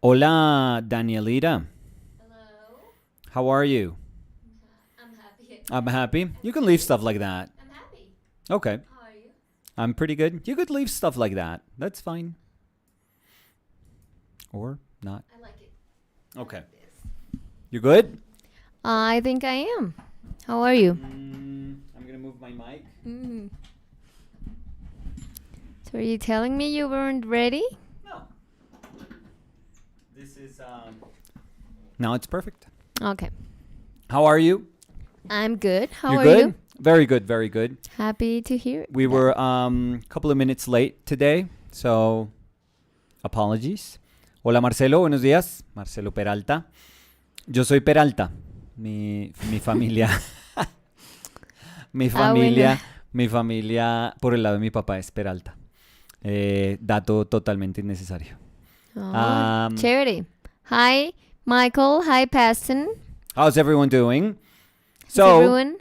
Hola, Danielita. Hello. How are you? I'm happy. I'm happy. You can leave stuff like that. I'm happy. Okay. How are you? I'm pretty good. You could leave stuff like that. That's fine. Or not. I like it. Okay. I like this. You good? I think I am. How are you? I'm going to move my mic. Mm. So are you telling me you weren't ready? No. This is Now it's perfect. Okay. How are you? I'm good. How You're are good? you? Very good, very good. Happy to hear We that. were a couple of minutes late today, so apologies. Hola Marcelo, buenos días. Marcelo Peralta. Yo soy Peralta. Mi familia. Bueno. Mi familia por el lado de mi papá es Peralta. Dato totalmente innecesario. Oh, charity. Hi, Michael. Hi, Paston. How's everyone doing? Is everyone?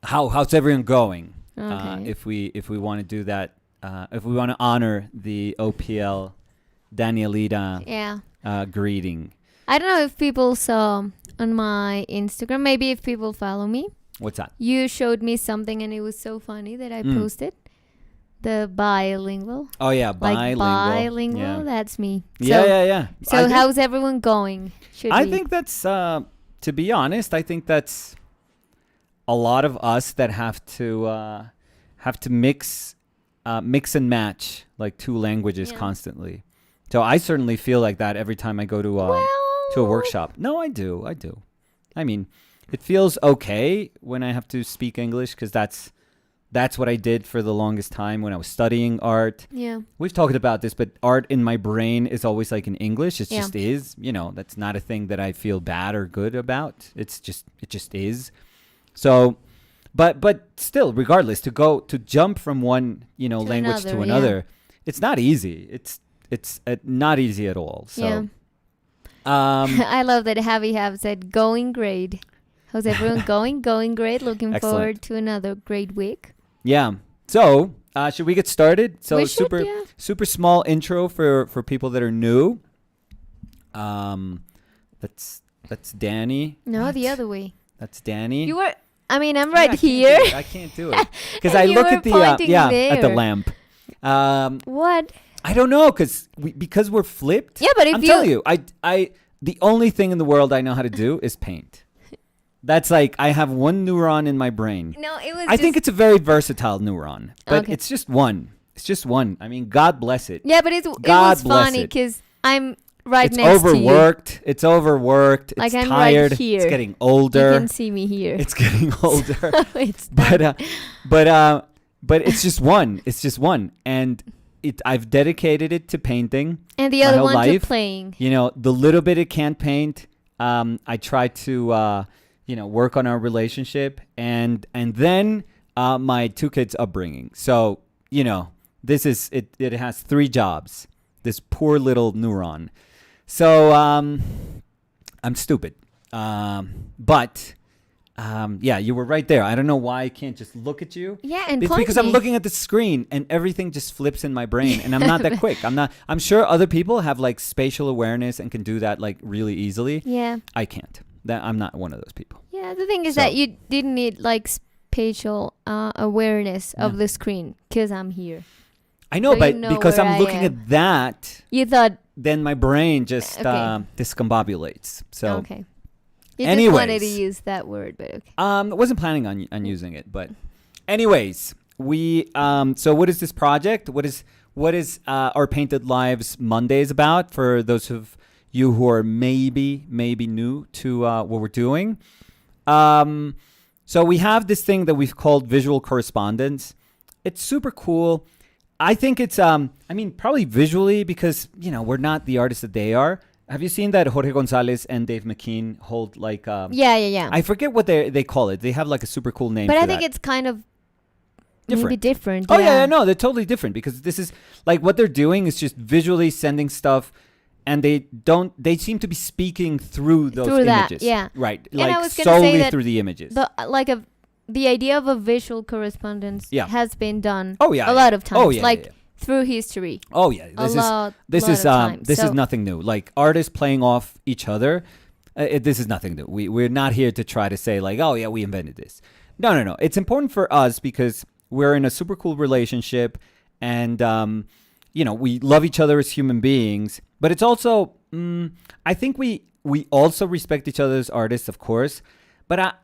How's everyone going? Okay. If we want to do that, if we want to honor the OPL Danielita Yeah. greeting. I don't know if people saw on my Instagram. Maybe if people follow me. What's that? You showed me something and it was so funny that I posted. The bilingual. Oh yeah, Like bilingual. Yeah, That's me. yeah. So how's everyone going? I think that's, to be honest, I think that's a lot of us that have to mix and match like two languages constantly. So I certainly feel like that every time I go to a workshop. No, I do. I mean, it feels okay when I have to speak English because that's what I did for the longest time when I was studying art. Yeah. We've talked about this, but art in my brain is always like in English. It Yeah. just is. That's not a thing that I feel bad or good about. It just is. So, but still, regardless, to jump from one language to another, it's not easy. It's not easy at all. So, Yeah. I love that Javi have said going great. How's everyone going? Going great. Looking Excellent. forward to another great week. yeah. So, should we get started? So, We should, yeah. super small intro for people that are new. That's Danny. No, What? the other way. That's Danny. You were. I mean, I'm Yeah, right here. I can't do it because And I you look were at the pointing at the there. lamp. What? I don't know because we're flipped. Yeah, but if I'm telling you, I the only thing in the world I know how to do is paint. That's like I have one neuron in my brain. No, it was. I think it's a very versatile neuron, but Okay. it's just one. It's just one. I mean, God bless it. Yeah, but it God was bless funny it. because I'm right It's next overworked. It's overworked. Like, It's I'm right tired. here. It's getting to you. older. You can see me here. It's getting older. It's but it's just one. It's just one, and I've dedicated it to painting. and the my other whole one to life. playing. The little bit it can't paint. I try to work on our relationship, and then my two kids' upbringing. So this is it. It has three jobs. This poor little neuron. So I'm stupid. But yeah, you were right there. I don't know why I can't just look at you. Yeah, and It's point because I'm me. looking at the screen and everything just flips in my brain, and I'm not that quick. I'm sure other people have like spatial awareness and can do that like really easily. Yeah. I can't. I'm not one of those people. Yeah, the thing is So- that you didn't need like spatial awareness of No. the screen because I'm here. I know, So but you know because where I'm I looking am. at that, You thought, then my brain just Okay. discombobulates. So okay. You just wanted to anyways. use that word, but okay. I wasn't planning on using it, but anyways, we so what is this project? What is our Painted Lives Mondays about for those of you who are maybe new to what we're doing? So we have this thing that we've called visual correspondence. It's super cool. I think it's probably visually because we're not the artists that they are. Have you seen that Jorge Gonzalez and Dave McKean hold like Yeah. I forget what they call it. They have like a super cool name. But for I think that. it's kind of Different. maybe different. Oh yeah, no, they're totally different because this is like what they're doing is just visually sending stuff, and they seem to be speaking through those Through that, images. yeah. Right. And I Like was gonna say solely that through the images. The idea of a visual correspondence Yeah. has been done Oh, yeah, a lot of times. Oh, yeah, like yeah. through history. Oh yeah, this is nothing new. Like artists playing off each other. This is nothing new. We're not here to try to say like, oh yeah, we invented this. No. It's important for us because we're in a super cool relationship, and we love each other as human beings. But it's also, I think we also respect each other as artists, of course. But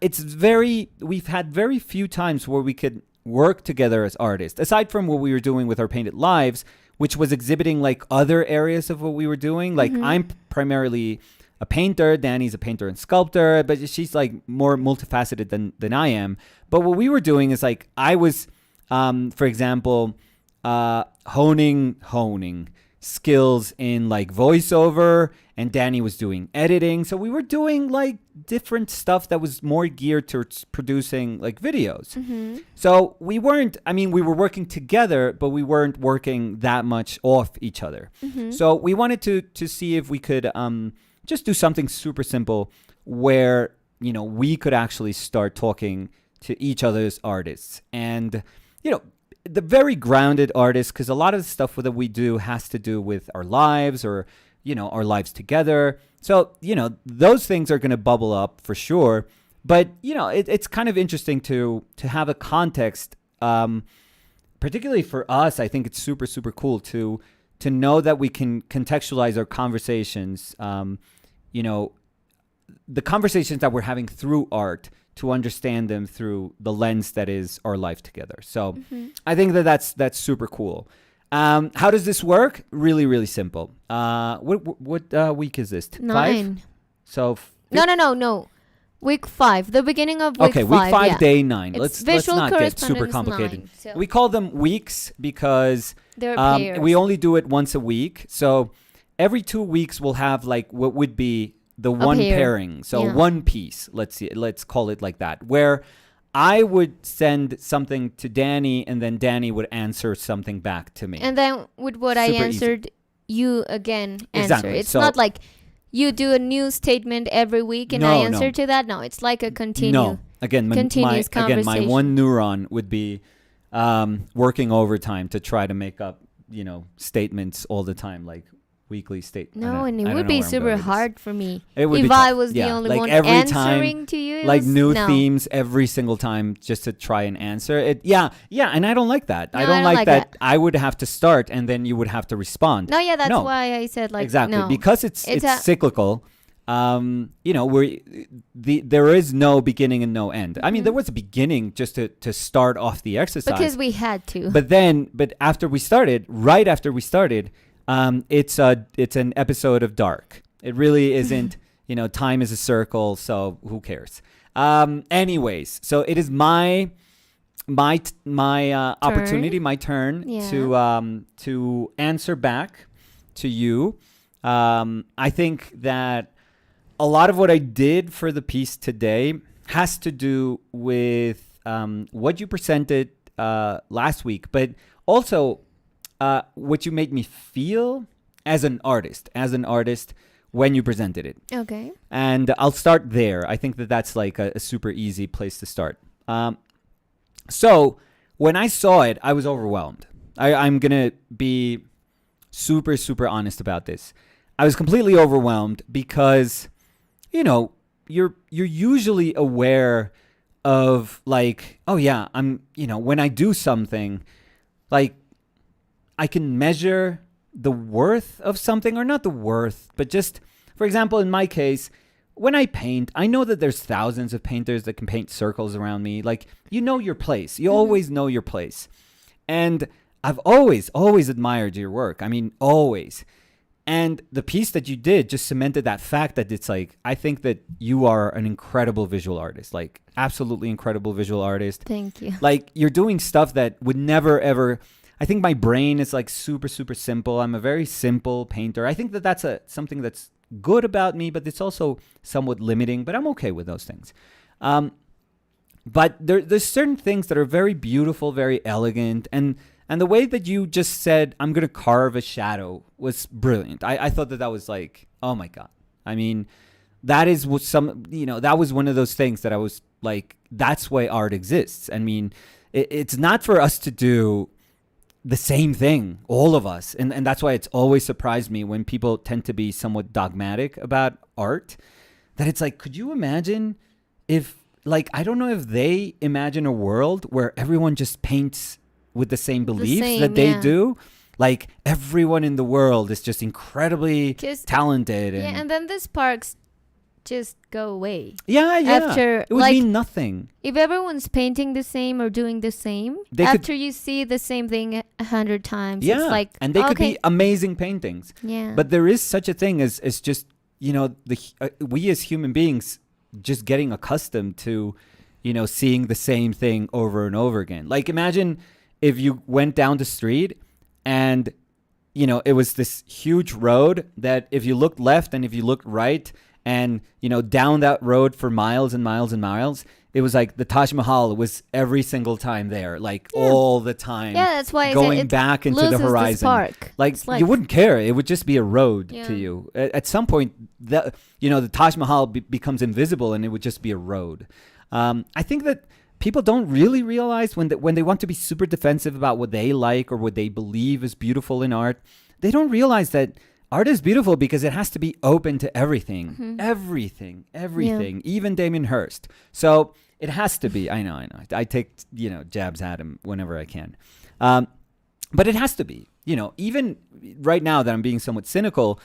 we've had very few times where we could work together as artists, aside from what we were doing with our painted lives, which was exhibiting like other areas of what we were doing. Like I'm primarily a painter, Danny's a painter and sculptor, but she's like more multifaceted than I am. But what we were doing is like I was, for example, honing skills in like voiceover, and Danny was doing editing. So we were doing like different stuff that was more geared towards producing like videos. So we were working together, but we weren't working that much off each other. So we wanted to see if we could just do something super simple where, we could actually start talking to each other's artists. And, the very grounded artists, because a lot of the stuff that we do has to do with our lives or, our lives together. So, those things are going to bubble up for sure. But, it's kind of interesting to have a context, particularly for us. I think it's super, super cool to know that we can contextualize our conversations, the conversations that we're having through art, to understand them through the lens that is our life together. So I think that's super cool. How does this work? Really, really simple. What week is this? 9. 5? So No. Week 5. The beginning of week 5. Okay, week 5, yeah. day 9. It's let's not get correspondence super complicated. 9, so. We call them weeks because They're pairs. we only do it once a week. So every 2 weeks we'll have like what would be the one pairing. So one piece, let's call it like that, where I would send something to Danny and then Danny would answer something back to me. And then with what I answered, you again answer. Exactly. It's not like you do a new statement every week and I answer to that. No, it's like a continuous conversation. My one neuron would be working overtime to try to make up, statements all the time, like weekly statement. No, and it would be super hard for me if I was the only one answering to you. Like new themes every single time just to try and answer it. Yeah, and I don't like that. No, I don't like that. I would have to start and then you would have to respond. No, yeah, that's why I said like exactly no. Because it's cyclical. There is no beginning and no end. I mean, there was a beginning just to start off the exercise because we had to. But after we started, it's an episode of Dark. It really isn't, time is a circle, so who cares? Anyways, so it is my opportunity, my turn to answer back to you. I think that a lot of what I did for the piece today has to do with what you presented last week, but also what you made me feel as an artist when you presented it. Okay. And I'll start there. I think that's like a super easy place to start. So when I saw it, I was overwhelmed. I'm going to be super, super honest about this. I was completely overwhelmed because, you're usually aware of like, oh yeah, I'm, when I do something, like, I can measure the worth of something, or not the worth, but just, for example, in my case, when I paint, I know that there's thousands of painters that can paint circles around me. Like, your place. You always know your place. And I've always admired your work. I mean, always. And the piece that you did just cemented that fact that it's like, I think that you are an incredible visual artist, like absolutely incredible visual artist. Thank you. Like, you're doing stuff that would never, ever... I think my brain is like super, super simple. I'm a very simple painter. I think that that's something that's good about me, but it's also somewhat limiting, but I'm okay with those things. But there's certain things that are very beautiful, very elegant. And the way that you just said, I'm going to carve a shadow was brilliant. I thought that was like, oh my God. I mean, that was one of those things that I was like, that's why art exists. I mean, it's not for us to do the same thing, all of us. And that's why it's always surprised me when people tend to be somewhat dogmatic about art, that it's like, could you imagine if, like, I don't know if they imagine a world where everyone just paints with the same beliefs that they do. Like, everyone in the world is just incredibly talented. And then the sparks just go away. Yeah. After, it would mean nothing. If everyone's painting the same or doing the same, after you see the same thing 100 times, it's like, and they could be amazing paintings. Yeah. But there is such a thing as just, we as human beings just getting accustomed to, seeing the same thing over and over again. Like, imagine if you went down the street and, it was this huge road that if you looked left and if you looked right and, down that road for miles and miles and miles, it was like the Taj Mahal was every single time there, like all the time. Yeah, that's why going back into the horizon. Like, you wouldn't care. It would just be a road to you. At some point, the Taj Mahal becomes invisible and it would just be a road. I think that people don't really realize when they want to be super defensive about what they like or what they believe is beautiful in art, they don't realize that art is beautiful because it has to be open to everything. Mm-hmm. Everything, even Damien Hirst. So it has to be. I know. I take, jabs at him whenever I can. But it has to be, even right now that I'm being somewhat cynical,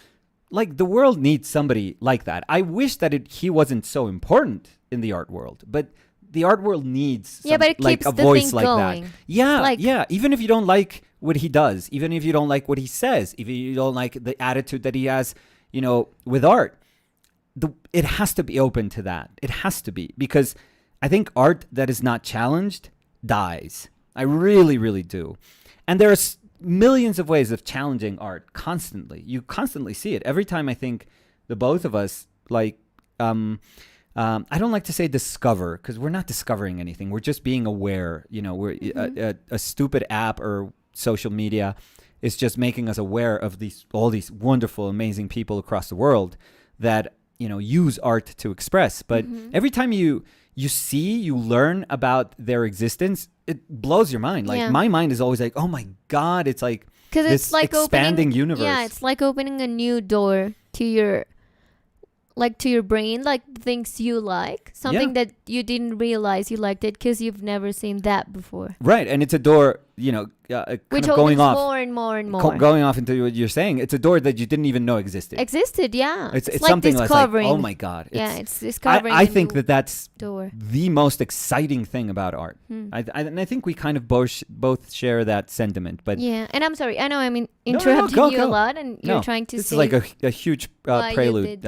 like, the world needs somebody like that. I wish that he wasn't so important in the art world, but the art world needs but it keeps a the voice thing like going. that. Yeah. Even if you don't like what he does, even if you don't like what he says, if you don't like the attitude that he has, with art, it has to be open to that. It has to be, because I think art that is not challenged dies. I really, really do. And there's millions of ways of challenging art constantly. You constantly see it. Every time I think the both of us, like, I don't like to say discover, because we're not discovering anything. We're just being aware. We're a stupid app or social media is just making us aware of all these wonderful, amazing people across the world that use art to express. But every time you learn about their existence, it blows your mind. Like, my mind is always like, oh my God, it's like this expanding universe. Yeah, it's like opening a new door to your brain, like things you like, something that you didn't realize you liked it because you've never seen that before. Right, and it's a door, which going off more and more and more. Going off into what you're saying, it's a door that you didn't even know existed. Yeah. It's like something that's like, oh my God. It's discovering. I think that's door. The most exciting thing about art. And I think we kind of both share that sentiment. But yeah, and I'm sorry, I know I'm interrupting you a lot, and you're trying to say. This is like a huge prelude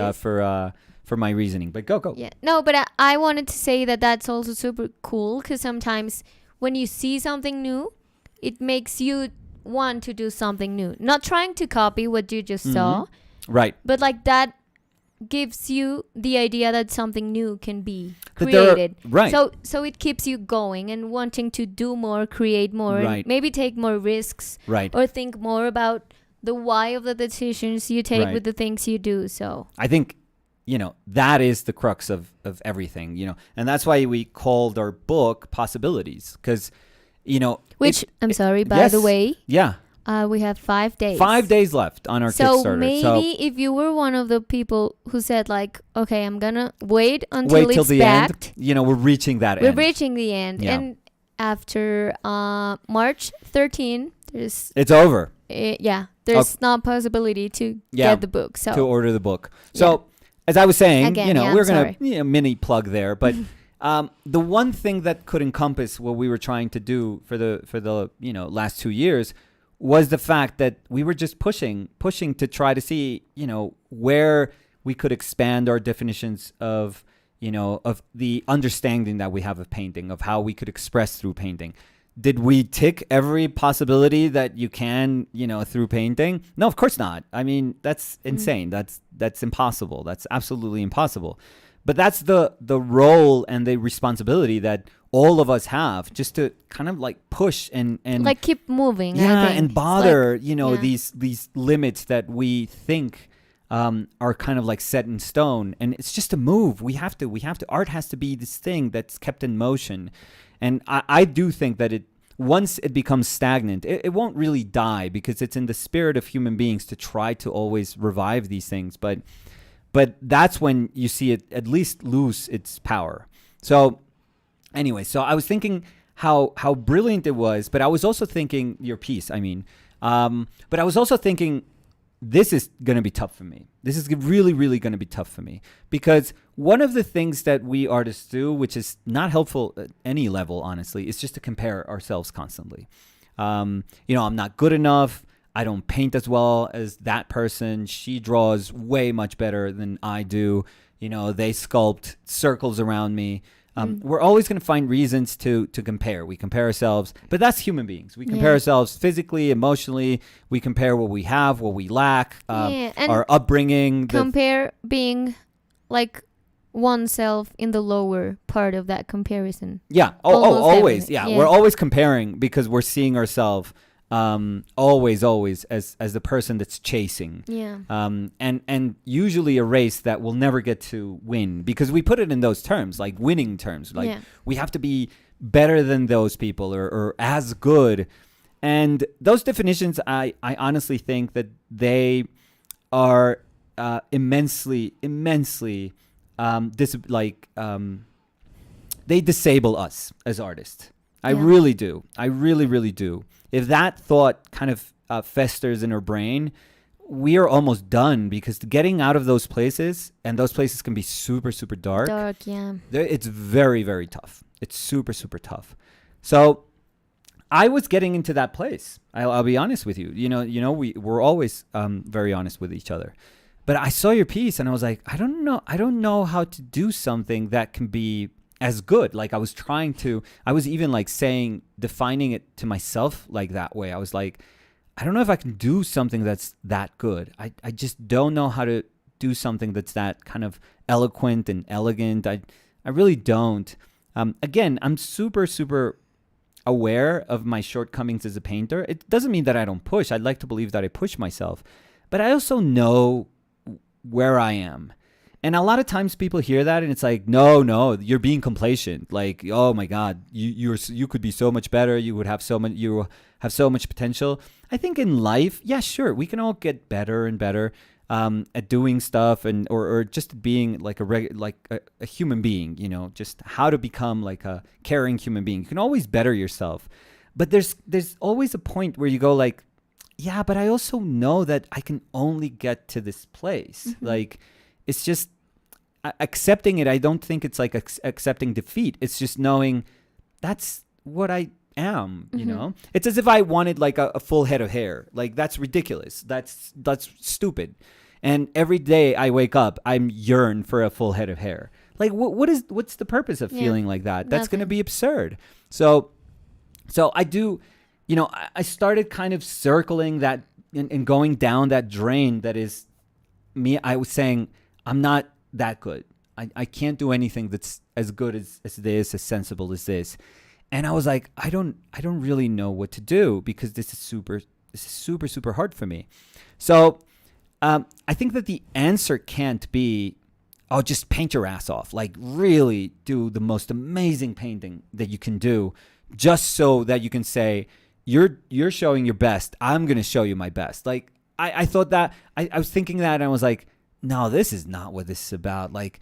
for my reasoning. But go. Yeah, no, but I wanted to say that that's also super cool, because sometimes when you see something new, it makes you want to do something new. Not trying to copy what you just saw. Right. But like that gives you the idea that something new can be created. Right. So it keeps you going and wanting to do more, create more, and maybe take more risks. Right. Or think more about the why of the decisions you take with the things you do. So I think, that is the crux of everything, and that's why we called our book Possibilities, because which I'm sorry, by the way. Yeah. We have 5 days. 5 days left on our Kickstarter. So maybe if you were one of the people who said like, okay, I'm gonna wait until it's the backed. End. We're reaching that end. We're reaching the end. Yeah. And after March 13, it's over. There's no possibility to get the book. So to order the book. So as I was saying, again, we're gonna mini plug there, but the one thing that could encompass what we were trying to do for the last 2 years was the fact that we were just pushing to try to see where we could expand our definitions of the understanding that we have of painting, of how we could express through painting. Did we tick every possibility that you can, through painting? No, of course not. I mean, that's insane. That's impossible. That's absolutely impossible. But that's the role and the responsibility that all of us have, just to kind of like push and like keep moving. Yeah, and bother, these limits that we think are kind of like set in stone. And it's just a move. We have to. Art has to be this thing that's kept in motion. And I do think that once it becomes stagnant, it won't really die, because it's in the spirit of human beings to try to always revive these things. But that's when you see it at least lose its power. So anyway, so I was thinking how brilliant it was, but I was also thinking your piece, I mean, but I was also thinking, this is going to be tough for me. This is really, really going to be tough for me, because one of the things that we artists do, which is not helpful at any level, honestly, is just to compare ourselves constantly. I'm not good enough. I don't paint as well as that person. She draws way much better than I do. They sculpt circles around me. We're always going to find reasons to compare. We compare ourselves, but that's human beings. We compare ourselves physically, emotionally. We compare what we have, what we lack, our upbringing. Compare being like oneself in the lower part of that comparison. Yeah. Always. Yeah. We're always comparing, because we're seeing ourselves always as the person that's chasing. Yeah. And usually a race that will never get to win, because we put it in those terms, like winning terms. Like we have to be better than those people, or as good. And those definitions, I honestly think that they are immensely they disable us as artists. I really do. I really, really do. If that thought kind of festers in our brain, we are almost done, because getting out of those places, and those places can be super, super dark. It's very, very tough. It's super, super tough. So I was getting into that place. I'll be honest with you. We're always very honest with each other. But I saw your piece and I was like, I don't know how to do something that can be as good. Like I was even like defining it to myself like that way. I was like, I don't know if I can do something that's that good. I just don't know how to do something that's that kind of eloquent and elegant. I really don't. Again, I'm super, super aware of my shortcomings as a painter. It doesn't mean that I don't push. I'd like to believe that I push myself. But I also know where I am. And a lot of times people hear that and it's like, no, you're being complacent. Like, oh my God, you could be so much better. You have so much potential. I think in life, yeah, sure, we can all get better and better at doing stuff and or just being like a human being. Just how to become like a caring human being. You can always better yourself, but there's always a point where you go like, yeah, but I also know that I can only get to this place. Mm-hmm. Like, it's just accepting it. I don't think it's like accepting defeat. It's just knowing that's what I am, Mm-hmm. It's as if I wanted like a full head of hair. Like, that's ridiculous. That's stupid. And every day I wake up, I'm yearn for a full head of hair. Like, what's the purpose of feeling like that? That's going to be absurd. So I do, I started kind of circling that and going down that drain that is me. I was saying, I'm not that good. I can't do anything that's as good as this, as sensible as this. And I was like, I don't really know what to do, because this is super, super hard for me. So I think that the answer can't be, oh, just paint your ass off. Like, really do the most amazing painting that you can do, just so that you can say, you're showing your best. I'm going to show you my best. Like, I thought that, I was thinking that, and I was like, no, this is not what this is about. Like,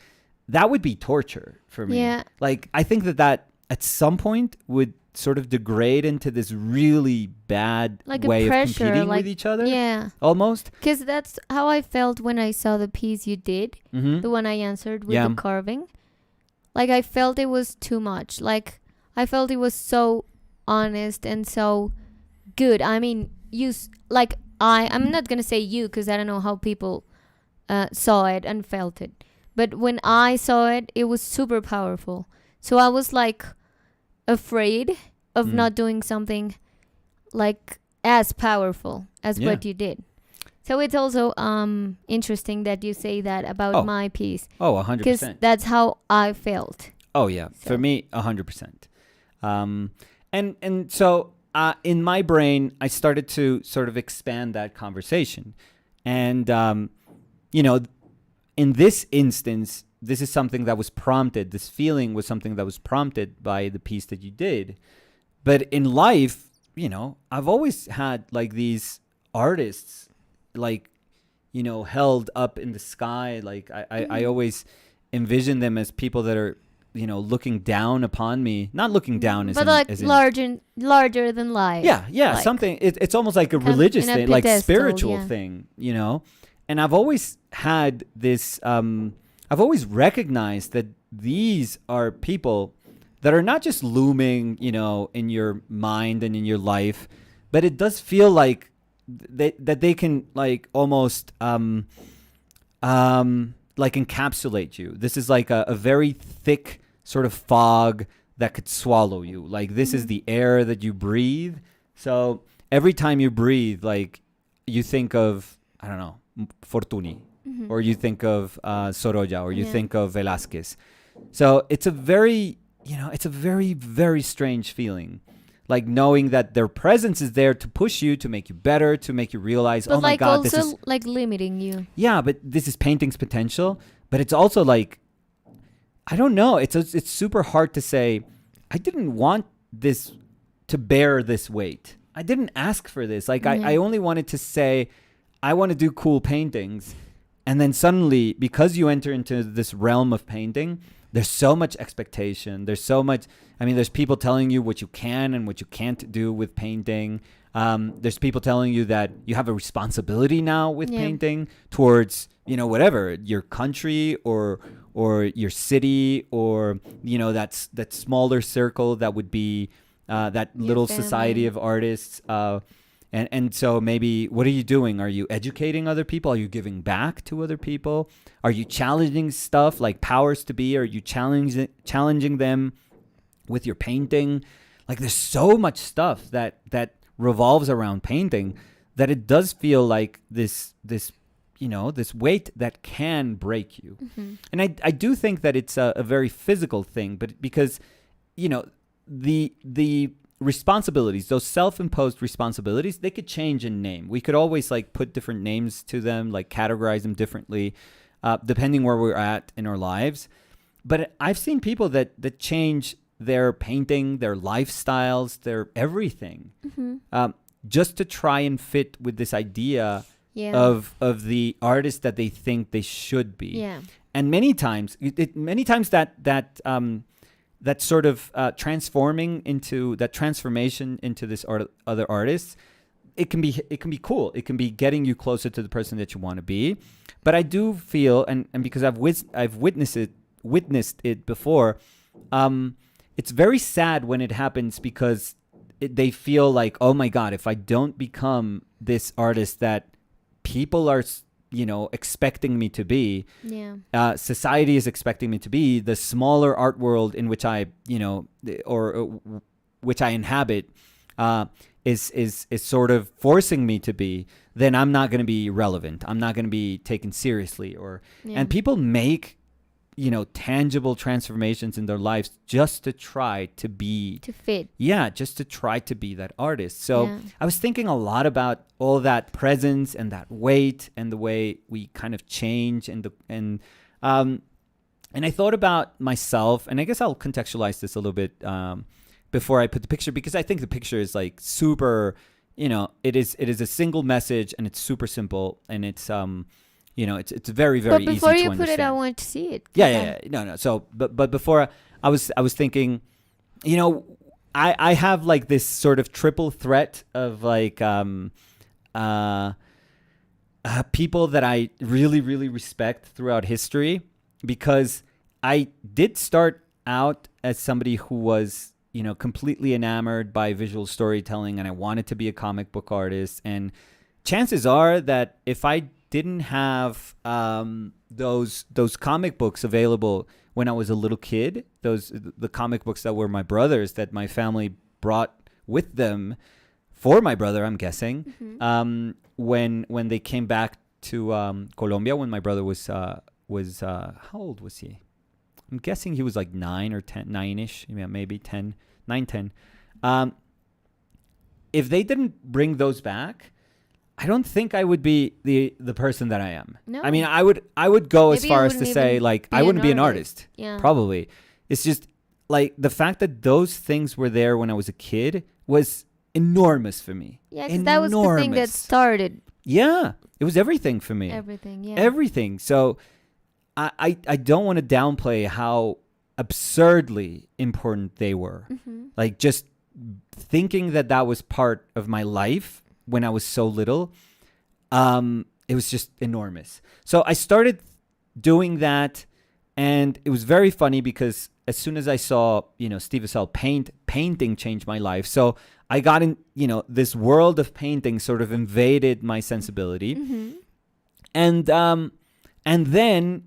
that would be torture for me. Yeah. Like, I think that at some point would sort of degrade into this really bad like way a pressure, of competing like, with each other. Yeah. Almost. Because that's how I felt when I saw the piece you did, Mm-hmm. the one I answered with the carving. Like, I felt it was too much. Like, I felt it was so honest and so good. I mean, I'm not going to say you, because I don't know how people saw it and felt it. But when I saw it, it was super powerful. So I was like afraid of not doing something like as powerful as what you did. So it's also interesting that you say that about my piece. Oh, 100%. Because that's how I felt. Oh, yeah. So. For me, 100%. And so in my brain, I started to sort of expand that conversation. And, in this instance, this is something that was prompted. This feeling was something that was prompted by the piece that you did. But in life, you know, I've always had like these artists, like, you know, held up in the sky. Like I always envision them as people that are, you know, looking down upon me. Not looking down as but in, like as in, larger than life. yeah, like, something. It's almost like a religious in a thing, like pedestal, spiritual yeah. thing, you know. And I've always had this. I've always recognized that these are people that are not just looming, you know, in your mind and in your life, but it does feel like that they can like almost like encapsulate you. This is like a very thick sort of fog that could swallow you. Like this is the air that you breathe. So every time you breathe, like you think of, I don't know, Fortuny, or you think of Sorolla, or you think of Velázquez. So it's a very, you know, it's a very, very strange feeling. Like knowing that their presence is there to push you, to make you better, to make you realize, But oh my like God, also this is, like limiting you. yeah, but this is painting's potential. But it's also like, I don't know. It's super hard to say, I didn't want this to bear this weight. I didn't ask for this. Like I only wanted to say, I want to do cool paintings. And then suddenly, because you enter into this realm of painting, there's so much expectation. There's so much, I mean, there's people telling you what you can and what you can't do with painting. There's people telling you that you have a responsibility now with painting towards, you know, whatever, your country or your city, or, you know, that smaller circle that would be that Your little family. society of artists. And so maybe, what are you doing? Are you educating other people? Are you giving back to other people? Are you challenging stuff like powers to be? Are you challenging them with your painting? Like there's so much stuff that revolves around painting that it does feel like this you know, this weight that can break you. And I do think that it's a very physical thing, but because, you know, the responsibilities, those self-imposed responsibilities, they could change in name. We could always like put different names to them, like categorize them differently, depending where we're at in our lives. But I've seen people that change their painting, their lifestyles, their everything, just to try and fit with this idea of the artist that they think they should be. Yeah. And many times that sort of transformation into this other artist, it can be cool. It can be getting you closer to the person that you want to be. But I do feel, and because I've witnessed it before, it's very sad when it happens, because they feel like, oh my God, if I don't become this artist that people are, you know, expecting me to be, society is expecting me to be, the smaller art world in which I, you know, or which I inhabit, is sort of forcing me to be, then I'm not going to be relevant. I'm not going to be taken seriously. And people make, you know, tangible transformations in their lives just to try to be, to fit. Yeah, just to try to be that artist. So I was thinking a lot about all that presence and that weight and the way we kind of change, and I thought about myself, and I guess I'll contextualize this a little bit before I put the picture, because I think the picture is like super, you know, it is a single message, and it's super simple, and it's you know, it's very, very easy to understand. But before you put it, I want to see it. Yeah. No. So, but before I was thinking, you know, I have like this sort of triple threat of like people that I really, really respect throughout history, because I did start out as somebody who was, you know, completely enamored by visual storytelling, and I wanted to be a comic book artist. And chances are that if I didn't have those comic books available when I was a little kid, the comic books that were my brother's, that my family brought with them for my brother, I'm guessing, when they came back to Colombia, when my brother was how old was he? I'm guessing he was like 9 or 10, 9-ish, maybe 10, 9, 10. If they didn't bring those back, I don't think I would be the person that I am. No. I mean, I would go as Maybe far you as to wouldn't say, even like, be I wouldn't an be an artist. artist. Yeah. Probably. It's just like the fact that those things were there when I was a kid was enormous for me. Yeah, because that was the thing that started. Yeah, it was everything for me. Everything, yeah. Everything. So I don't want to downplay how absurdly important they were. Like just thinking that was part of my life when I was so little, it was just enormous. So I started doing that, and it was very funny because as soon as I saw, Steve Assel painting changed my life. So I got in, this world of painting sort of invaded my sensibility. And then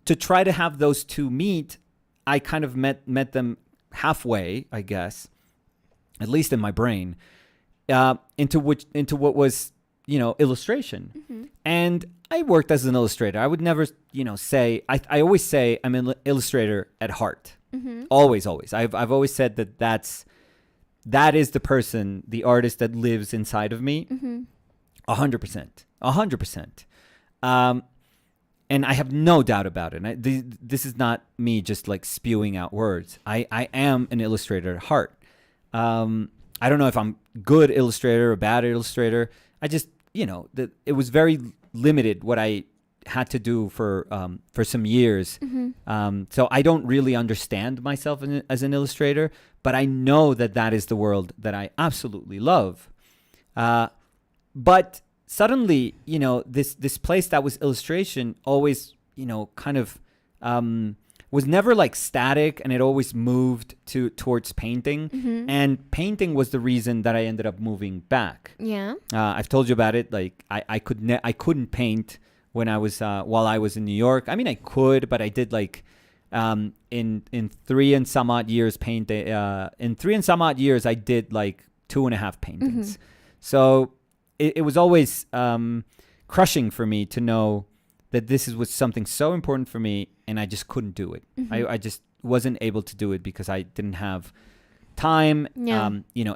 to try to have those two meet, I kind of met them halfway, I guess, at least in my brain, into what was, illustration. And I worked as an illustrator. I would never, say, I always say I'm an illustrator at heart. Always. I've always said that is the person, the artist that lives inside of me. 100%. And I have no doubt about it. This is not me just like spewing out words. I am an illustrator at heart. I don't know if I'm good illustrator or bad illustrator. I just, it was very limited what I had to do for some years. So I don't really understand myself as an illustrator, but I know that is the world that I absolutely love. But suddenly, this place that was illustration always, kind of was never like static, and it always moved towards painting. And painting was the reason that I ended up moving back. Yeah. I've told you about it. Like I couldn't paint when I was while I was in New York. I mean, I could, but I did like in 3 and some odd years paint. In 3 and some odd years, I did like 2.5 paintings. So it was always crushing for me to know that this was something so important for me, and I just couldn't do it. I just wasn't able to do it because I didn't have time. Yeah.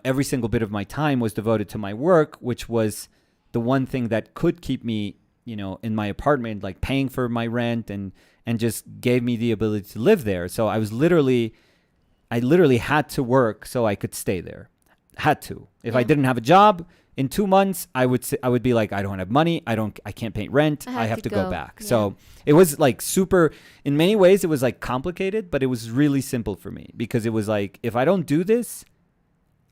Every single bit of my time was devoted to my work, which was the one thing that could keep me, in my apartment, like paying for my rent and just gave me the ability to live there. So I literally had to work so I could stay there. Had to. If I didn't have a job, in 2 months, I would be like, I don't have money. I can't pay rent. I have to go back. Yeah. So it was like super, in many ways, it was like complicated, but it was really simple for me because it was like, if I don't do this,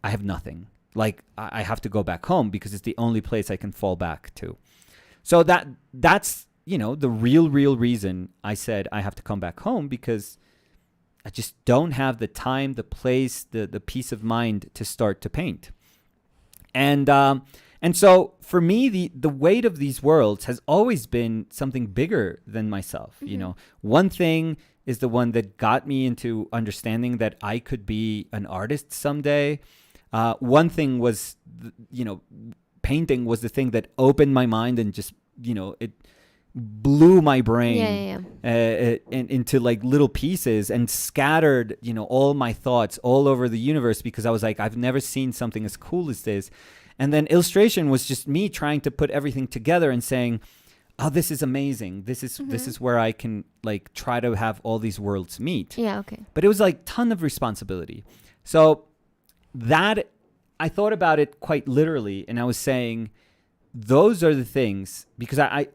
I have nothing. Like I have to go back home because it's the only place I can fall back to. So that's, the real reason I said I have to come back home, because I just don't have the time, the place, the peace of mind to start to paint. And so for me, the weight of these worlds has always been something bigger than myself. One thing is the one that got me into understanding that I could be an artist someday. One thing was, painting was the thing that opened my mind and just, it blew my brain into like little pieces and scattered, all my thoughts all over the universe, because I was like, I've never seen something as cool as this. And then illustration was just me trying to put everything together and saying, oh, this is amazing. This is where I can like try to have all these worlds meet. Yeah, okay. But it was like ton of responsibility. So that I thought about it quite literally, and I was saying, those are the things, because I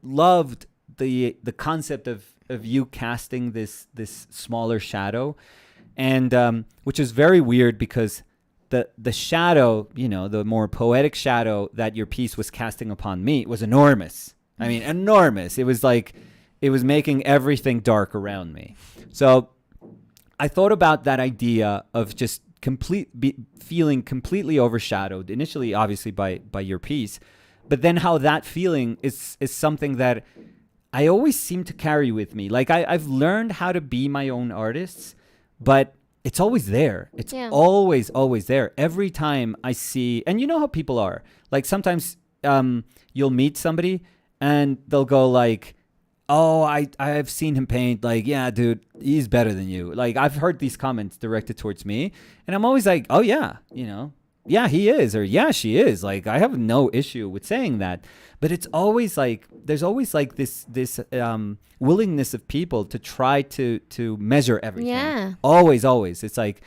loved the concept of you casting this smaller shadow, and which is very weird because the shadow, the more poetic shadow that your piece was casting upon me was enormous. I mean, enormous. It was like it was making everything dark around me. So I thought about that idea of just feeling completely overshadowed, initially obviously by your piece, but then how that feeling is something that I always seem to carry with me. Like I've learned how to be my own artist, but it's always there. It's always there. Every time I see, and you know how people are, like sometimes you'll meet somebody and they'll go like, oh, I've seen him paint. Like, yeah, dude, he's better than you. Like, I've heard these comments directed towards me, and I'm always like, oh yeah, yeah, he is, or yeah, she is. Like, I have no issue with saying that. But it's always like, there's always like this willingness of people to try to measure everything. Yeah. Always. It's like,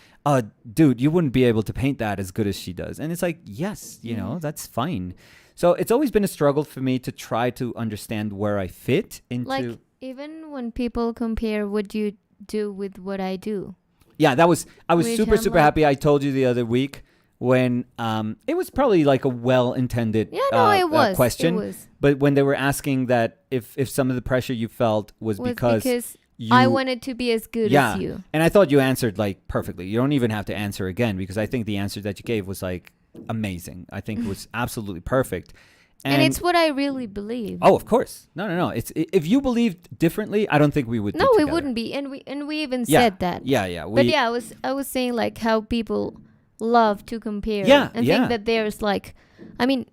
dude, you wouldn't be able to paint that as good as she does. And it's like, yes, that's fine. So it's always been a struggle for me to try to understand where I fit into. Like, even when people compare what you do with what I do. Yeah, I was Which super, I'm super like- happy. I told you the other week when it was probably like a well-intended It was. question. It was. But when they were asking that if some of the pressure you felt was because you, I wanted to be as good as you. And I thought you answered like perfectly. You don't even have to answer again, because I think the answer that you gave was like amazing. I think it was absolutely perfect. And it's what I really believe. Oh, of course. No. It's if you believed differently, I don't think we would. No, be we together. wouldn't be. And we even said that. Yeah. But yeah, I was saying like how people love to compare and think that there's like, I mean,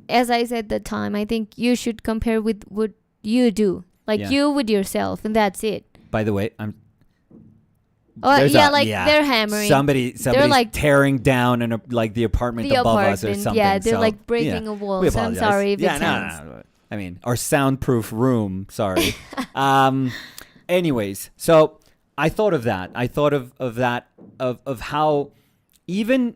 as I said that time, I think you should compare with what you do, like you with yourself, and that's it. By the way, they're hammering. Somebody's like tearing down like the apartment above us or something. Yeah, they're so, like breaking a wall. We So I'm apologize. sorry if it no. sounds. I mean, our soundproof room. Sorry. Anyways, so I thought of that. I thought of that of how even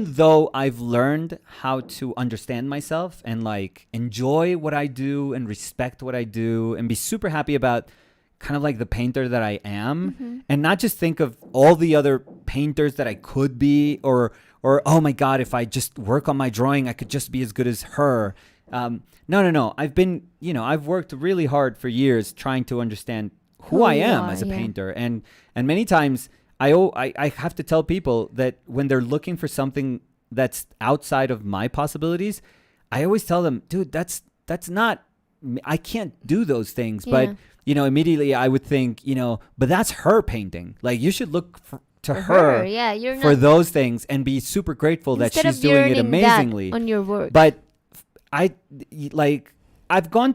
though I've learned how to understand myself and like enjoy what I do and respect what I do and be super happy about kind of like the painter that I am, and not just think of all the other painters that I could be, or oh my God, if I just work on my drawing, I could just be as good as her. No. I've worked really hard for years trying to understand who I am as a painter, and many times I have to tell people that when they're looking for something that's outside of my possibilities, I always tell them, dude, that's not, I can't do those things. But, immediately I would think, but that's her painting. Like, you should look to her you're for not, those things and be super grateful that instead she's of doing it yearning amazingly. that on your work. But I've gone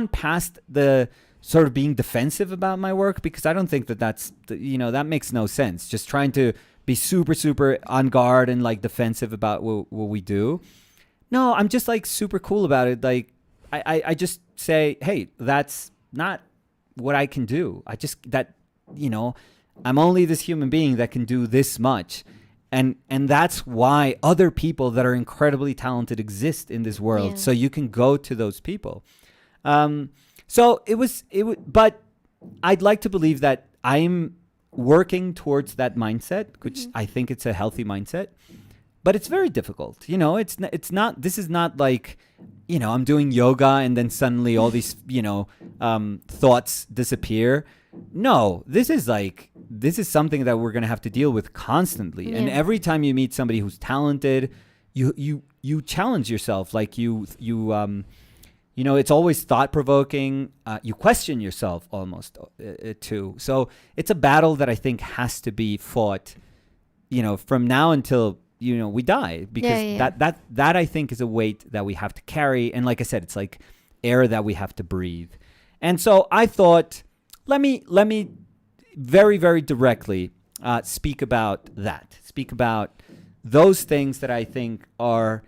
past the sort of being defensive about my work, because I don't think that makes no sense. Just trying to be super, super on guard and like defensive about what we do. No, I'm just like super cool about it. Like I just say, hey, that's not what I can do. I'm only this human being that can do this much. And that's why other people that are incredibly talented exist in this world. Yeah. So you can go to those people. So but I'd like to believe that I'm working towards that mindset, which I think it's a healthy mindset, but it's very difficult. This is not like, I'm doing yoga and then suddenly all these, thoughts disappear. No, this is something that we're going to have to deal with constantly. Yeah. And every time you meet somebody who's talented, you challenge yourself. Like it's always thought-provoking. You question yourself almost too. So it's a battle that I think has to be fought, from now until, we die. Because that I think is a weight that we have to carry. And like I said, it's like air that we have to breathe. And so I thought, let me very, very directly speak about that. Speak about those things that I think are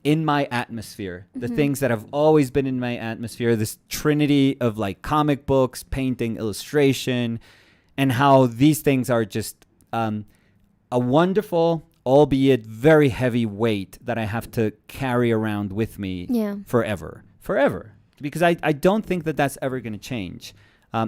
in my atmosphere, the things that have always been in my atmosphere, this trinity of like comic books, painting, illustration, and how these things are just a wonderful, albeit very heavy weight that I have to carry around with me forever. Because I don't think that that's ever going to change.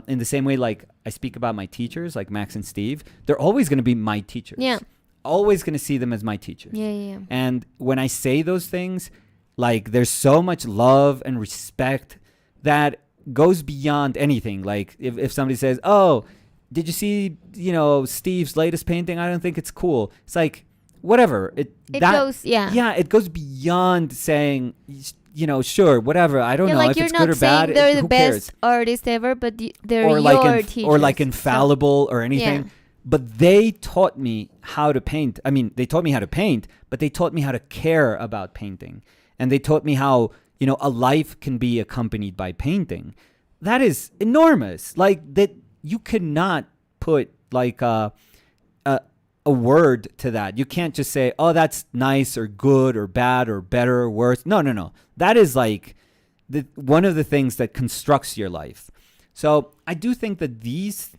In the same way, like I speak about my teachers, like Max and Steve, they're always going to be my teachers. Yeah. Always going to see them as my teachers. Yeah. And when I say those things, like there's so much love and respect that goes beyond anything. Like if somebody says, oh, did you see, Steve's latest painting? I don't think it's cool. It's like, whatever. It goes beyond saying, sure, whatever. I don't know if it's good or bad. You're not saying they're the who best cares? artist ever, but they're or your teachers. Or like infallible or anything. Yeah. But they taught me how to paint. I mean, they taught me how to paint, but they taught me how to care about painting. And they taught me how, a life can be accompanied by painting. That is enormous. Like that, you cannot put like a word to that. You can't just say, oh, that's nice or good or bad or better or worse. No. That is like one of the things that constructs your life. So I do think that these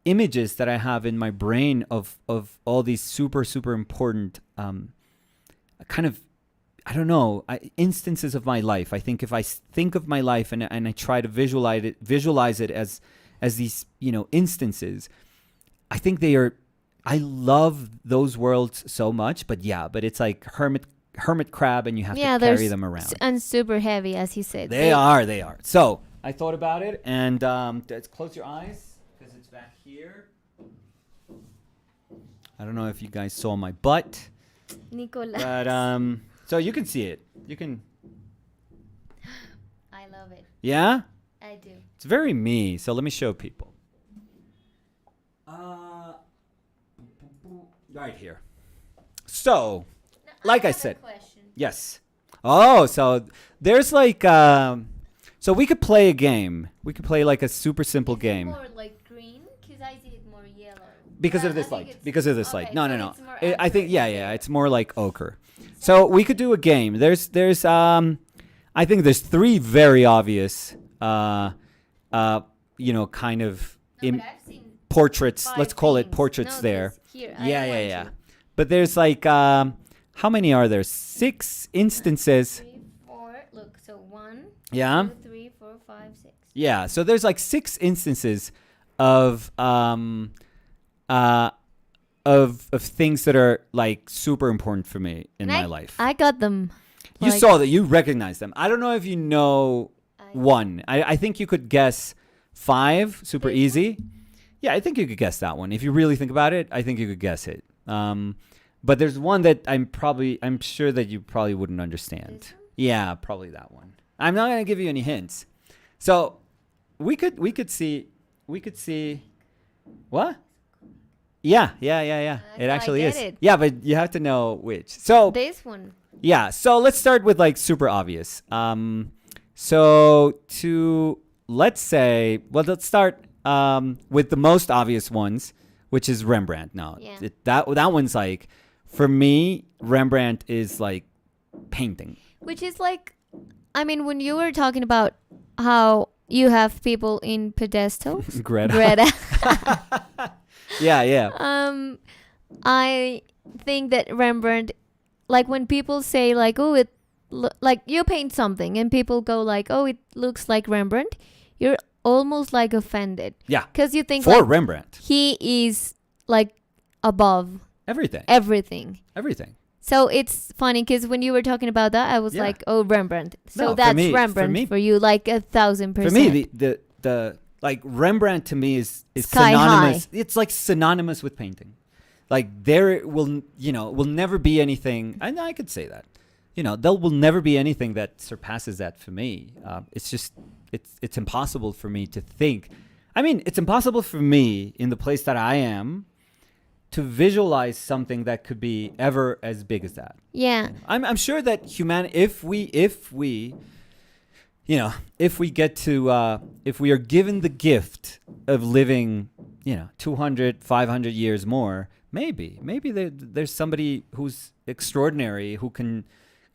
images that I have in my brain of all these super, super important kind of, I don't know, instances of my life. I think if I think of my life and I try to visualize it as these, instances, I think I love those worlds so much. But it's like hermit crab, and you have to carry them around. And super heavy, as he said. They are. So I thought about it, and let's close your eyes because it's back here. I don't know if you guys saw my butt, Nicolas. but so you can see it. You can. I love it. Yeah? I do. It's very me. So let me show people. Right here. So, like I said. Yes. Oh, so there's like, so we could play a game. We could play like a super simple game. More like green, because I see it more yellow. Because of this light. Because of this light. No. I think, it's more like ochre. So we could do a game. There's I think there's 3 very obvious, kind of portraits. Let's call it portraits there. Yeah. But there's like, how many are there? 6 instances. 3, 4. Look, so 1, yeah. 2, 3, 4, 5, 6. Yeah. So there's like 6 instances of things that are like super important for me in my life. I got them. You saw that. You recognize them. I don't know if you know one. I think you could guess 5. Super easy. Yeah, I think you could guess that one. If you really think about it, I think you could guess it. But there's one that I'm sure that you probably wouldn't understand. Yeah, probably that one. I'm not going to give you any hints. So we could see what? Yeah. It actually is. It. Yeah, but you have to know which. So this one. Yeah. So let's start with like super obvious. So let's start with the most obvious ones, which is Rembrandt. Now, that one's like, for me, Rembrandt is like painting. Which is like, I mean, when you were talking about how you have people in pedestals, Greta. Yeah. I think that Rembrandt, like when people say like, oh, like you paint something and people go like, oh, it looks like Rembrandt, you're almost like offended. Yeah. Because you think for like Rembrandt, he is like above everything. So it's funny because when you were talking about that, I was like, oh, Rembrandt. So that's Rembrandt for you, like 1,000%. For me, the like Rembrandt to me is Sky synonymous. high. It's like synonymous with painting. Like there will never be anything. I could say that. There will never be anything that surpasses that for me. It's just it's impossible for me to think. I mean, it's impossible for me in the place that I am to visualize something that could be ever as big as that. Yeah. I'm sure that if we get to if we are given the gift of living 200 500 years more, maybe there's somebody who's extraordinary who can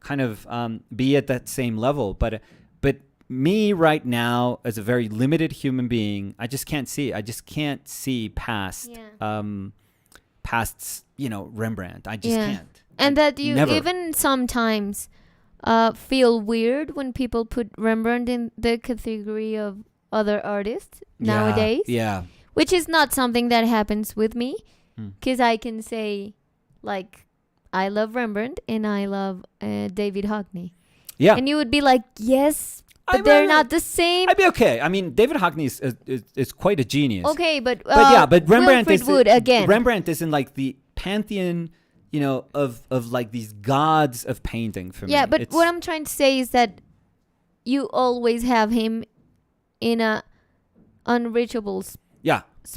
kind of be at that same level, but me right now as a very limited human being, I just can't see past Rembrandt. I just can't. And that you even sometimes feel weird when people put Rembrandt in the category of other artists nowadays. Yeah. Which is not something that happens with me, because I can say, like, I love Rembrandt and I love David Hockney. Yeah. And you would be like, yes, but they're not the same. I'd be okay. I mean, David Hockney is quite a genius. Okay, but Rembrandt Rembrandt is in like the pantheon, of like these gods of painting for me. Yeah, but what I'm trying to say is that you always have him in a unreachable spot.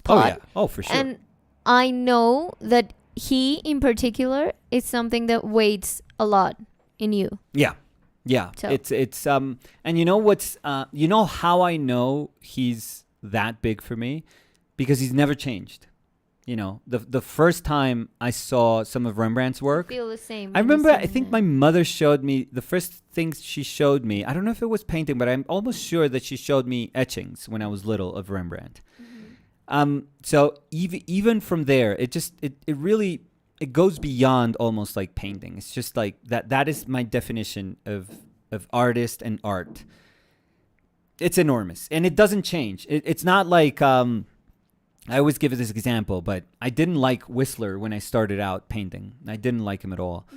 Oh, yeah. Oh, for sure. And I know that he, in particular, is something that weighs a lot in you. Yeah. So. It's and you know what's how I know he's that big for me? because he's never changed. You know, the first time I saw some of Rembrandt's work, Feel the same. I when you remember, see I think it. my mother showed me, the first things she showed me, I don't know if it was painting, but I'm almost sure that she showed me etchings when I was little of Rembrandt. So even from there, it really, it goes beyond almost like painting. It's just like that is my definition of artist and art. It's enormous, and it doesn't change. It's not like, I always give this example, but I didn't like Whistler when I started out painting. I didn't like him at all.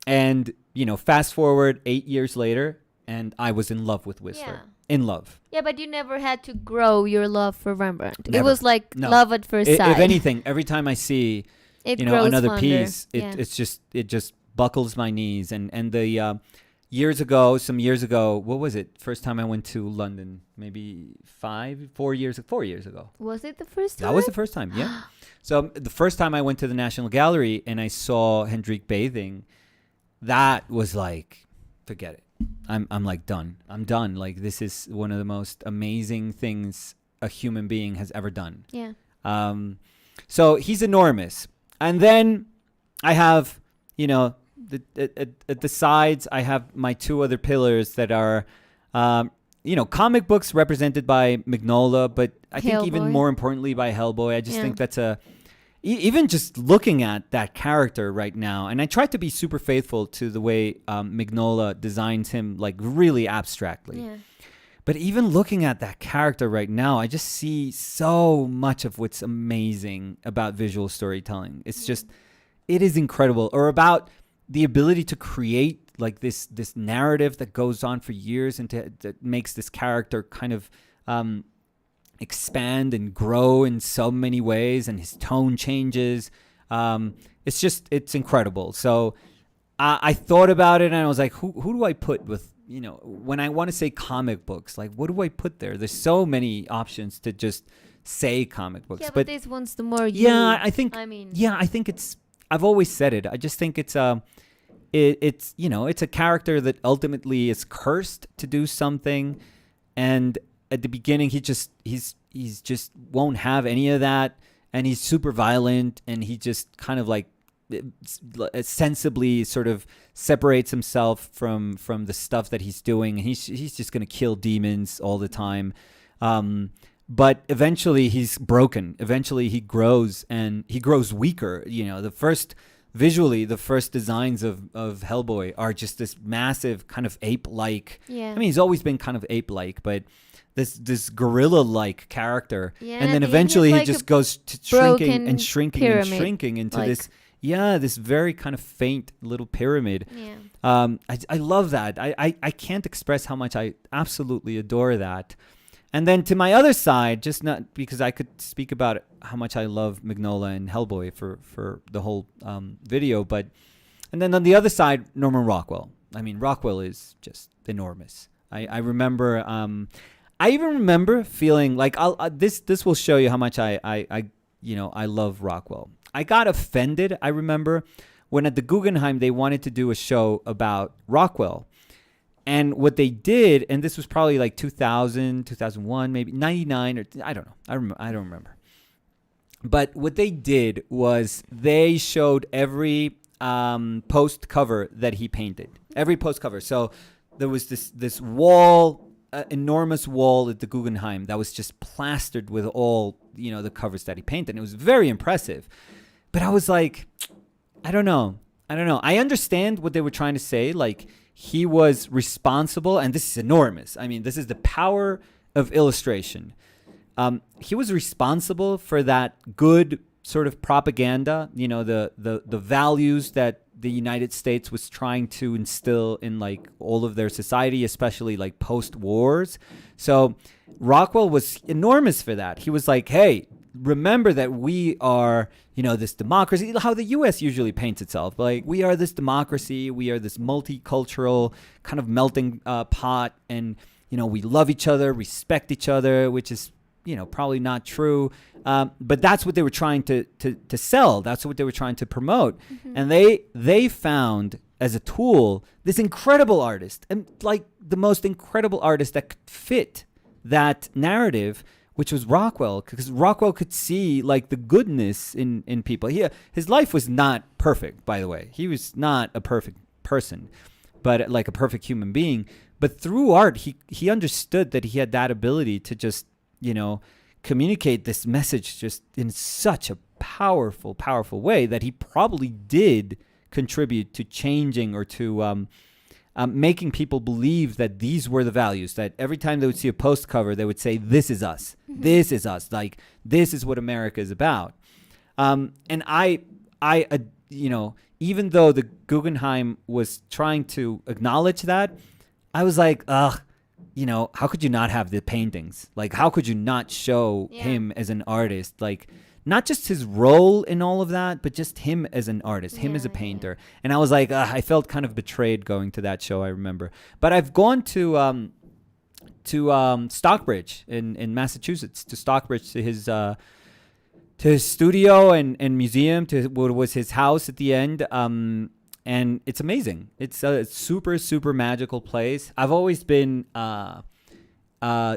And, you know, fast forward 8 years later, and I was in love with Whistler. In love. Yeah, but you never had to grow your love for Rembrandt. It Never. was like No. love at first sight. If anything, every time I see, it you know, grows another fonder. piece, Yeah. it just buckles my knees. And the some years ago, what was it? First time I went to London, maybe 4 years ago. Was it the first time? That was the first time, yeah. So the first time I went to the National Gallery and I saw Hendrik bathing, that was like, forget it. I'm like done. I'm done. Like, this is one of the most amazing things a human being has ever done. Yeah. So he's enormous. And then I have, you know, at the sides, I have my two other pillars that are, you know, comic books represented by Mignola, but I think even Hellboy. more importantly by Hellboy. I just Yeah. think that's even just looking at that character right now, and I try to be super faithful to the way Mignola designs him, like really abstractly. Yeah. But even looking at that character right now, I just see so much of what's amazing about visual storytelling. It's just, it is incredible. Or about the ability to create like this narrative that goes on for years and that makes this character kind of expand and grow in so many ways, and his tone changes. It's incredible. So I thought about it, and I was like, who do I put with, you know, when I want to say comic books, like what do I put there? There's so many options to just say comic books. Yeah, but this one's the more you. Yeah, I think it's, I've always said it. I just think it's it's, you know, it's a character that ultimately is cursed to do something, and at the beginning he's just won't have any of that, and he's super violent, and he just kind of like sensibly sort of separates himself from the stuff that he's doing, and he's just going to kill demons all the time. But eventually he's broken. Eventually he grows, and he grows weaker. You know, the first designs of Hellboy are just this massive kind of ape-like. Yeah. I mean, he's always been kind of ape-like, but this gorilla-like character. Yeah, and then he's eventually like he just a goes to broken shrinking pyramid, into like. this very kind of faint little pyramid. Yeah. I love that. I can't express how much I absolutely adore that. And then to my other side, just not because I could speak about how much I love Mignola and Hellboy for the whole video, and then on the other side, Norman Rockwell. I mean, Rockwell is just enormous. I remember, I even remember feeling like this will show you how much I love Rockwell. I got offended, I remember, when at the Guggenheim they wanted to do a show about Rockwell. And what they did, and this was probably like 2000, 2001, maybe 99, or I don't know. I don't remember. But what they did was they showed every post cover that he painted. Every post cover. So there was this wall, enormous wall at the Guggenheim that was just plastered with all, you know, the covers that he painted. And it was very impressive. But I was like, I don't know. I understand what they were trying to say. Like, he was responsible, and this is enormous. I mean, this is the power of illustration. He was responsible for that good sort of propaganda, you know, the values that the United States was trying to instill in like all of their society, especially like post-wars. So Rockwell was enormous for that. He was like, hey, remember that we are, you know, this democracy, how the U.S. usually paints itself. Like, we are this democracy, we are this multicultural kind of melting pot, and, you know, we love each other, respect each other, which is, you know, probably not true. But that's what they were trying to sell. That's what they were trying to promote. Mm-hmm. And they found as a tool this incredible artist, and like the most incredible artist that could fit that narrative which was Rockwell, because Rockwell could see like the goodness in people. His life was not perfect, by the way. He was not a perfect person, but like a perfect human being. But through art, he understood that he had that ability to just, communicate this message just in such a powerful, powerful way that he probably did contribute to changing or to making people believe that these were the values, that every time they would see a post cover, they would say, this is us. This is us. Like, this is what America is about. And I even though the Guggenheim was trying to acknowledge that, I was like, ugh, how could you not have the paintings? Like, how could you not show him as an artist? Like, not just his role in all of that, but just him as an artist, him as a painter. And I was like, I felt kind of betrayed going to that show, I remember. But I've gone to Stockbridge in Massachusetts, to Stockbridge, to his studio and museum, to what was his house at the end. And it's amazing. It's a super, super magical place. I've always been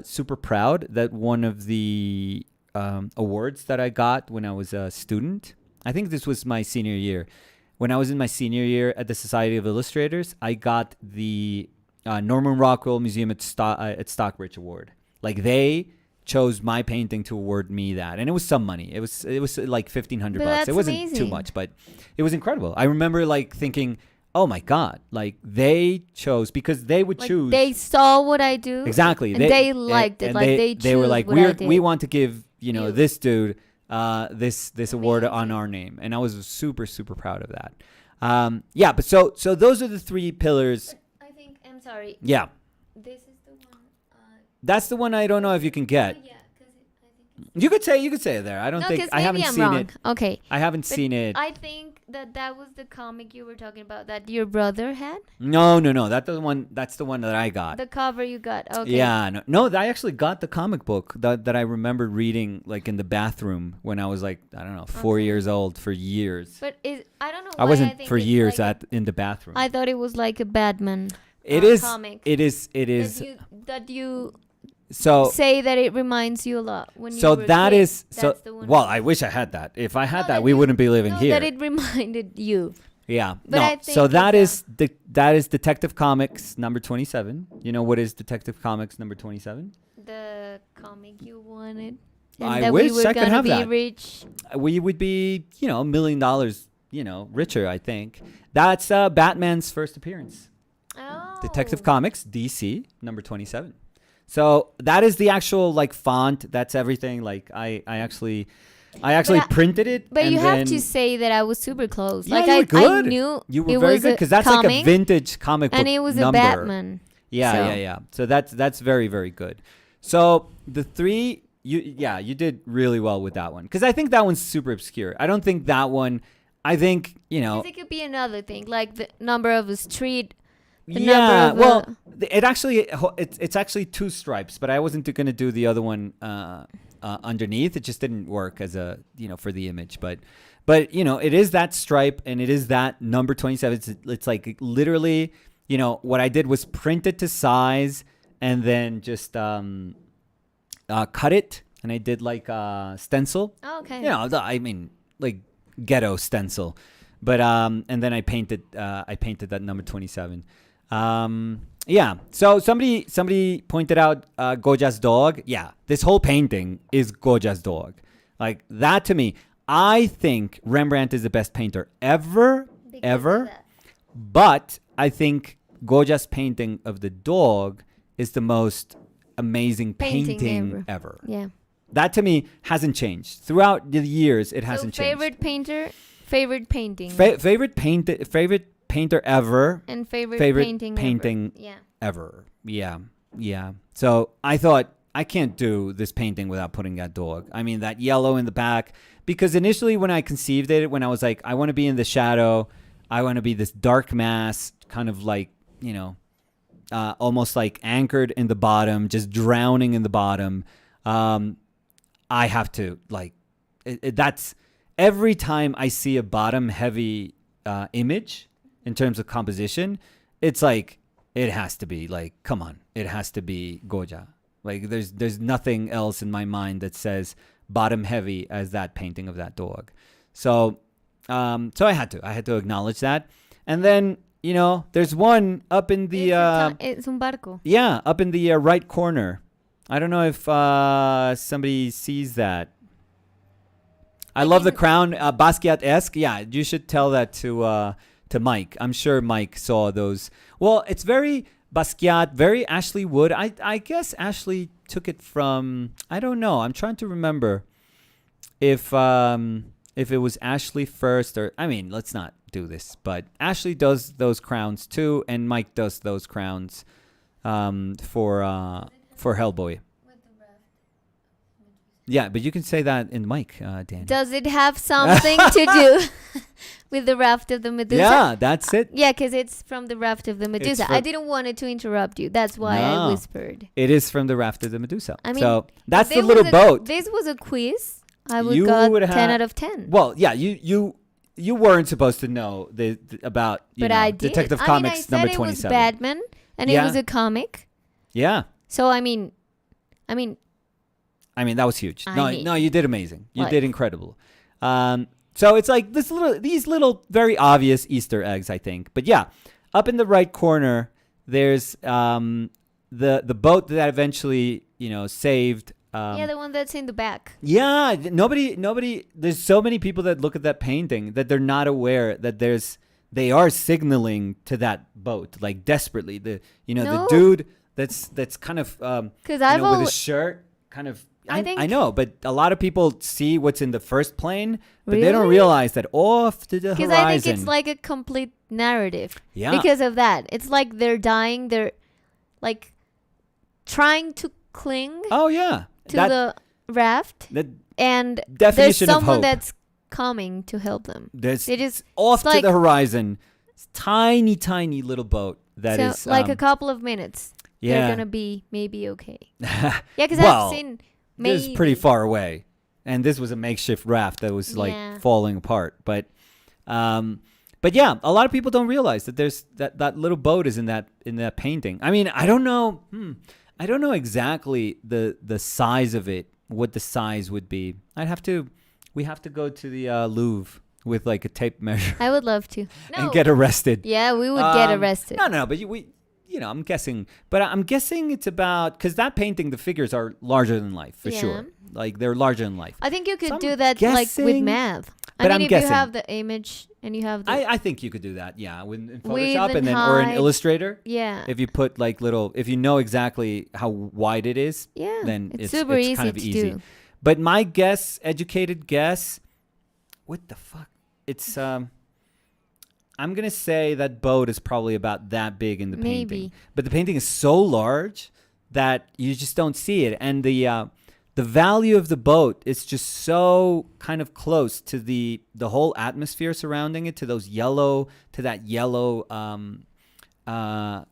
super proud that one of the awards that I got when I was a student, I think this was my senior year. When I was in my senior year at the Society of Illustrators, I got the Norman Rockwell Museum at Stockbridge Award. Like, they chose my painting to award me that, and it was some money. It was like $1,500. It wasn't amazing. too much, but it was incredible. I remember like thinking, oh my God, like they chose, because they would choose. They saw what I do. Exactly. And they liked it. And like they were like, we want to give, You. this dude this award on our name. And I was super, super proud of that. But so those are the three pillars. I think, I'm sorry. Yeah. This is the one. That's the one I don't know if you can get. Yeah, because I think. You could say it there. I don't No, think 'cause I haven't maybe I'm seen wrong. it. Okay. I haven't But seen it. I think that was the comic you were talking about that your brother had. No. That's the one that I got. The cover you got. Okay. Yeah, no, I actually got the comic book that I remember reading like in the bathroom when I was like, I don't know, 4 years old, for years. But I don't know. I why wasn't think for it's years like in the bathroom. I thought it was like a Batman. It is. Comic. It is. That you So say that it reminds you a lot when so you were a that kid. is so. That's the one. Well, I wish I had that. If I had No, that, we wouldn't be living no, here. That it reminded you. Yeah. But no. I think So that it's, is that is Detective Comics number 27. You know what is Detective Comics number 27? The comic you wanted. And I that wish we were I could gonna have be that. rich. We would be, $1 million, richer, I think. That's Batman's first appearance. Oh. Detective Comics, DC, number 27. So that is the actual like font. That's everything. Like I actually printed it. But and you have then- to say that I was super close. Yeah, like you were I good. knew You were it very was good, a because that's like a comic, vintage comic book and it was number. a Batman. Yeah, So- yeah. So that's very, very good. So the three, you did really well with that one, because I think that one's super obscure. I don't think that one. I think Because it could be another thing, like the number of a street. The yeah. number of Well, it's actually two stripes, but I wasn't going to do the other one underneath. It just didn't work as a for the image, but it is that stripe, and it is that number 27. It's like literally, what I did was print it to size and then just cut it, and I did like stencil. Oh, okay. I mean like ghetto stencil, but and then I painted that number 27. Yeah. So somebody pointed out Goja's dog. Yeah, this whole painting is Goja's dog. Like that to me, I think Rembrandt is the best painter ever. But I think Goja's painting of the dog is the most amazing painting ever. Yeah. That to me hasn't changed throughout the years. It hasn't changed. Favorite painter, favorite painting, favorite painter ever. and favorite painting ever. ever. Yeah. So I thought, I can't do this painting without putting that dog. I mean, that yellow in the back, because initially when I conceived it, when I was like, I want to be in the shadow, I want to be this dark mass, kind of like, almost like anchored in the bottom, just drowning in the bottom. I have to like, that's every time I see a bottom heavy image in terms of composition, it's like, it has to be like, come on, it has to be Goja. Like there's nothing else in my mind that says bottom heavy as that painting of that dog. So so I had to acknowledge that. And then, there's one up in the it's un barco. yeah, up in the right corner. I don't know if somebody sees that. I love the crown, Basquiat-esque. Yeah, you should tell that to Mike. I'm sure Mike saw those. Well, it's very Basquiat, very Ashley Wood. I guess Ashley took it from, I don't know. I'm trying to remember if it was Ashley first or, let's not do this. But Ashley does those crowns too, and Mike does those crowns for Hellboy. Yeah, but you can say that in mic, Dan. Does it have something to do with the raft of the Medusa? Yeah, that's it. Yeah, because it's from the raft of the Medusa. I didn't want it to interrupt you. That's why I whispered. It is from the raft of the Medusa. So that's the little boat. This was a quiz. I would got 10 out of 10. Well, yeah, you weren't supposed to know about I did. Detective Comics number 27. It was Batman, and it was a comic. Yeah. So I mean, that was huge. No, you did amazing. You did incredible. So it's like these little very obvious Easter eggs, I think. But yeah, up in the right corner, there's the boat that eventually saved. The one that's in the back. Yeah, nobody. There's so many people that look at that painting that they're not aware that they are signaling to that boat like desperately. The dude that's kind of with his shirt kind of. I know, but a lot of people see what's in the first plane, but they don't realize that off to the horizon. Because I think it's like a complete narrative. Yeah. Because of that. It's like they're dying. They're like trying to cling to the raft. And there's someone that's coming to help them. It's off to the horizon. It's tiny, tiny little boat that is like a couple of minutes. Yeah. They're going to be maybe okay. Yeah, because I've seen... This is pretty far away, and this was a makeshift raft that was falling apart. But yeah, a lot of people don't realize that there's that little boat is in that painting. I don't know. I don't know exactly the size of it. What the size would be? We have to go to the Louvre with like a tape measure. I would love to. And get arrested. Yeah, we would get arrested. No, but I'm guessing. But I'm guessing it's about, because that painting, the figures are larger than life, for sure. Like, they're larger than life. I think you could do that, like, with math. If you have the image and you have the... I think you could do that, yeah. In Photoshop or in Illustrator. Yeah. If you put, like, if you know exactly how wide it is, then it's super easy kind of to easy. do. But my educated guess, what the fuck? It's... I'm going to say that boat is probably about that big in the painting. But the painting is so large that you just don't see it. And the value of the boat is just so kind of close to the whole atmosphere surrounding it, to that yellow kind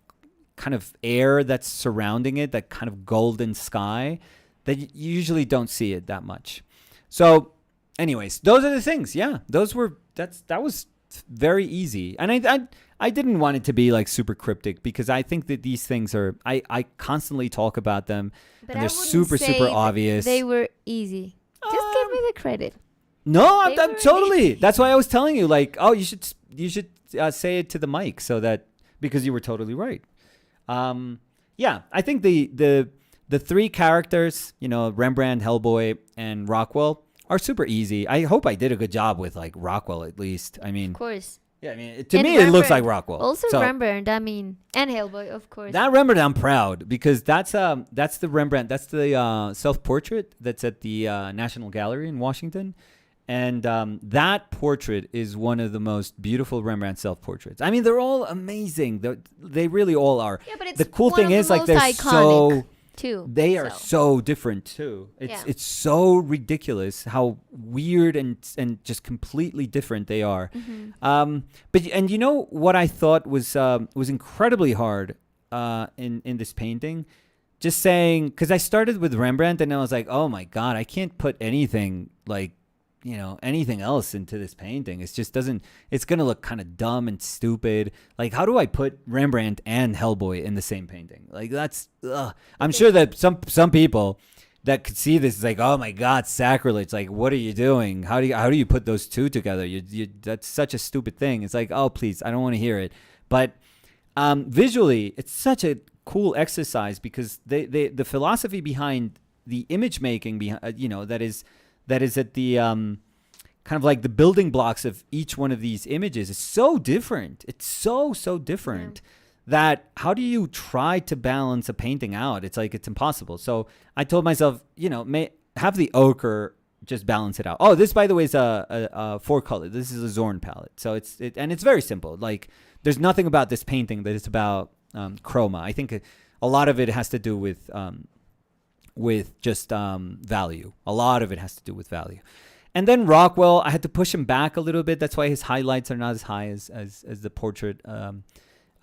of air that's surrounding it, that kind of golden sky, that you usually don't see it that much. So anyways, those are the things. Yeah, that was very easy. And I didn't want it to be like super cryptic, because I think that these things are, I constantly talk about them, but and they're super obvious. They were easy. Just give me the credit. No, I'm totally. That's why I was telling you, like, oh, you should say it to the mic, so that, because you were totally right. Yeah, I think the three characters, Rembrandt, Hellboy, and Rockwell, are super easy. I hope I did a good job with like Rockwell, at least. Of course. Yeah, to me, it looks like Rockwell. Also Rembrandt, and Hellboy, of course. That Rembrandt, I'm proud, because that's the Rembrandt, that's the self-portrait that's at the National Gallery in Washington. And that portrait is one of the most beautiful Rembrandt self-portraits. They're all amazing. They really all are. Yeah, but it's the cool thing is, like, they're iconic. Too. They are so different too. It's so ridiculous how weird and just completely different they are. Mm-hmm. But you know what I thought was incredibly hard in this painting? Just saying, because I started with Rembrandt and I was like, oh my God, I can't put anything like anything else into this painting. It just doesn't. It's gonna look kind of dumb and stupid. Like, how do I put Rembrandt and Hellboy in the same painting? Like, that's. I'm sure that some people that could see this is like, oh my God, sacrilege! Like, what are you doing? How do you put those two together? That's such a stupid thing. It's like, oh please, I don't want to hear it. But visually, it's such a cool exercise because the philosophy behind the image making that is at the kind of like the building blocks of each one of these images is so different. It's so different that how do you try to balance a painting out? It's like, it's impossible. So I told myself, have the ochre just balance it out. Oh, this, by the way, is a 4-color. This is a Zorn palette. So it's very simple. Like, there's nothing about this painting that is about chroma. I think a lot of it has to do with just value. A lot of it has to do with value. And then Rockwell, I had to push him back a little bit. That's why his highlights are not as high as the portrait,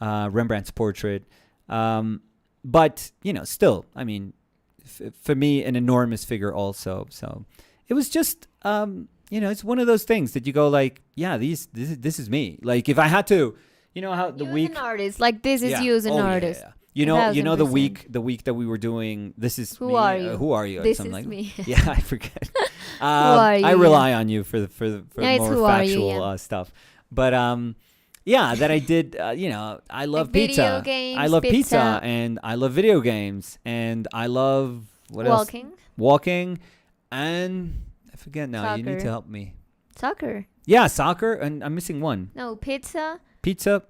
Rembrandt's portrait. But, still, I mean, for me, an enormous figure also. So it was just, it's one of those things that you go like, yeah, this is me. Like, if I had to, how the week. As an artist, like, this is you as an artist. Yeah. The week that we were doing, this is who me, are you? Who are you? This something is like me. Yeah, I forget. Who are you? I rely on you for more factual you, stuff. But that I did. I love like pizza. Video games, I love pizza, and I love video games, and I love Walking. else? Walking, and I forget now. Soccer. You need to help me. Soccer. Yeah, soccer, and I'm missing one. No, pizza. Pizza.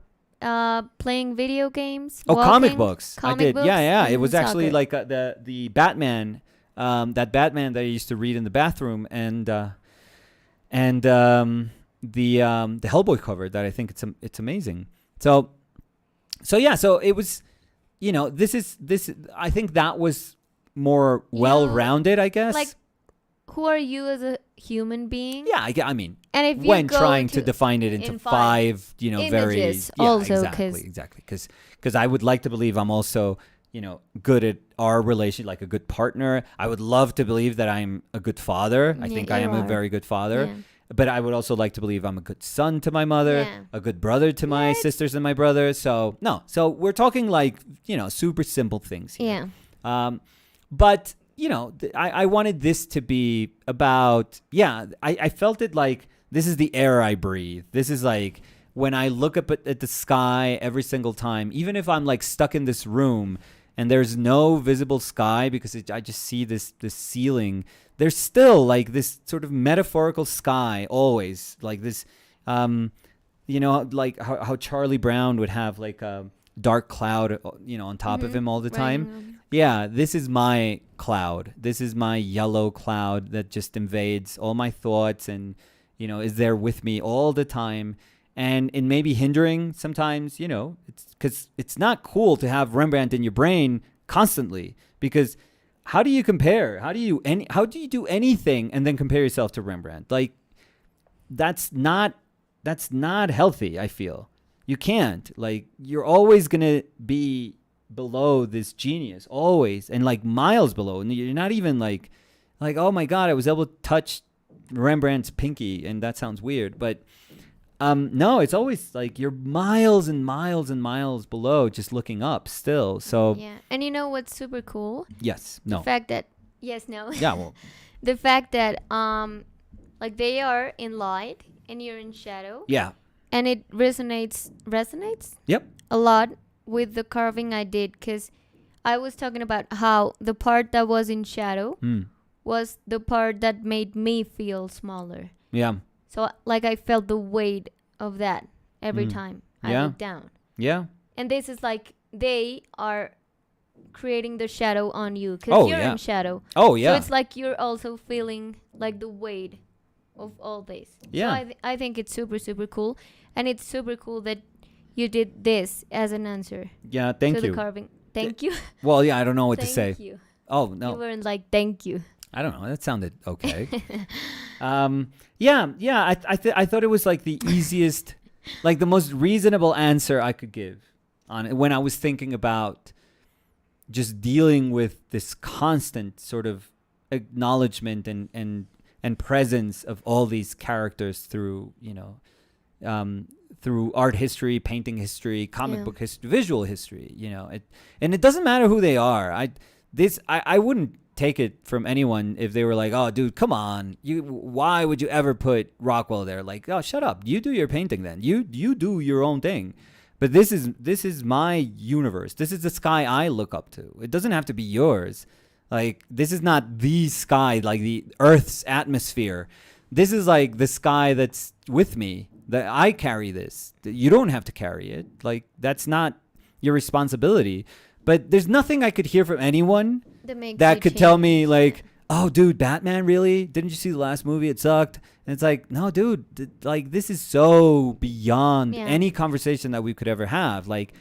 Playing video games. Oh, walking, comic books. Comic I did. books, Yeah. It was actually soccer. like the Batman, that Batman that I used to read in the bathroom, and the Hellboy cover that I think it's amazing. So it was, this is I think that was more well-rounded, I guess. Like, who are you as a human being? Yeah, I mean, and if you when go trying to define it into five, very also, exactly, because I would like to believe I'm also, good at our relation, like a good partner. I would love to believe that I'm a good father. I think I am a very good father. Yeah. But I would also like to believe I'm a good son to my mother, a good brother to my sisters and my brothers. So we're talking like, super simple things here. Yeah. But I wanted this to be about, I felt it like this is the air I breathe. This is like when I look up at the sky every single time, even if I'm like stuck in this room and there's no visible sky because I just see this ceiling, there's still like this sort of metaphorical sky always, like this, like how Charlie Brown would have like a dark cloud, on top of him all the time. Right. Yeah, this is my cloud. This is my yellow cloud that just invades all my thoughts and, is there with me all the time. And it may be hindering sometimes, it's because it's not cool to have Rembrandt in your brain constantly, because how do you compare? How do you do anything and then compare yourself to Rembrandt? Like, that's not healthy, I feel. You can't. Like, you're always going to be below this genius, always, and like miles below, and you're not even like oh my God, I was able to touch Rembrandt's pinky, and that sounds weird, but no, it's always like you're miles and miles and miles below, just looking up still. So yeah. And you know what's super cool? Yes. No. The fact that no. Yeah. Well. The fact that like they are in light and you're in shadow. Yeah. And it resonates. Yep. A lot with the carving I did, because I was talking about how the part that was in shadow was the part that made me feel smaller. Yeah. So like I felt the weight of that every time I looked down. Yeah. And this is like they are creating the shadow on you because you're in shadow. Oh yeah. So it's like you're also feeling like the weight of all this. Yeah. So I think it's super, super cool. And it's super cool that you did this as an answer. Yeah, thank to you. the carving. Thank you. Well, yeah, I don't know what to say. Thank you. Oh, no. You weren't like, thank you. I don't know. That sounded okay. I thought it was like the easiest, like the most reasonable answer I could give on it when I was thinking about just dealing with this constant sort of acknowledgement and and presence of all these characters through, through art history, painting history, comic book history, visual history, and it doesn't matter who they are. I wouldn't take it from anyone if they were like, oh, dude, come on. Why would you ever put Rockwell there? Like, oh, shut up. You do your painting then. You do your own thing. But this is my universe. This is the sky I look up to. It doesn't have to be yours. Like, this is not the sky, like the Earth's atmosphere. This is like the sky that's with me, that I carry this. You don't have to carry it. Like, that's not your responsibility. But there's nothing I could hear from anyone that could tell me, like, oh, dude, Batman, really? Didn't you see the last movie? It sucked. And it's like, no, dude, like, this is so beyond any conversation that we could ever have. Like,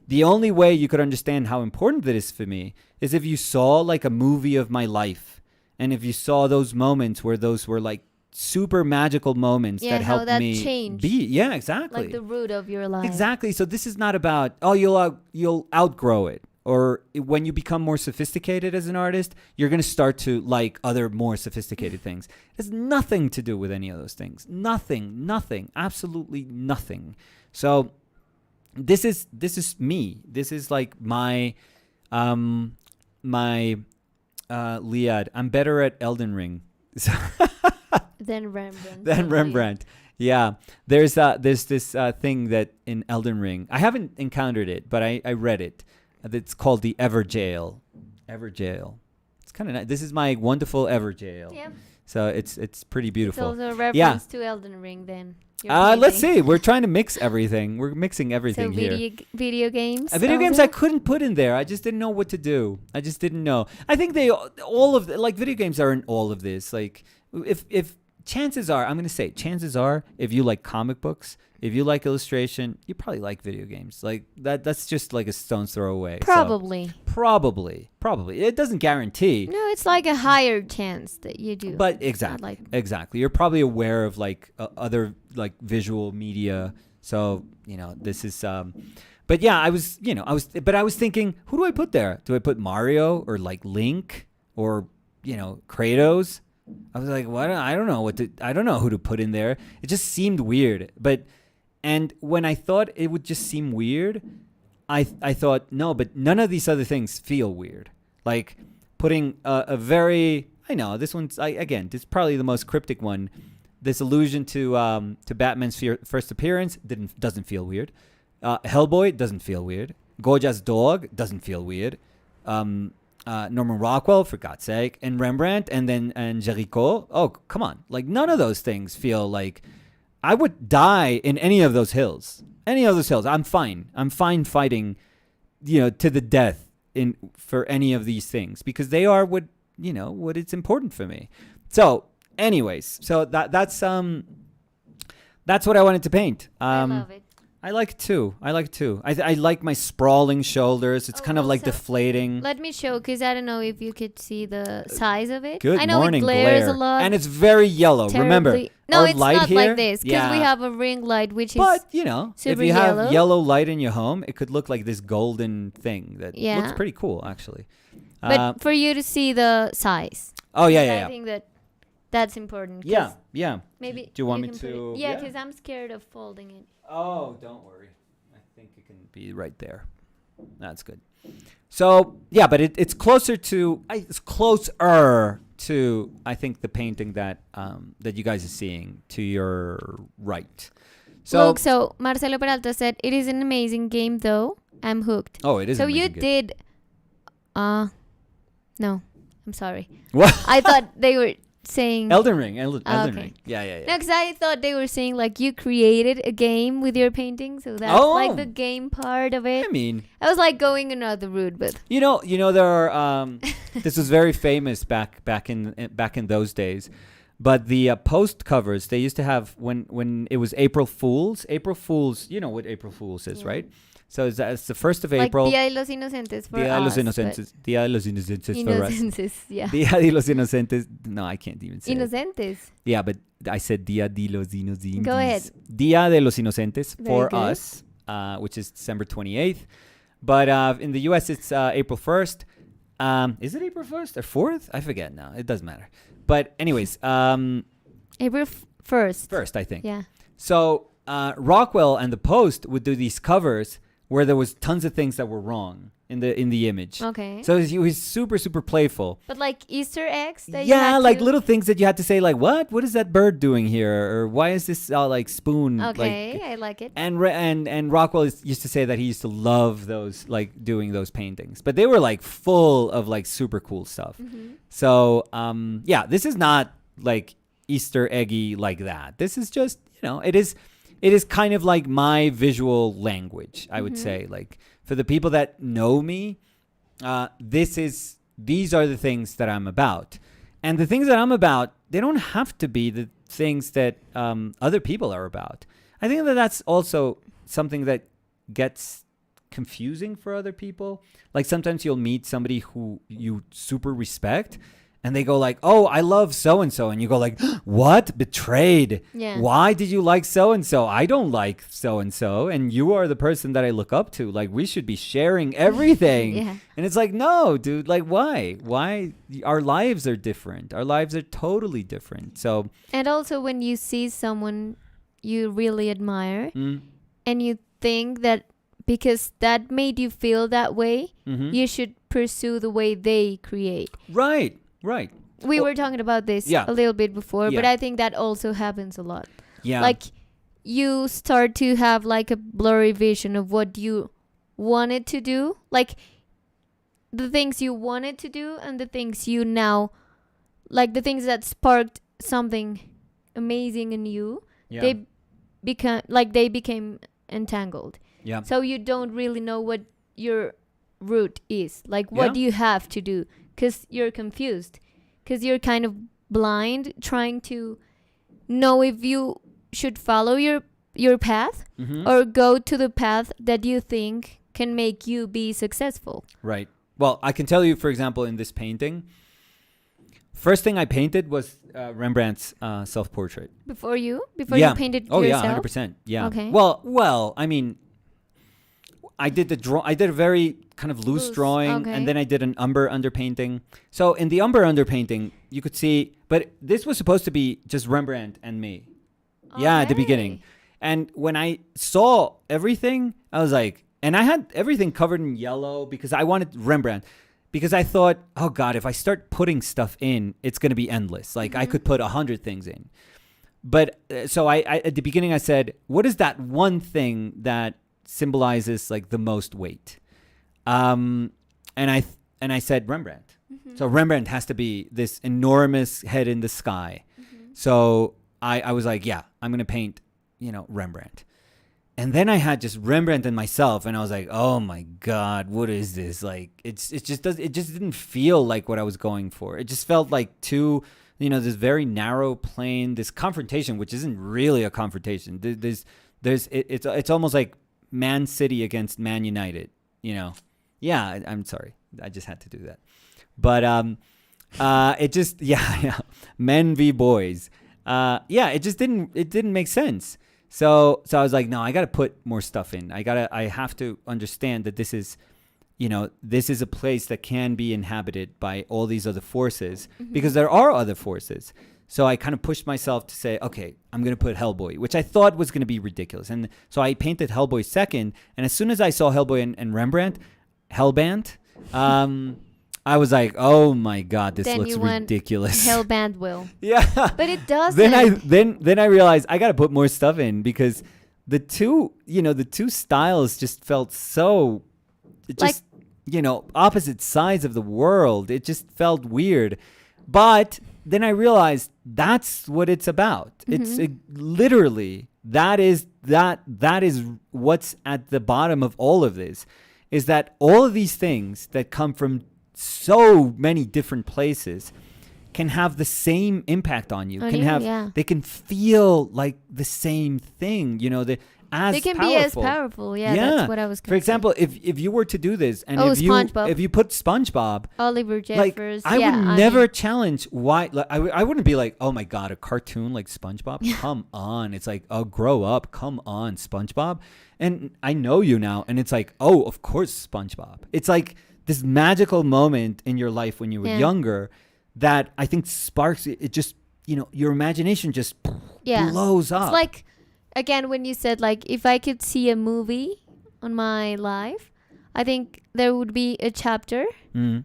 the only way you could understand how important it is for me is if you saw, like, a movie of my life. And if you saw those moments where those were, like, super magical moments that helped me changed. Be. Yeah, exactly. Like the root of your life. Exactly. So this is not about, oh, you'll outgrow it. Or when you become more sophisticated as an artist, you're going to start to like other more sophisticated things. It has nothing to do with any of those things. Nothing, absolutely nothing. So this is me. This is like my Liad. I'm better at Elden Ring than Rembrandt. Than Rembrandt. Yeah, there's this thing that in Elden Ring, I haven't encountered it, but I read it. It's called the Everjail. It's kind of nice. This is my wonderful Everjail. Yeah. So it's pretty beautiful. It's also a reference to Elden Ring then. Let's see. We're trying to mix everything. We're mixing everything here. Video games. Video games I couldn't put in there. I just didn't know what to do. I just didn't know. I think video games are in all of this. Like if chances are, I'm going to say, if you like comic books, if you like illustration, you probably like video games. Like that's just like a stone's throw away. Probably. So, probably. It doesn't guarantee. No, it's like a higher chance that you do. But exactly. You're probably aware of like other like visual media. So, this is but yeah, I was thinking, who do I put there? Do I put Mario or like Link or, Kratos? I was like, what? I don't know who to put in there. It just seemed weird. And when I thought it would just seem weird, I thought, no, but none of these other things feel weird. Like putting a very, I know this one's, this is probably the most cryptic one. This allusion to Batman's first appearance doesn't feel weird. Hellboy doesn't feel weird. Goya's dog doesn't feel weird. Norman Rockwell, for God's sake, and Rembrandt, and Jericho. Oh, come on. Like, none of those things feel like I would die in any of those hills. I'm fine. I'm fine fighting, to the death for any of these things because they are what it's important for me. So, anyways, that's what I wanted to paint. I love it. I like it too. I like my sprawling shoulders. It's kind of like deflating. Let me show, because I don't know if you could see the size of it. Good I know morning, it glares glare. a lot. And it's very yellow. Terribly. Remember, no, it's light not here, like this, because we have a ring light, which but, is if you have yellow light in your home, it could look like this golden thing that looks pretty cool, actually. But for you to see the size. Oh, yeah. I think that's important. Yeah. Maybe do you want me to? Yeah, because I'm scared of folding it. Oh, don't worry. I think it can be right there. That's good. So, yeah, but it's closer to, I think, the painting that you guys are seeing to your right. So Marcelo Peralta said, it is an amazing game, though. I'm hooked. Oh, it is. So an amazing you game. did, no, I'm sorry. What? I thought they were saying Elden Ring. Elden okay. Ring. Yeah. No, because I thought they were saying like you created a game with your painting, so that's like the game part of it. I mean, I was like going another route, but there are. This was very famous back in those days, but the post covers they used to have when it was April Fools. April Fools, you know what April Fools is, right? So it's the 1st of April. Like Día de los Inocentes for Día de los us, Inocentes. Día de los Inocentes for us. Inocentes, yeah. Día de los Inocentes. No, I can't even say Inocentes. it. Yeah, but I said Día de los Inocentes. Go ahead. Día de los Inocentes for good. us, which is December 28th. But in the U.S., it's April 1st. Is it April 1st or 4th? I forget now. It doesn't matter. But anyways, April 1st. 1st, I think. Yeah. So Rockwell and the Post would do these covers where there was tons of things that were wrong in the image. Okay. So he was super, super playful. But like Easter eggs that you Yeah, had like to... little things that you had to say, like, what is that bird doing here? Or why is this like spoon? Okay, like, I like it. and Rockwell used to say that he used to love those, like doing those paintings, but they were like full of like super cool stuff. Mm-hmm. So yeah, this is not like Easter eggy like that. This is just, it is kind of like my visual language, I would say. Like for the people that know me, these are the things that I'm about. And the things that I'm about, they don't have to be the things that other people are about. I think that that's also something that gets confusing for other people. Like sometimes you'll meet somebody who you super respect, and they go like, oh, I love so-and-so. And you go like, what? Betrayed. Yeah. Why did you like so-and-so? I don't like so-and-so. And you are the person that I look up to. Like, we should be sharing everything. Yeah. And it's like, no, dude, like, why? Why? Our lives are different. Our lives are totally different. So. And also when you see someone you really admire and you think that because that made you feel that way, you should pursue the way they create. Right. Right. We were talking about this a little bit before, but I think that also happens a lot. Yeah. Like you start to have like a blurry vision of what you wanted to do, like the things you wanted to do and the things you now, like the things that sparked something amazing in you. Yeah. They became entangled. Yeah. So you don't really know what your route is. Like what do you have to do? Because you're confused, because you're kind of blind trying to know if you should follow your path or go to the path that you think can make you be successful. Right. Well, I can tell you, for example, in this painting, first thing I painted was Rembrandt's self-portrait. Before you painted yourself? Oh, yeah, 100%. Yeah. Okay. Well, I mean, I did a very kind of loose drawing, okay. and then I did an umber underpainting. So in the umber underpainting, you could see, but this was supposed to be just Rembrandt and me. Yeah, at the beginning. And when I saw everything, I was like, and I had everything covered in yellow because I wanted Rembrandt. Because I thought, oh God, if I start putting stuff in, it's going to be endless. Like I could put 100 things in. But so I at the beginning I said, what is that one thing that symbolizes like the most weight? And I said Rembrandt. So Rembrandt has to be this enormous head in the sky. So I was like, yeah, I'm going to paint, Rembrandt. And then I had just Rembrandt and myself, and I was like, oh my God, what is this? Like, it just didn't feel like what I was going for. It just felt like this very narrow plane, this confrontation, which isn't really a confrontation. It's almost like Man City against Man United, Yeah, I'm sorry. I just had to do that. But it just, men v boys. It just didn't make sense. So I was like, no, I got to put more stuff in. I have to understand that this is a place that can be inhabited by all these other forces because there are other forces. So I kind of pushed myself to say, okay, I'm going to put Hellboy, which I thought was going to be ridiculous. And so I painted Hellboy second. And as soon as I saw Hellboy and Rembrandt, Hellband, I was like, oh my God, this looks ridiculous. Hellband will. Yeah. But it doesn't. Then I realized I got to put more stuff in because the two styles just felt so opposite sides of the world. It just felt weird. But then I realized that's what it's about. It's literally that is what's at the bottom of all of this, is that all of these things that come from so many different places can have the same impact on you. They can feel like the same thing. They can be as powerful. Yeah, that's what I was. For example, if you were to do this, and if you put SpongeBob, Oliver Jeffers, I would never challenge why. Like, I wouldn't be like, oh my God, a cartoon like SpongeBob. Come on, it's like, oh, grow up. Come on, SpongeBob. And I know you now, and it's like, oh, of course, SpongeBob. It's like this magical moment in your life when you were Yeah. younger that I think sparks it. Just your imagination just Yeah. blows up. It's like, again, when you said, like, if I could see a movie on my life, I think there would be a chapter. Mhm.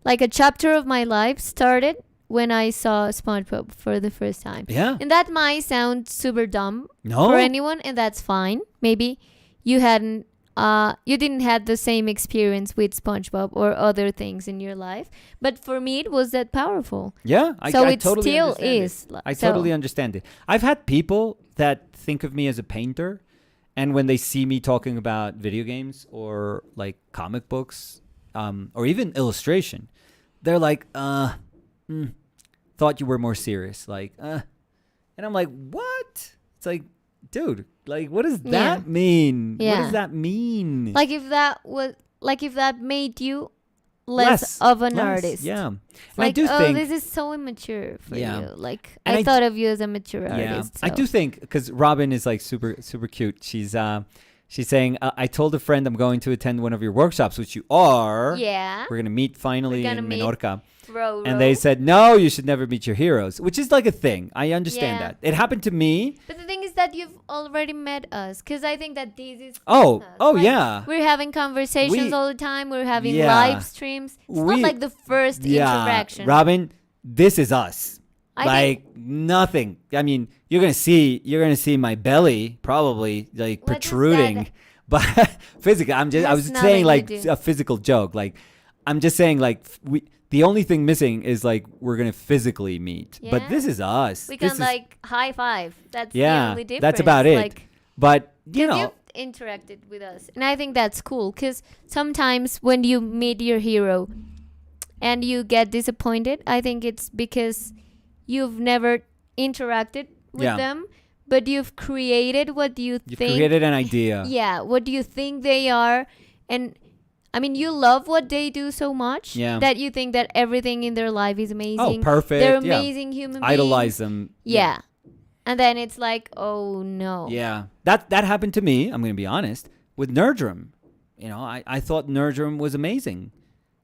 Like, a chapter of my life started when I saw SpongeBob for the first time. Yeah. And that might sound super dumb No. for anyone, and that's fine. Maybe you didn't have the same experience with SpongeBob or other things in your life, but for me it was that powerful. Yeah. So I it totally still understand it. is. I So- totally understand it. I've had people that think of me as a painter, and when they see me talking about video games or like comic books, or even illustration, they're like, thought you were more serious. Like, and I'm like, what? It's like, dude, like, what does that mean? What Yeah. does that mean? Like, if that made you less of an artist. Yeah. And Like, I do think this is so immature for Yeah. you. Like, And I I thought of you as a mature Yeah, artist. I so- do think because Robin is like super super cute. She's saying, I told a friend I'm going to attend one of your workshops, which you are. Yeah. We're gonna meet finally We're gonna in meet. Menorca, Row, and they said no, you should never meet your heroes, which is like a thing. I understand Yeah. that it happened to me. But the thing is that you've already met us, because I think that this is. Oh, us. oh Like, yeah, We're having conversations We- all the time. We're having Yeah. live streams. It's not We- like the first yeah. interaction. Robin, this is us. I Like nothing. I mean, you're gonna see my belly probably like What does protruding, that- but physically, I Has was nothing saying to like do. a physical joke. Like I'm just saying like the only thing missing is like we're gonna physically meet. But Yeah. this is us. we This can is- like high five. That's the Yeah, only difference. that's about it. Like, But you know, you've interacted with us, and I think that's cool, because sometimes when you meet your hero and you get disappointed, I think it's because you've never interacted with Yeah. them, but you've created what you you've think. created an idea. Yeah, what do you think they are? And I mean, you love what they do so much Yeah. that you think that everything in their life is amazing. Oh, perfect. They're yeah. amazing human beings. Idolize them. Yeah. And then it's like, oh no. Yeah, that happened to me. I'm gonna be honest with Nerdrum. I thought Nerdrum was amazing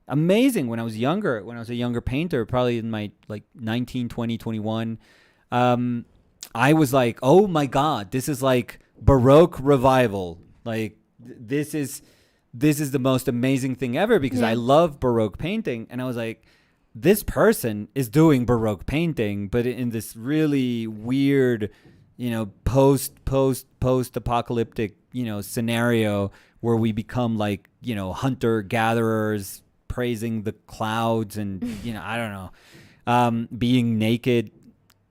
when I was younger. When I was a younger painter, probably in my like 19, 20, 21. I was like, oh my god, this is like Baroque revival. Like this is the most amazing thing ever, because I love Baroque painting, and I was like, this person is doing Baroque painting, but in this really weird, post apocalyptic, scenario where we become like, hunter gatherers praising the clouds and, I don't know, being naked,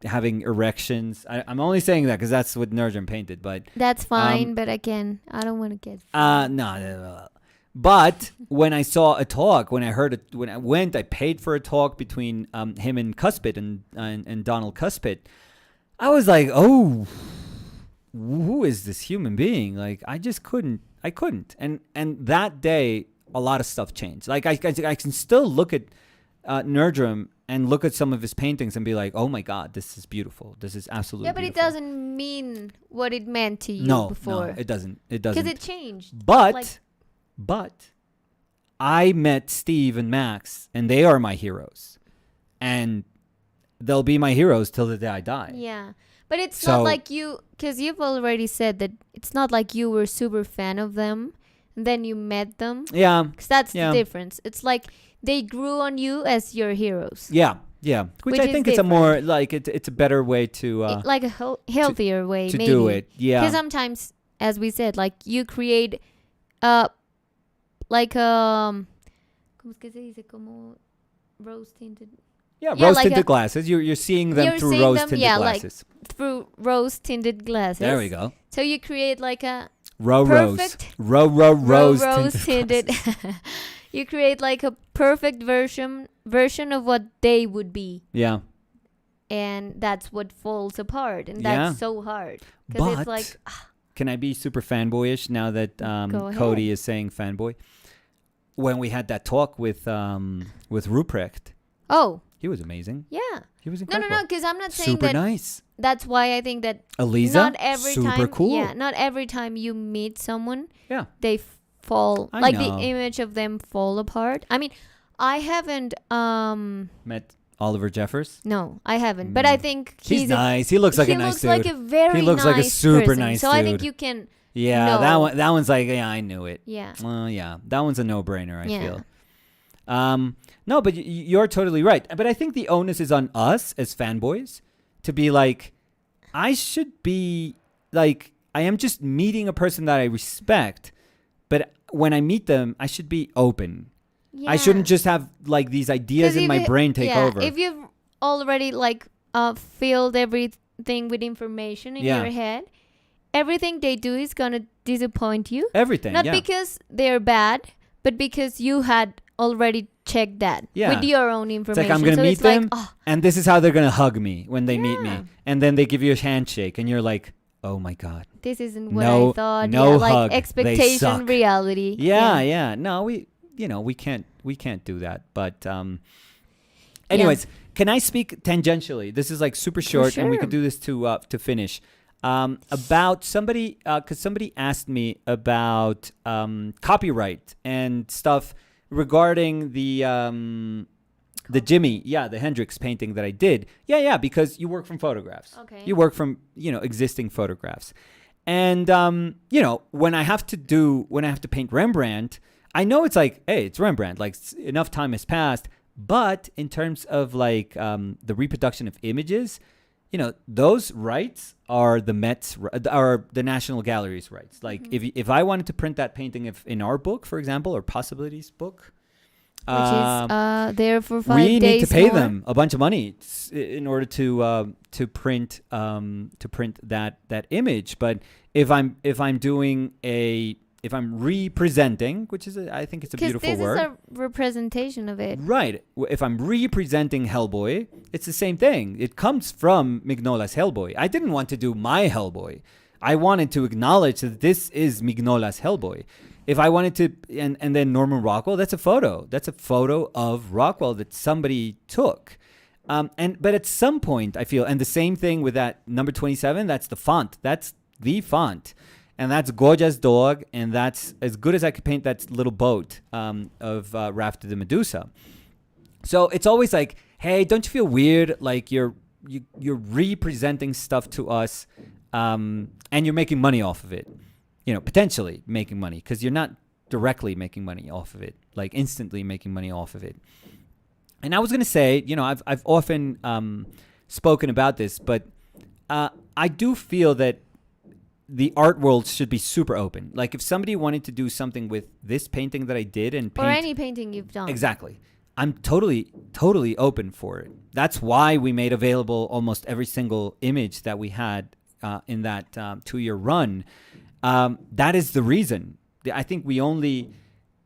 having erections. I'm only saying that because that's what Nerdrum painted, but That's fine, but again, I don't want to get. no. But when I saw a talk, when I went, I paid for a talk between him and Cuspit and Donald Cuspit. I was like, oh, who is this human being? Like, I couldn't. And that day, a lot of stuff changed. Like, I can still look at Nerdrum and look at some of his paintings and be like, oh my God, this is beautiful. This is absolutely Yeah, but beautiful. it doesn't mean what it meant to you No, before. it doesn't. It Because doesn't. it changed. But I met Steve and Max, and they are my heroes, and they'll be my heroes till the day I die. Yeah. But it's So- not like you, because you've already said that it's not like you were super fan of them and then you met them. Yeah, Because that's Yeah. the difference. It's like they grew on you as your heroes. yeah. Which Which I is think it's a more like it's a better way to Like a healthier way, to maybe. do it. Yeah. Because sometimes, as we said, like you create, like ¿cómo es que se dice? Como rose tinted. Yeah, Yeah, rose like tinted a- glasses. You're seeing them You're through seeing rose them, tinted yeah, like glasses. through rose tinted glasses. There we go. So you create like a Perfect. Rose rose tinted. tinted. You create like a perfect version of what they would be, Yeah. and that's what falls apart, and Yeah. that's so hard because But it's like can I be super fanboyish now that Go ahead. Cody is saying fanboy? When we had that talk with Ruprecht, oh he was amazing. yeah. He was No, incredible. because I'm not saying Super that. nice. That's why I think that Eliza, not every super time. cool. Yeah, not every time you meet someone, Yeah. they fall, I like know. the image of them fall apart. I mean, I haven't. Met Oliver Jeffers. No, I haven't. But I think He's nice. He looks like a nice dude. He looks like a very He looks nice like a super person. nice so I think dude. you can. Yeah, know. that one's like, yeah, I knew it. Yeah. Yeah, that one's a no-brainer, I Yeah. feel. No, but you're totally right. But I think the onus is on us as fanboys to be like, I should be like, I am just meeting a person that I respect, but when I meet them, I should be open. Yeah. I shouldn't just have like these ideas in my brain take over. If you've already like filled everything with information in your head, everything they do is gonna disappoint you. Everything, Not because they're bad, but because you had already checked that with your own information. It's like I'm gonna meet them, like, and this is how they're gonna hug me when they meet Yeah. me, and then they give you a handshake, and you're like, oh my god. this isn't what No- I thought. no like hug. They expectation, suck. reality. Yeah. No, we can't do that. But anyways, can I speak tangentially? This is like super short, and we sure. could do this to finish. About somebody, because somebody asked me about copyright and stuff regarding the Jimmy, the Hendrix painting that I did. Yeah, because you work from photographs. Okay. You work from existing photographs. And when I have to paint Rembrandt, I know it's like, hey, it's Rembrandt. Like enough time has passed. But in terms of like the reproduction of images, those rights are the Met's, are the National Gallery's rights. Like if I wanted to print that painting in our book, for example, or Possibilities book, Which is there for 5 days we need to pay more. them a bunch of money in order to print that image. But if I'm representing, which is I think it's a beautiful this word. is a representation of it. Right. If I'm representing Hellboy, it's the same thing. It comes from Mignola's Hellboy. I didn't want to do my Hellboy. I wanted to acknowledge that this is Mignola's Hellboy. If I wanted to, and then Norman Rockwell, that's a photo. That's a photo of Rockwell that somebody took. But at some point, I feel, and the same thing with that number 27, that's the font. That's the font. And that's Goya's dog, and that's as good as I could paint that little boat of Rafter the Medusa. So it's always like, hey, don't you feel weird? Like you're representing stuff to us, and you're making money off of it. Potentially making money, because you're not directly making money off of it, like instantly making money off of it. And I was gonna say, I've often spoken about this, but I do feel that the art world should be super open. Like if somebody wanted to do something with this painting that I did and paint, Or any painting you've done. Exactly. I'm totally open for it. That's why we made available almost every single image that we had in that 2-year run. That is the reason. I think we only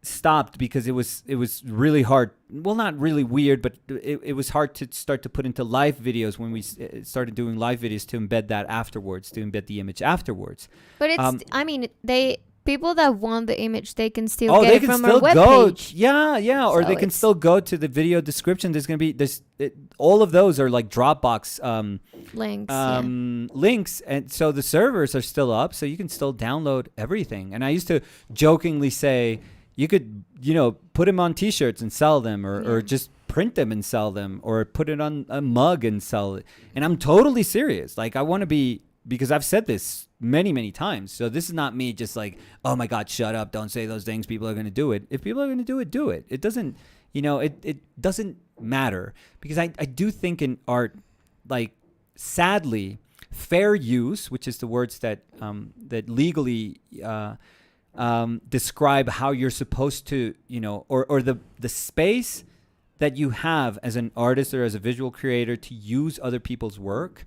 stopped because it was really hard. Well, not really weird, but it was hard to start to put into live videos when we started doing live videos to embed that afterwards, to embed the image afterwards. But it's, people that want the image, they can still get they it can from still our go. webpage. Yeah, or So they can still go to the video description. There's going to be all of those are like Dropbox Links. links, and so the servers are still up, so you can still download everything. And I used to jokingly say you could, put them on T-shirts and sell them, or just print them and sell them, or put it on a mug and sell it. And I'm totally serious. Like I want to be, because I've said this many, many times. So this is not me just like, oh my God, shut up. Don't say those things. People are going to do it. If people are going to do it, do it. It doesn't, it doesn't matter, because I do think in art, like sadly, fair use, which is the words that legally describe how you're supposed to, or the space that you have as an artist or as a visual creator to use other people's work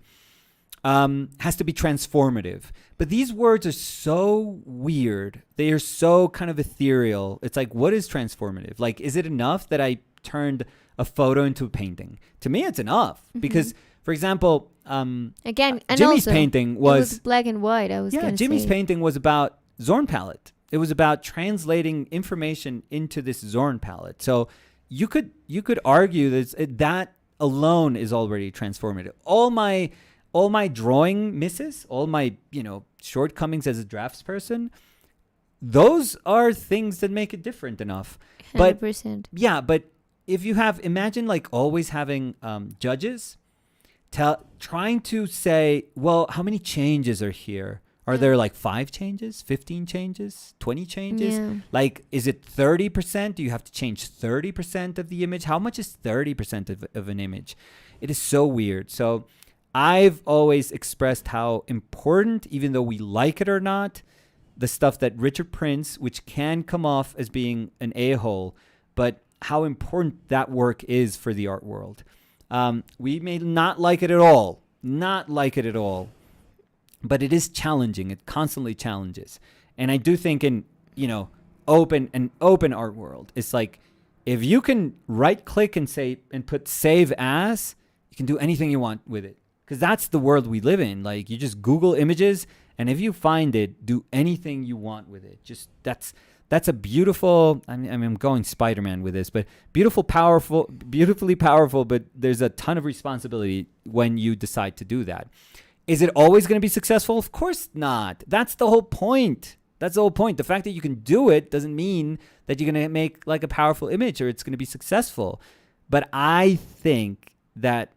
has to be transformative. But these words are so weird. They are so kind of ethereal. It's like, what is transformative? Like, is it enough that I turned a photo into a painting? To me, it's enough. Because, for example, Again, and Jimmy's also, painting it was was black and white. I was gonna Jimmy's say. painting was about Zorn palette. It was about translating information into this Zorn palette. So you could argue that that alone is already transformative. All my drawing misses, all my shortcomings as a draftsperson, those are things that make it different enough. But 100%. yeah, but if you have, imagine like always having judges trying to say, well, how many changes are here? Are there like 5 changes, 15 changes, 20 changes? Yeah. Like, is it 30%? Do you have to change 30% of the image? How much is 30% of an image? It is so weird. So I've always expressed how important, even though we like it or not, the stuff that Richard prints, which can come off as being an a-hole, but how important that work is for the art world. We may not like it at all, but it is challenging. It constantly challenges. And I do think in, open art world, it's like, if you can right click and put save as, you can do anything you want with it. Because that's the world we live in. Like, you just Google images, and if you find it, do anything you want with it. Just that's a beautiful, I'm going Spider-Man with this, but beautifully powerful, but there's a ton of responsibility when you decide to do that. Is it always going to be successful? Of course not. That's the whole point. The fact that you can do it doesn't mean that you're going to make like a powerful image or it's going to be successful. But I think that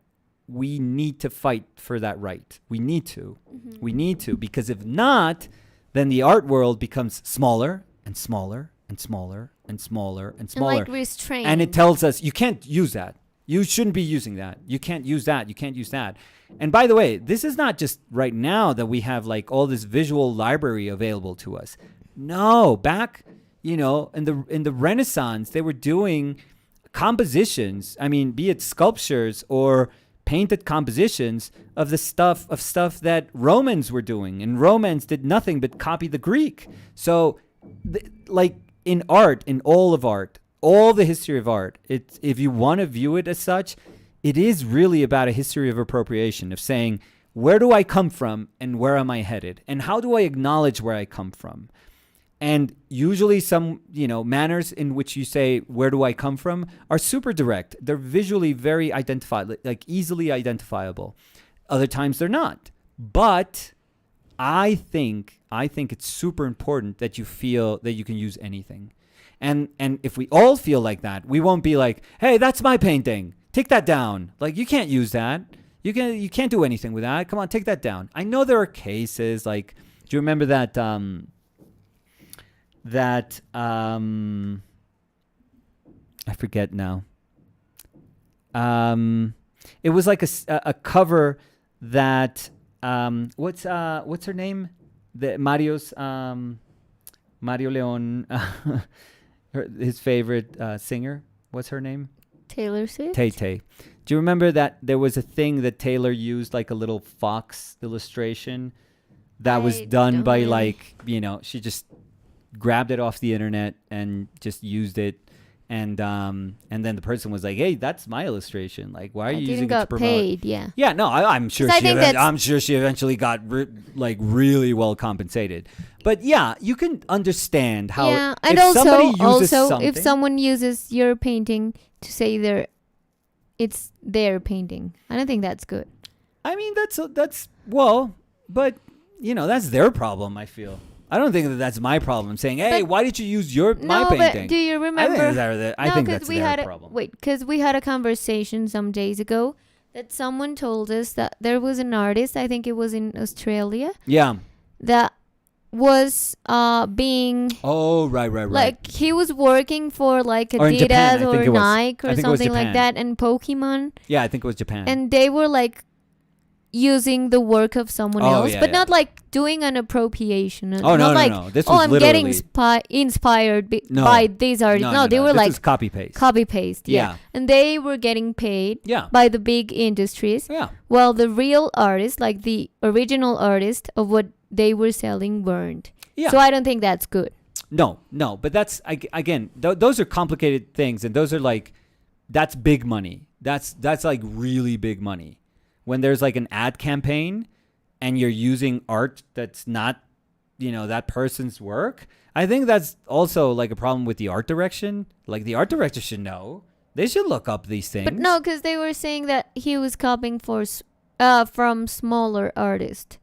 we need to fight for that right. We need to. Mm-hmm. We need to, because if not, then the art world becomes smaller and smaller and smaller and smaller and smaller. And like restrained. And it tells us, you can't use that. You shouldn't be using that. You can't use that. You can't use that. And by the way, this is not just right now that we have like all this visual library available to us. No, back, in the Renaissance, they were doing compositions. I mean, be it sculptures or painted compositions of stuff that Romans were doing. And Romans did nothing but copy the Greek. So like in art, in all of art, all the history of art, if you want to view it as such, it is really about a history of appropriation, of saying, where do I come from and where am I headed? And how do I acknowledge where I come from? And usually some, manners in which you say, where do I come from, are super direct. They're visually very like easily identifiable. Other times they're not. But I think it's super important that you feel that you can use anything. And if we all feel like that, we won't be like, hey, that's my painting. Take that down. Like, you can't use that. You can't do anything with that. Come on, take that down. I know there are cases like, do you remember that I forget now. It was like a cover that what's her name? Mario Leon, his favorite singer. What's her name? Taylor Swift. Tay. Do you remember that there was a thing that Taylor used, like a little fox illustration that was done by she just grabbed it off the internet and just used it. And then the person was like, "Hey, that's my illustration. Like, why are you using it to promote?" Paid, yeah. Yeah, no, I'm sure she eventually got really well compensated. But yeah, you can understand how. Yeah, and also if someone uses your painting to say it's their painting, I don't think that's good. I mean, that's well, but that's their problem. I feel. I don't think that's my problem. Saying, "Hey, why did you use my painting?" But do you remember? I think that's their problem. Because we had a conversation some days ago that someone told us that there was an artist, I think it was in Australia. Yeah. That was being. Oh, right. Like, he was working for like Adidas or Nike or something like that, and Pokemon. Yeah, I think it was Japan. And they were like using the work of someone else, but not like doing an appropriation. No. This was I'm getting inspired by these artists. No, they were like copy paste. Yeah. And they were getting paid by the big industries. Yeah. While the real artist, like the original artist of what they were selling, weren't. Yeah. So I don't think that's good. No. But that's, again, those are complicated things, and those are like, that's big money. That's like really big money. When there's like an ad campaign and you're using art that's not, that person's work, I think that's also like a problem with the art direction. Like, the art director should know. They should look up these things. But no, because they were saying that he was copying from smaller artists.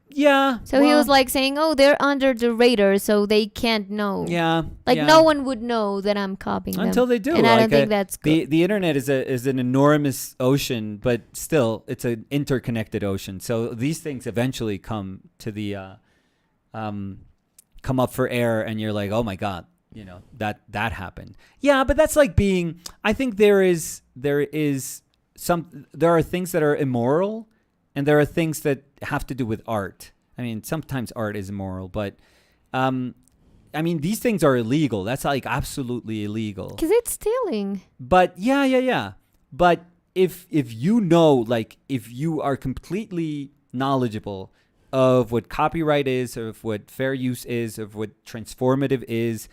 Yeah. So he was like saying, "Oh, they're under the radar, so they can't know." Yeah. Like no one would know that I'm copying them until they do. and I don't think that's good. The internet is an enormous ocean, but still, it's an interconnected ocean. So these things eventually come to the come up for air, and you're like, oh my god, that happened. Yeah, but that's like being. I think there are things that are immoral, and there are things that have to do with art. I mean, sometimes art is immoral, but I mean, these things are illegal. That's like absolutely illegal. Because it's stealing. But yeah. But if if you are completely knowledgeable of what copyright is, of what fair use is, of what transformative is,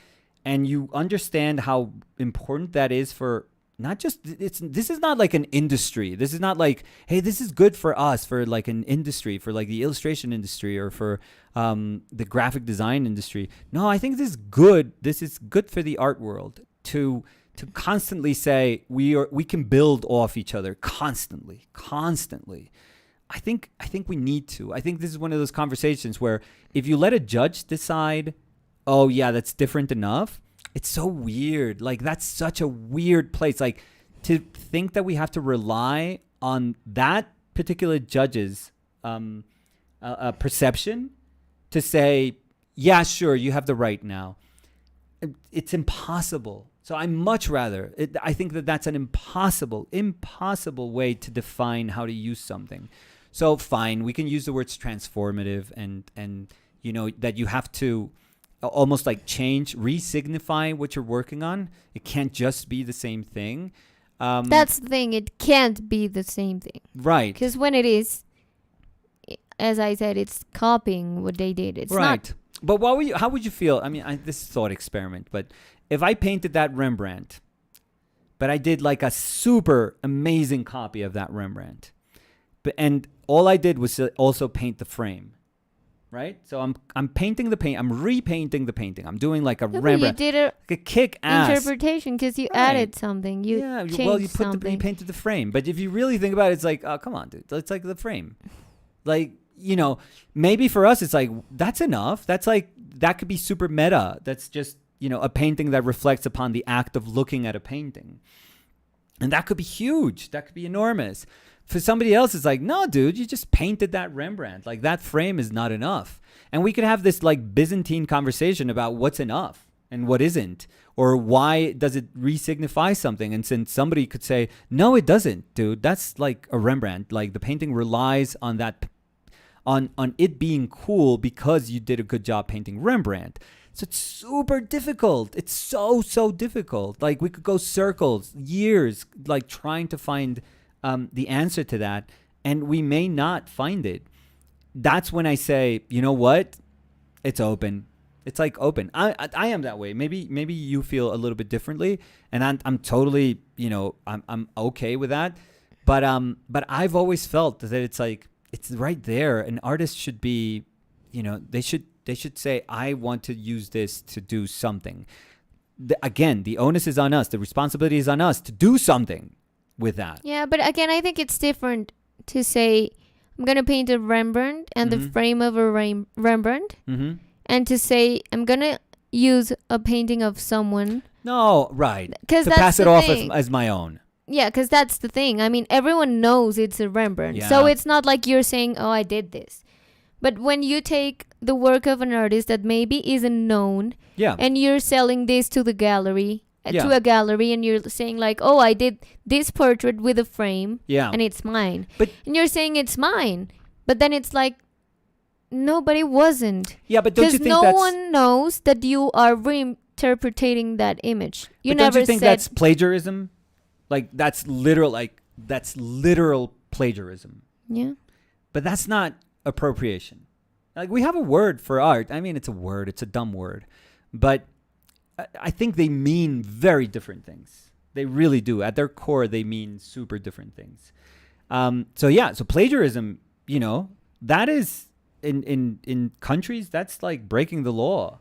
and you understand how important that is for not just this is not like an industry. This is not like, hey, this is good for us, for like an industry, for like the illustration industry or for the graphic design industry. No, I think this is good. This is good for the art world to constantly say we can build off each other constantly. I think we need to. I think this is one of those conversations where if you let a judge decide, oh yeah, that's different enough, it's so weird. Like, that's such a weird place. Like, to think that we have to rely on that particular judge's perception to say, yeah, sure, you have the right now. It's impossible. So I much rather, I think that that's an impossible way to define how to use something. So fine, we can use the words transformative and that you have to almost like change, re-signify what you're working on. It can't just be the same thing. That's the thing. It can't be the same thing. Right. Because when it is, as I said, it's copying what they did. It's right. not. But how would you feel? I mean, this is a thought experiment, but if I painted that Rembrandt, but I did like a super amazing copy of that Rembrandt, and all I did was also paint the frame. Right, so I'm painting the paint. I'm repainting the painting. I'm doing like a Rembrandt. You did a kick-ass interpretation because you added something. You changed something. You painted the frame. But if you really think about it, it's like, oh, come on, dude. It's like the frame. Like, maybe for us, it's like that's enough. That's like that could be super meta. That's just a painting that reflects upon the act of looking at a painting, and that could be huge. That could be enormous. For somebody else, it's like, no, dude, you just painted that Rembrandt. Like, that frame is not enough. And we could have this, like, Byzantine conversation about what's enough and what isn't. Or why does it re-signify something? And since somebody could say, no, it doesn't, dude. That's like a Rembrandt. Like, the painting relies on that, on it being cool because you did a good job painting Rembrandt. So it's super difficult. It's so difficult. Like, we could go circles, years, like, trying to find the answer to that, and we may not find it. That's when I say, you know what? It's open. It's like open. I am that way. Maybe you feel a little bit differently, and I'm totally, I'm okay with that. But I've always felt that it's like it's right there. An artist should be, they should say, I want to use this to do something. Again, the onus is on us. The responsibility is on us to do something with that. Yeah, but again, I think it's different to say I'm gonna paint a Rembrandt and the frame of a Rembrandt, and to say I'm gonna use a painting of someone. No, right? Because to pass it off as my own. Yeah, because that's the thing. I mean, everyone knows it's a Rembrandt, so it's not like you're saying, "Oh, I did this." But when you take the work of an artist that maybe isn't known, and you're selling this to the gallery. To a gallery, and you're saying like, oh, I did this portrait with a frame, and it's mine. And you're saying it's mine, but then it's like, nobody wasn't. Yeah, but don't you think because no one knows that you are reinterpreting that image. You never don't you think that's plagiarism? Like that's literal plagiarism. Yeah. But that's not appropriation. Like we have a word for art. I mean, it's a word. It's a dumb word, but I think they mean very different things. They really do. At their core, they mean super different things. So plagiarism, that is in countries, that's like breaking the law.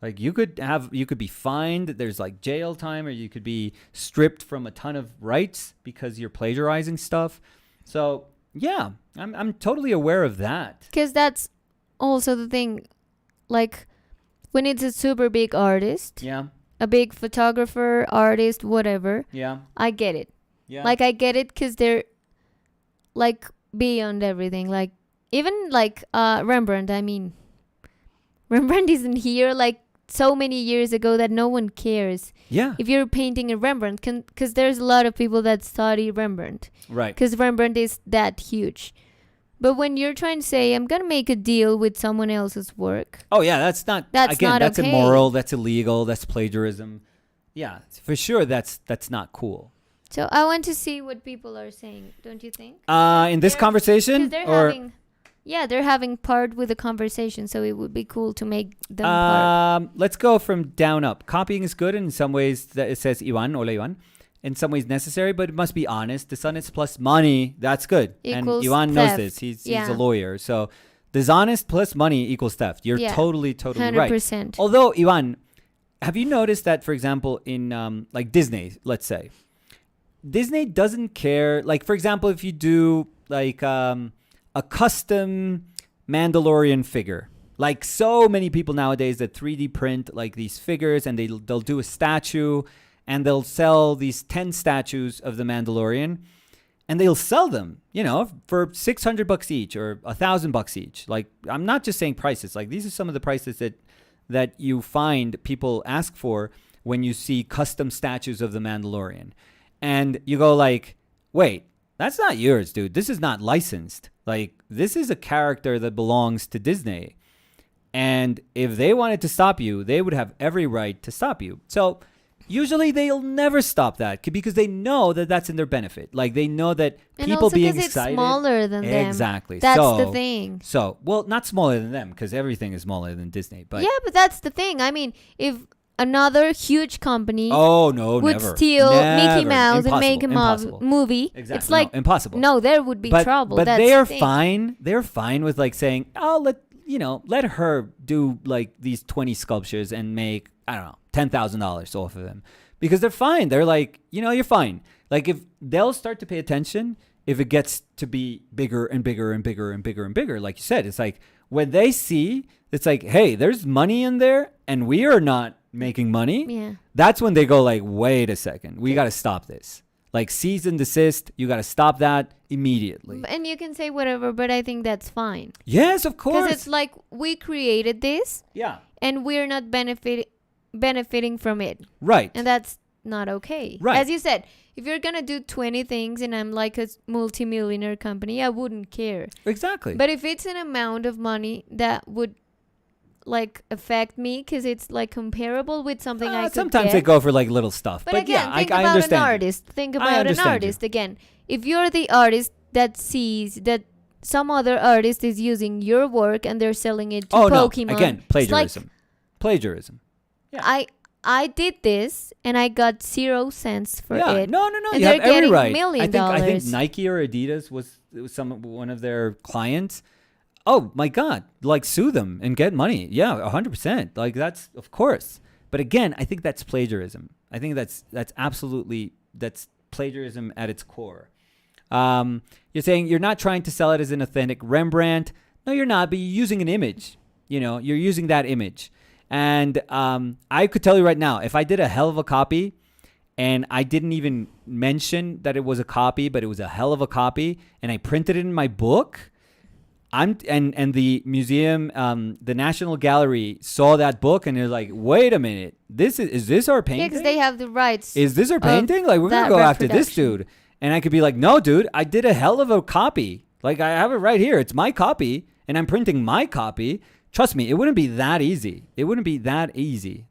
Like you could be fined. There's like jail time, or you could be stripped from a ton of rights because you're plagiarizing stuff. So Yeah, I'm totally aware of that. Because that's also the thing. Like, when it's a super big artist, Yeah, a big photographer, artist, whatever, yeah, I get it. yeah. Like, I get it because they're, like, beyond everything. Like, even, like, Rembrandt, I mean, Rembrandt isn't here, like, so many years ago that no one cares Yeah, if you're painting a Rembrandt, because there's a lot of people that study Rembrandt, right. because Rembrandt is that huge. But when you're trying to say, I'm going to make a deal with someone else's work, Oh yeah, that's not. That's again, not that's okay. immoral. That's illegal. That's plagiarism. Yeah, for sure. That's not cool. so I want to see what people are saying, don't you think? In this They're- conversation, Because or they're having part with the conversation, so it would be cool to make them part. let's go from down up. Copying is good in some ways. That it says Iwan, hola Iwan. In some ways necessary, but it must be honest. Dishonest plus money, that's good. Equals and Iwan knows theft. this. He's Yeah. a lawyer. So dishonest plus money equals theft. You're Yeah. totally 100%. right. Although, Iwan, have you noticed that, for example, in like Disney, let's say, Disney doesn't care. Like, for example, if you do like a custom Mandalorian figure, like so many people nowadays that 3D print like these figures, and they'll do a statue, and they'll sell these 10 statues of the Mandalorian, and they'll sell them, for $600 each or $1,000 each. Like, I'm not just saying prices. Like, these are some of the prices that you find people ask for when you see custom statues of the Mandalorian. And you go like, wait, that's not yours, dude. This is not licensed. Like, this is a character that belongs to Disney. And if they wanted to stop you, they would have every right to stop you. So usually they'll never stop that because they know that that's in their benefit. Like, they know that And people also being because excited. it's smaller than them. Exactly. That's so, the thing. So, well, not smaller than them because everything is smaller than Disney. But Yeah, but that's the thing. I mean, if another huge company oh no, would never. steal Never. Mickey Mouse and make a Impossible. movie, Exactly. it's like, no, impossible. no, there would be trouble. But That's they are the thing. fine. They're fine with like saying, oh, let her do like these 20 sculptures and make, I don't know, $10,000 off of them, because they're fine. They're like, you're fine. Like, if they'll start to pay attention, if it gets to be bigger and bigger and bigger and bigger and bigger, like you said, it's like when they see, it's like, hey, there's money in there and we are not making money. Yeah. That's when they go like, wait a second, we got to stop this. Like, cease and desist. You got to stop that immediately. And you can say whatever, but I think that's fine. Yes, of course. Because it's like, we created this yeah. and we're not benefiting from it. Right. And that's not okay. Right. As you said, if you're going to do 20 things and I'm like a multimillionaire company, I wouldn't care. Exactly. But if it's an amount of money that would like affect me because it's like comparable with something I could sometimes get. they go for like little stuff. But But again, yeah, think I about understand. an you. artist. Think I about an understand you. artist. Again, if you're the artist that sees that some other artist is using your work and they're selling it to Oh Pokemon. no! Again, it's plagiarism. like, Plagiarism. Yeah. I did this and I got 0 cents for Yeah. it. No. And You have they're every getting right. $1 million. I think Nike or Adidas was one of their clients. Oh my God! Like, sue them and get money. Yeah, 100%. Like, that's of course. But again, I think that's plagiarism. I think that's absolutely plagiarism at its core. You're saying you're not trying to sell it as an authentic Rembrandt. No, you're not. But you're using an image. You're using that image. And I could tell you right now, if I did a hell of a copy and I didn't even mention that it was a copy, but it was a hell of a copy, and I printed it in my book, and the museum, the National Gallery saw that book and they're like, wait a minute, is this our painting? Yeah, because they have the rights. Is this our painting? Like, we're gonna that go after this reproduction. dude. And I could be like, no, dude, I did a hell of a copy. Like, I have it right here. It's my copy, and I'm printing my copy. Trust me, it wouldn't be that easy.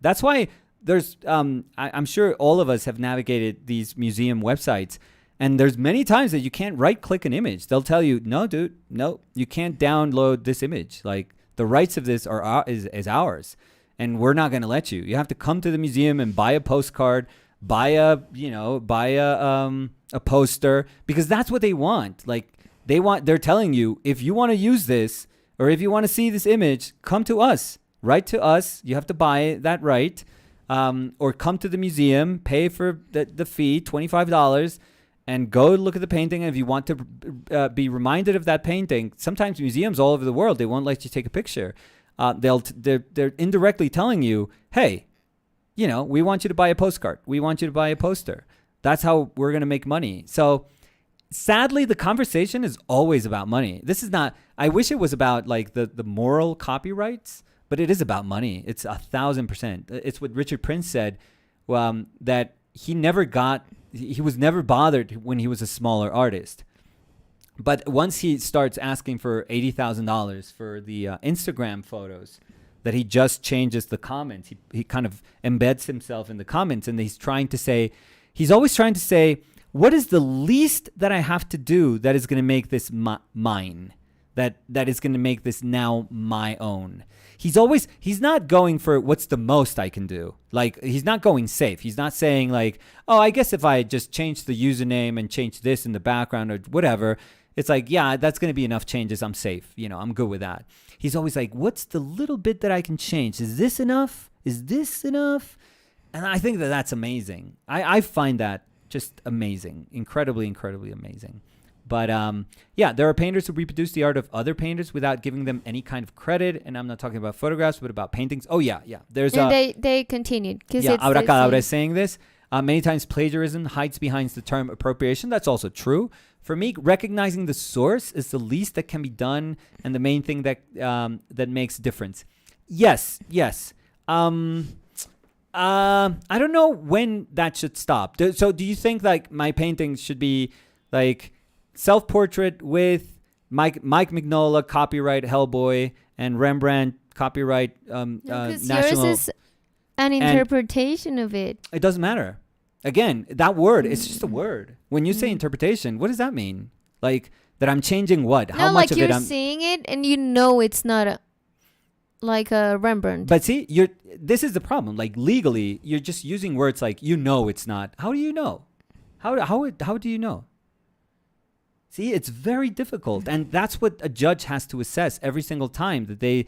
That's why there's, I'm sure all of us have navigated these museum websites, and there's many times that you can't right-click an image. They'll tell you, no, dude, no, you can't download this image. Like, the rights of this is ours, and we're not going to let you. You have to come to the museum and buy a postcard, buy a poster, because that's what they want. Like, they're telling you, if you want to use this, or if you want to see this image, come to us. Write to us. You have to buy that right. Or come to the museum, pay for the fee, $25, and go look at the painting. And if you want to be reminded of that painting, sometimes museums all over the world, they won't let you take a picture. They're indirectly telling you, hey, we want you to buy a postcard. We want you to buy a poster. That's how we're going to make money. So sadly, the conversation is always about money. This is not, I wish it was about like the moral copyrights, but it is about money. It's 1,000%. It's what Richard Prince said, that he was never bothered when he was a smaller artist. But once he starts asking for $80,000 for the Instagram photos, that he just changes the comments. He kind of embeds himself in the comments, and he's always trying to say, what is the least that I have to do that is going to make this mine? That is going to make this now my own. He's not going for what's the most I can do. Like, he's not going safe. He's not saying like, oh, I guess if I just change the username and change this in the background or whatever, it's like, yeah, that's going to be enough changes. I'm safe. I'm good with that. He's always like, what's the little bit that I can change? Is this enough? Is this enough? And I think that's amazing. I find that just amazing. Incredibly, incredibly amazing. But there are painters who reproduce the art of other painters without giving them any kind of credit. And I'm not talking about photographs, but about paintings. Oh, yeah. There's they continued. Aura is saying this. Many times plagiarism hides behind the term appropriation. That's also true. For me, recognizing the source is the least that can be done and the main thing that makes a difference. Yes. I don't know when that should stop. So do you think like my paintings should be like self-portrait with Mike Mignola, copyright Hellboy, and Rembrandt, copyright because national? Yours is an interpretation of it. It doesn't matter. Again, that word, it's just a word. When you say interpretation, what does that mean? Like that I'm changing what? How much of it? You're seeing it and it's not like a Rembrandt. But see, this is the problem. Like legally, you're just using words like it's not. How do you know? How do you know? See, it's very difficult. And that's what a judge has to assess every single time that they,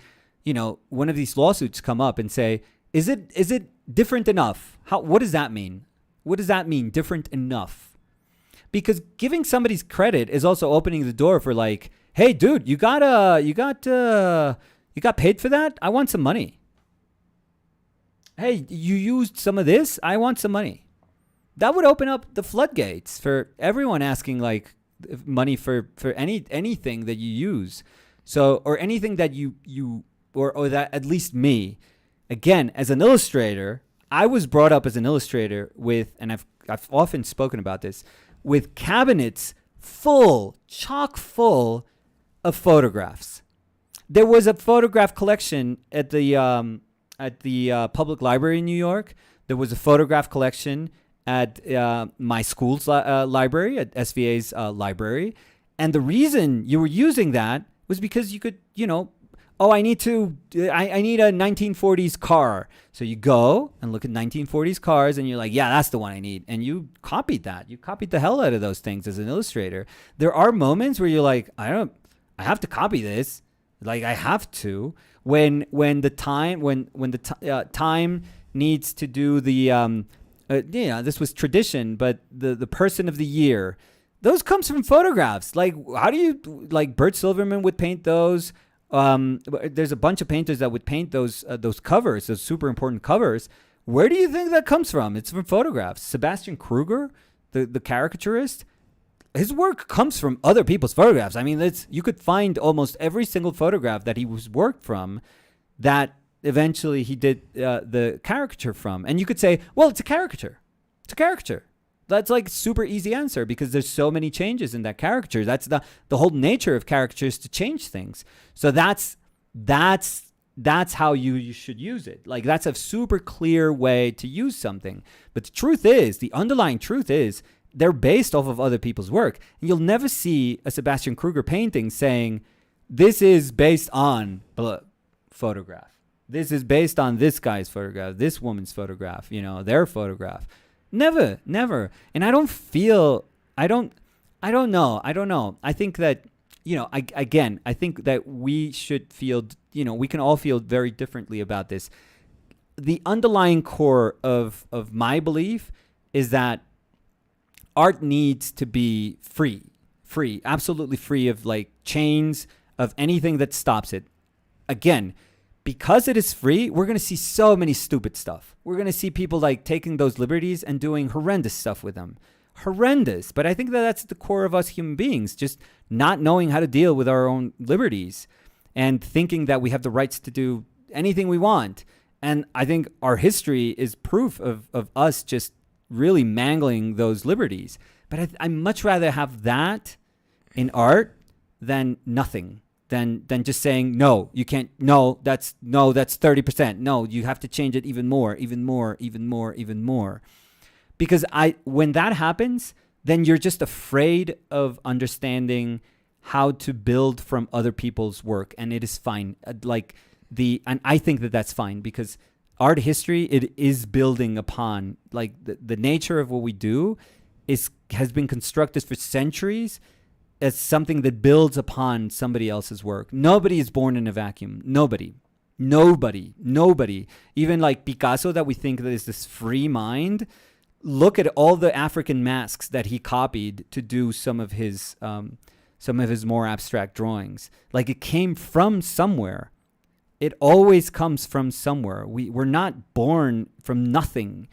one of these lawsuits come up and say, is it different enough? What does that mean? What does that mean, different enough? Because giving somebody's credit is also opening the door for like, hey, dude, you got paid for that? I want some money. Hey, you used some of this? I want some money. That would open up the floodgates for everyone asking like money for anything that you use. So, or anything that you or that at least me, again, as an illustrator, I was brought up as an illustrator with, and I've often spoken about this, with cabinets chock full of photographs. There was a photograph collection at the public library in New York. There was a photograph collection at my school's library, at SVA's library. And the reason you were using that was because you could, I need a 1940s car. So you go and look at 1940s cars and you're like, yeah, that's the one I need. And you copied that. You copied the hell out of those things as an illustrator. There are moments where you're like, I have to copy this. Like I have to, when the time needs to do the, this was tradition, but the person of the year, those comes from photographs. Like, how do you, like Bert Silverman would paint those. There's a bunch of painters that would paint those covers, those super important covers. Where do you think that comes from? It's from photographs. Sebastian Kruger, the caricaturist, his work comes from other people's photographs. I mean, you could find almost every single photograph that he was worked from that eventually he did the caricature from. And you could say, well, it's a caricature. It's a caricature. That's like super easy answer because there's so many changes in that caricature. That's the whole nature of caricatures, to change things. So that's how you should use it. Like that's a super clear way to use something. But the underlying truth is they're based off of other people's work. And you'll never see a Sebastian Kruger painting saying, this is based on photograph. This is based on this guy's photograph, this woman's photograph, their photograph. Never. And I don't know. I think that, I think that we should feel, we can all feel very differently about this. The underlying core of my belief is that art needs to be free, absolutely free of like chains, of anything that stops it. Again, because it is free, we're going to see so many stupid stuff. We're going to see people like taking those liberties and doing horrendous stuff with them. Horrendous. But I think that that's the core of us human beings, just not knowing how to deal with our own liberties and thinking that we have the rights to do anything we want. And I think our history is proof of us just really mangling those liberties. But I much rather have that in art than nothing, than just saying, no, you can't, that's 30%. No, you have to change it even more. Because when that happens, then you're just afraid of understanding how to build from other people's work. And it is fine. And I think that that's fine, because art history, it is building upon like the nature of what we do has been constructed for centuries as something that builds upon somebody else's work. Nobody is born in a vacuum. Nobody. Even like Picasso, that we think that is this free mind. Look at all the African masks that he copied to do some of his more abstract drawings. Like, it came from somewhere. It always comes from somewhere. We're not born from nothing.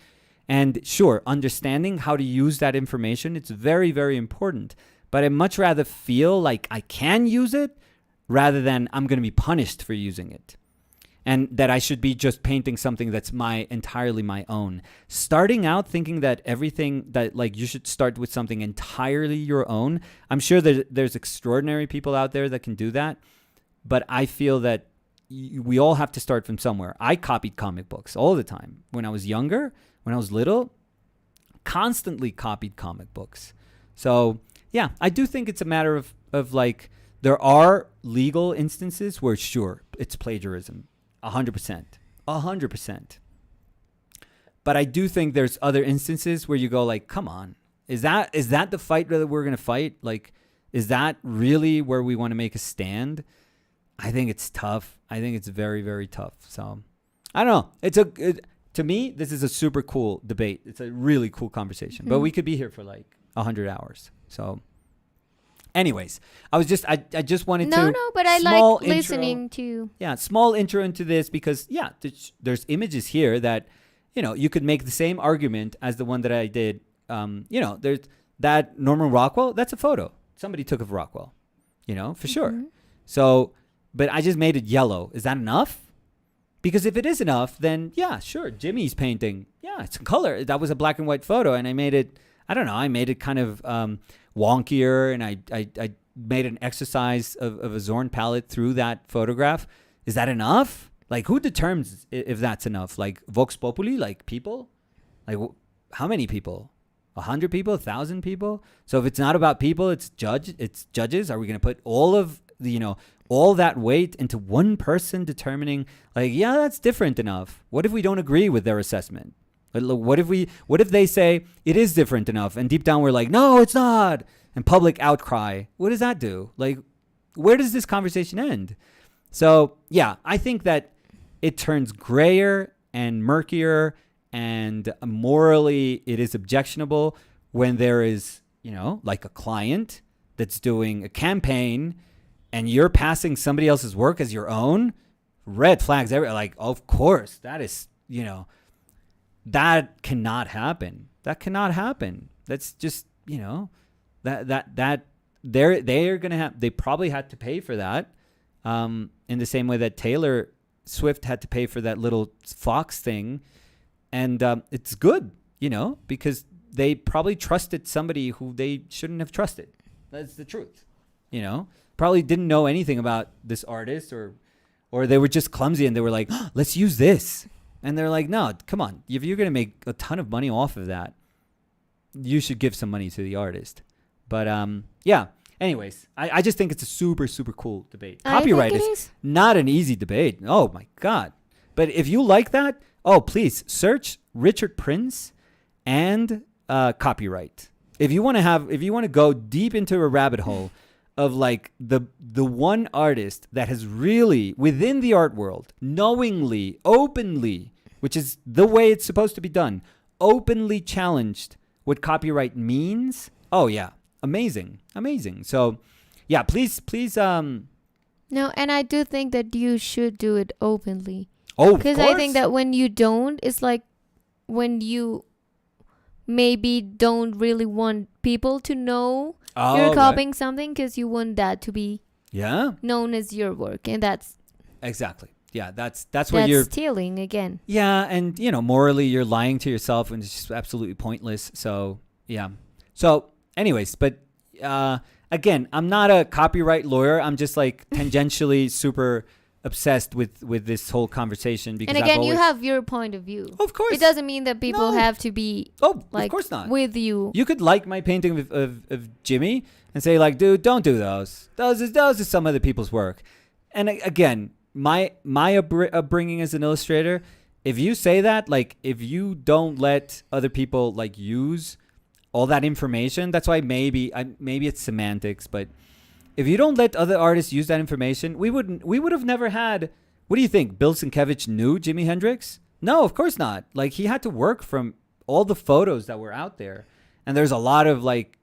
And sure, understanding how to use that information, it's very, very important. But I'd much rather feel like I can use it rather than I'm going to be punished for using it. And that I should be just painting something that's entirely my own. Starting out thinking that everything that like you should start with something entirely your own. I'm sure that there's extraordinary people out there that can do that. But I feel that we all have to start from somewhere. I copied comic books all the time. When I was younger, when I was little, constantly copied comic books. So yeah, I do think it's a matter of like, there are legal instances where sure, it's plagiarism. 100%. But I do think there's other instances where you go like, come on, is that the fight that we're going to fight? Like, is that really where we want to make a stand? I think it's tough. I think it's very, very tough. So I don't know. To me, this is a super cool debate. It's a really cool conversation, but we could be here for like 100 hours. So anyways, I just wanted to. No, but I like listening to. Yeah, small intro into this because, yeah, there's images here that, you could make the same argument as the one that I did. There's that Norman Rockwell, that's a photo. Somebody took of Rockwell, for sure. So, but I just made it yellow. Is that enough? Because if it is enough, then yeah, sure. Jimmy's painting. Yeah, it's color. That was a black and white photo. And I made it, I don't know, I made it kind of wonkier, and I made an exercise of a Zorn palette through that photograph. Is that enough? Like, who determines if that's enough? Like, Vox Populi? Like, people? Like, how many people? 100 people? 1,000 people? So if it's not about people, it's judges. Are we going to put all of the, all that weight into one person determining, like, yeah, that's different enough? What if we don't agree with their assessment? What if they say it is different enough, and deep down we're like, no, it's not, and public outcry? What does that do? Like, where does this conversation end? So yeah, I think that it turns grayer and murkier, and morally it is objectionable when there is, like a client that's doing a campaign and you're passing somebody else's work as your own. Red flags everywhere. Like, of course, that is, that cannot happen. That's just, that they're going to have, they probably had to pay for that. In the same way that Taylor Swift had to pay for that little Fox thing. And it's good, because they probably trusted somebody who they shouldn't have trusted. That's the truth. Probably didn't know anything about this artist, or they were just clumsy and they were like, oh, let's use this. And they're like, no, come on. If you're going to make a ton of money off of that, you should give some money to the artist. But yeah, anyways, I just think it's a super, super cool debate. Copyright is not an easy debate. Oh, my God. But if you like that, please search Richard Prince and copyright. If you want to go deep into a rabbit hole of like the one artist that has really, within the art world, knowingly, openly, which is the way it's supposed to be done, openly challenged what copyright means, oh yeah, amazing. So yeah, please No, and I do think that you should do it openly. oh, of Because course. I think that when you don't, it's like when you maybe don't really want people to know you're right. copying something because you want that to be Yeah, known as your work. And that's exactly. Yeah, that's where you're stealing again. yeah, and morally you're lying to yourself and it's just absolutely pointless. So, yeah. So, anyways, but again, I'm not a copyright lawyer. I'm just like tangentially super obsessed with this whole conversation because And again, you have your point of view. Of course. It doesn't mean that people No. have to be of course not. with you. You could like my painting of Jimmy and say like, dude, don't do those. Those is some other people's work. And again, my upbringing as an illustrator, if you say that, like if you don't let other people like use all that information, that's why maybe it's semantics, but if you don't let other artists use that information, we would have never had. What do you think? Bill Sienkiewicz knew Jimi Hendrix? No, of course not. Like he had to work from all the photos that were out there, and there's a lot of like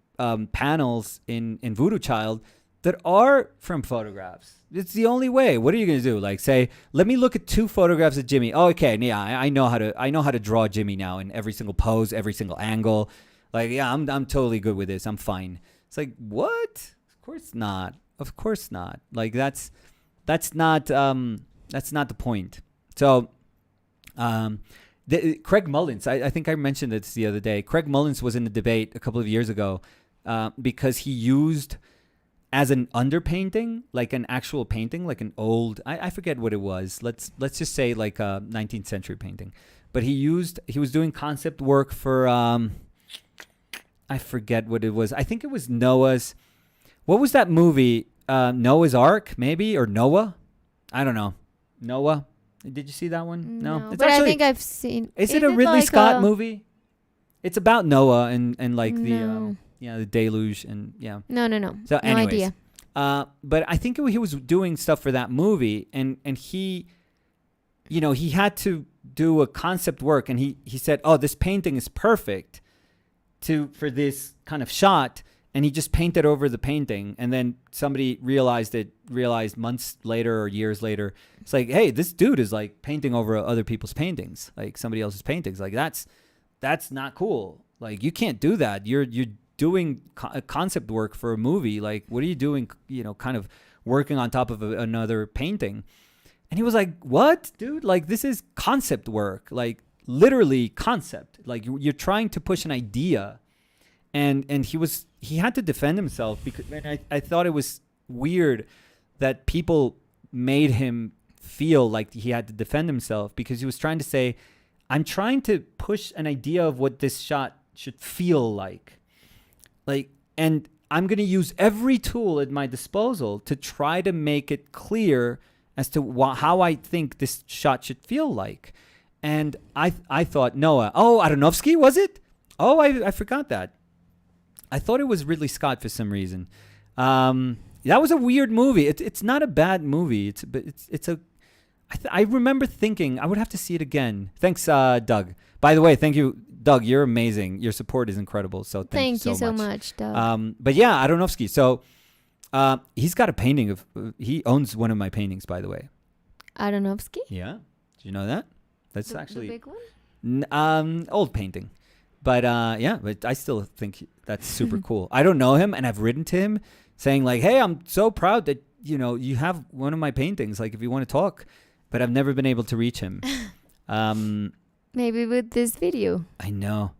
panels in Voodoo Child that are from photographs. It's the only way. What are you gonna do? Like say, let me look at 2 photographs of Jimmy. Oh, okay, yeah, I know how to draw Jimmy now in every single pose, every single angle. Like yeah, I'm totally good with this. I'm fine. It's like what? Of course not. Like that's not the point. So, Craig Mullins, I think I mentioned this the other day. Craig Mullins was in a debate a couple of years ago because he used as an underpainting, like an actual painting, like an old, I forget what it was. Let's just say like a 19th century painting. But he was doing concept work for, I forget what it was. I think it was Noah's. What was that movie? Noah's Ark, maybe? Or Noah? I don't know. Noah? Did you see that one? No. But I think I've seen. Is it a Ridley like Scott movie? It's about Noah and like No. the deluge and yeah. No. So No anyways, idea. but I think he was doing stuff for that movie and he, he had to do a concept work and he said, oh, this painting is perfect for this kind of shot. And he just painted over the painting. And then somebody realized months later or years later. It's like, hey, this dude is like painting over other people's paintings, like somebody else's paintings. Like that's not cool. Like you can't do that. You're doing concept work for a movie. Like what are you doing, kind of working on top of another painting? And he was like, what, dude? Like this is concept work, like literally concept. Like you're trying to push an idea. And he had to defend himself because I thought it was weird that people made him feel like he had to defend himself because he was trying to say, I'm trying to push an idea of what this shot should feel like. And I'm going to use every tool at my disposal to try to make it clear as to how I think this shot should feel like. And I thought, Noah, Aronofsky, was it? Oh, I forgot that. I thought it was Ridley Scott for some reason. That was a weird movie. It's not a bad movie. I remember thinking I would have to see it again. Thanks, Doug. By the way, thank you, Doug. You're amazing. Your support is incredible. So thank you so much, Doug. But yeah, Aronofsky. So he's got a painting of. He owns one of my paintings, by the way. Aronofsky? Yeah. Did you know that? That's the actually big one? old painting. But but I still think that's super cool. I don't know him, and I've written to him saying like, "Hey, I'm so proud that you have one of my paintings. Like, if you want to talk," but I've never been able to reach him. Maybe with this video. I know,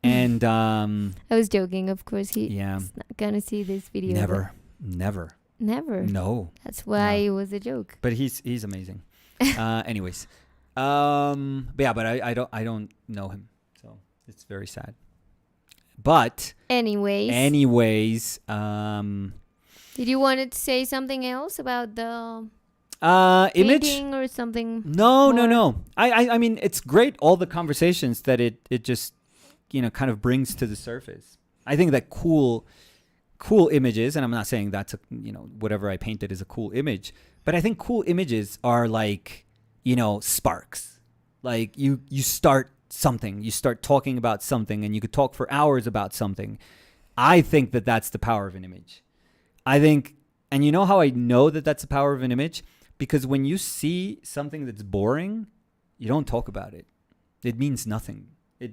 and I was joking. Of course, he's not gonna see this video. Never. No. That's why it was a joke. But he's amazing. Anyways, but yeah, but I don't know him. It's very sad. But anyways, did you want to say something else about the image painting or something? No. I mean, it's great, all the conversations that it just kind of brings to the surface. I think that cool images, and I'm not saying that's whatever I painted is a cool image, but I think cool images are like sparks. Like you start something. You start talking about something, and you could talk for hours about something. I think that that's the power of an image. I think, and you know how I know that that's the power of an image? Because when you see something that's boring, you don't talk about it. It means nothing.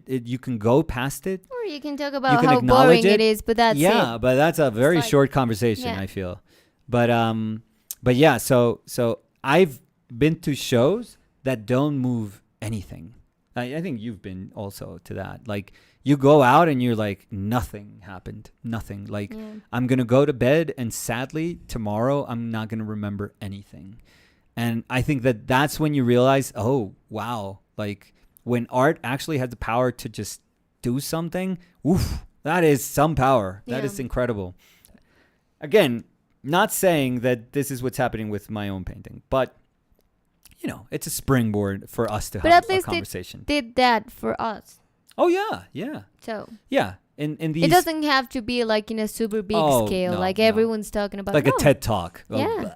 You can go past it. Or you can talk about how boring it is, but that's it. Yeah, but that's a very short conversation, I feel. But yeah, so I've been to shows that don't move anything. I think you've been also to that. Like, you go out and you're like, nothing happened. Nothing. Like, I'm going to go to bed, and sadly, tomorrow, I'm not going to remember anything. And I think that that's when you realize, oh, wow. Like, when art actually has the power to just do something, oof, that is some power. That is incredible. Again, not saying that this is what's happening with my own painting, but, you know, it's a springboard for us to have a conversation. But at least it did that for us. Oh, yeah. So. Yeah. In these, it doesn't have to be like in a super big scale, like everyone's talking about. Like a TED Talk. Yeah.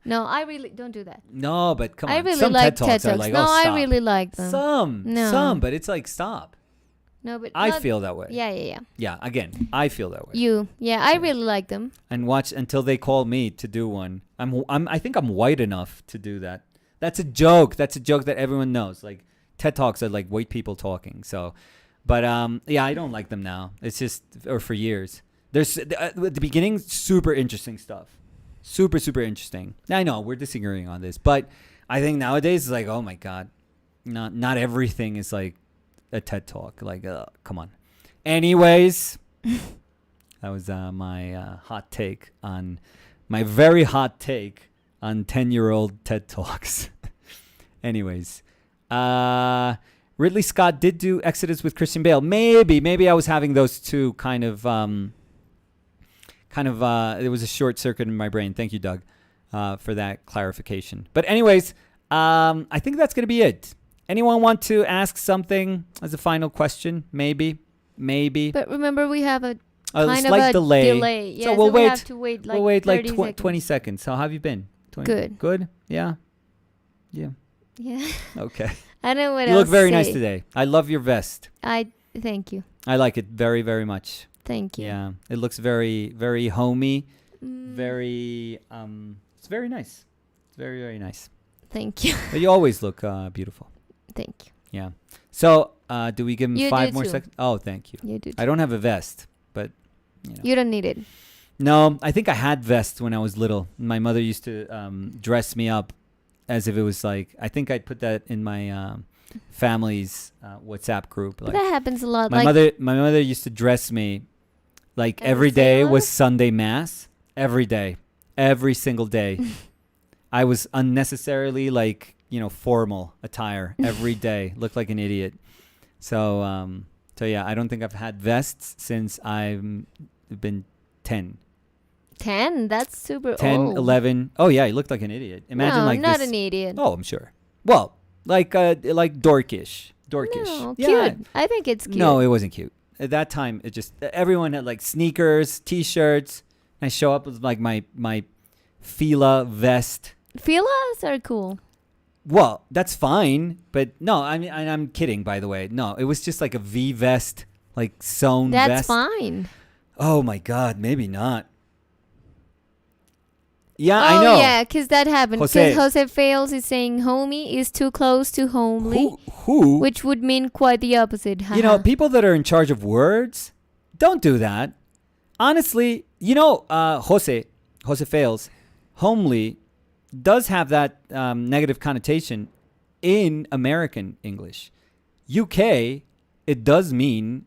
No, I really don't do that. No, but come on. I really some like TED Talks. Are like, no, stop. I really like them. Some, but it's like, stop. No, but I feel that way. Yeah. Yeah, again, I feel that way. I really like them. And watch until they call me to do one. I think I'm white enough to do that. That's a joke. That's a joke that everyone knows. Like, TED Talks are like white people talking. So, but yeah, I don't like them now. It's just, or for years. There's at the beginning, super interesting stuff. Super, super interesting. I know we're disagreeing on this, but I think nowadays it's like, oh my God, not everything is like a TED Talk. Like, come on. Anyways, that was my hot take on my very hot take on 10-year-old TED Talks. Anyways, Ridley Scott did do Exodus with Christian Bale. Maybe I was having those two kind of it was a short circuit in my brain. Thank you, Doug, for that clarification. But anyways, I think that's going to be it. Anyone want to ask something as a final question? Maybe. But remember, we have a kind of a delay. Yeah, so we have to wait like 20 seconds. How have you been? 20? Good? Yeah. Yeah. Okay. I don't know what you else look very to nice say. today. I love your vest. Thank you. I like it very, very much. Thank you. Yeah. It looks very, very homey. Very, it's very nice. It's very, very nice. Thank you. But you always look beautiful. Thank you. Yeah. So, do we give him You 5 do more too. seconds? Oh, thank you. You do. I don't have a vest, but, you know. You don't need it. No, I think I had vests when I was little. My mother used to dress me up as if it was like, I think I'd put that in my family's WhatsApp group. Like, But that happens a lot. my mother used to dress me like As a every day sailor? was Sunday Mass. Every day. Every single day. I was unnecessarily like, formal attire every day. Looked like an idiot. So yeah, I don't think I've had vests since I've been 10. 10? That's super 10, old. 11. Oh, yeah, you looked like an idiot. Imagine no, like not this. an idiot. Oh, I'm sure. Well, like dorkish. Dorkish. No, yeah. cute. I think it's cute. No, it wasn't cute. At that time, it just, everyone had like sneakers, T-shirts. I show up with like my Fila vest. Filas are cool. Well, that's fine, but no, I mean, I'm kidding, by the way. No, it was just like a V vest, like sewn vest. That's fine. Oh my God, maybe not. Yeah, I know. Oh, yeah, because that happened. Because Jose. Jose Fails is saying homie is too close to homely. Who? Which would mean quite the opposite. People that are in charge of words, don't do that. Honestly, Jose Fails, homely, does have that negative connotation in American English. UK, it does mean,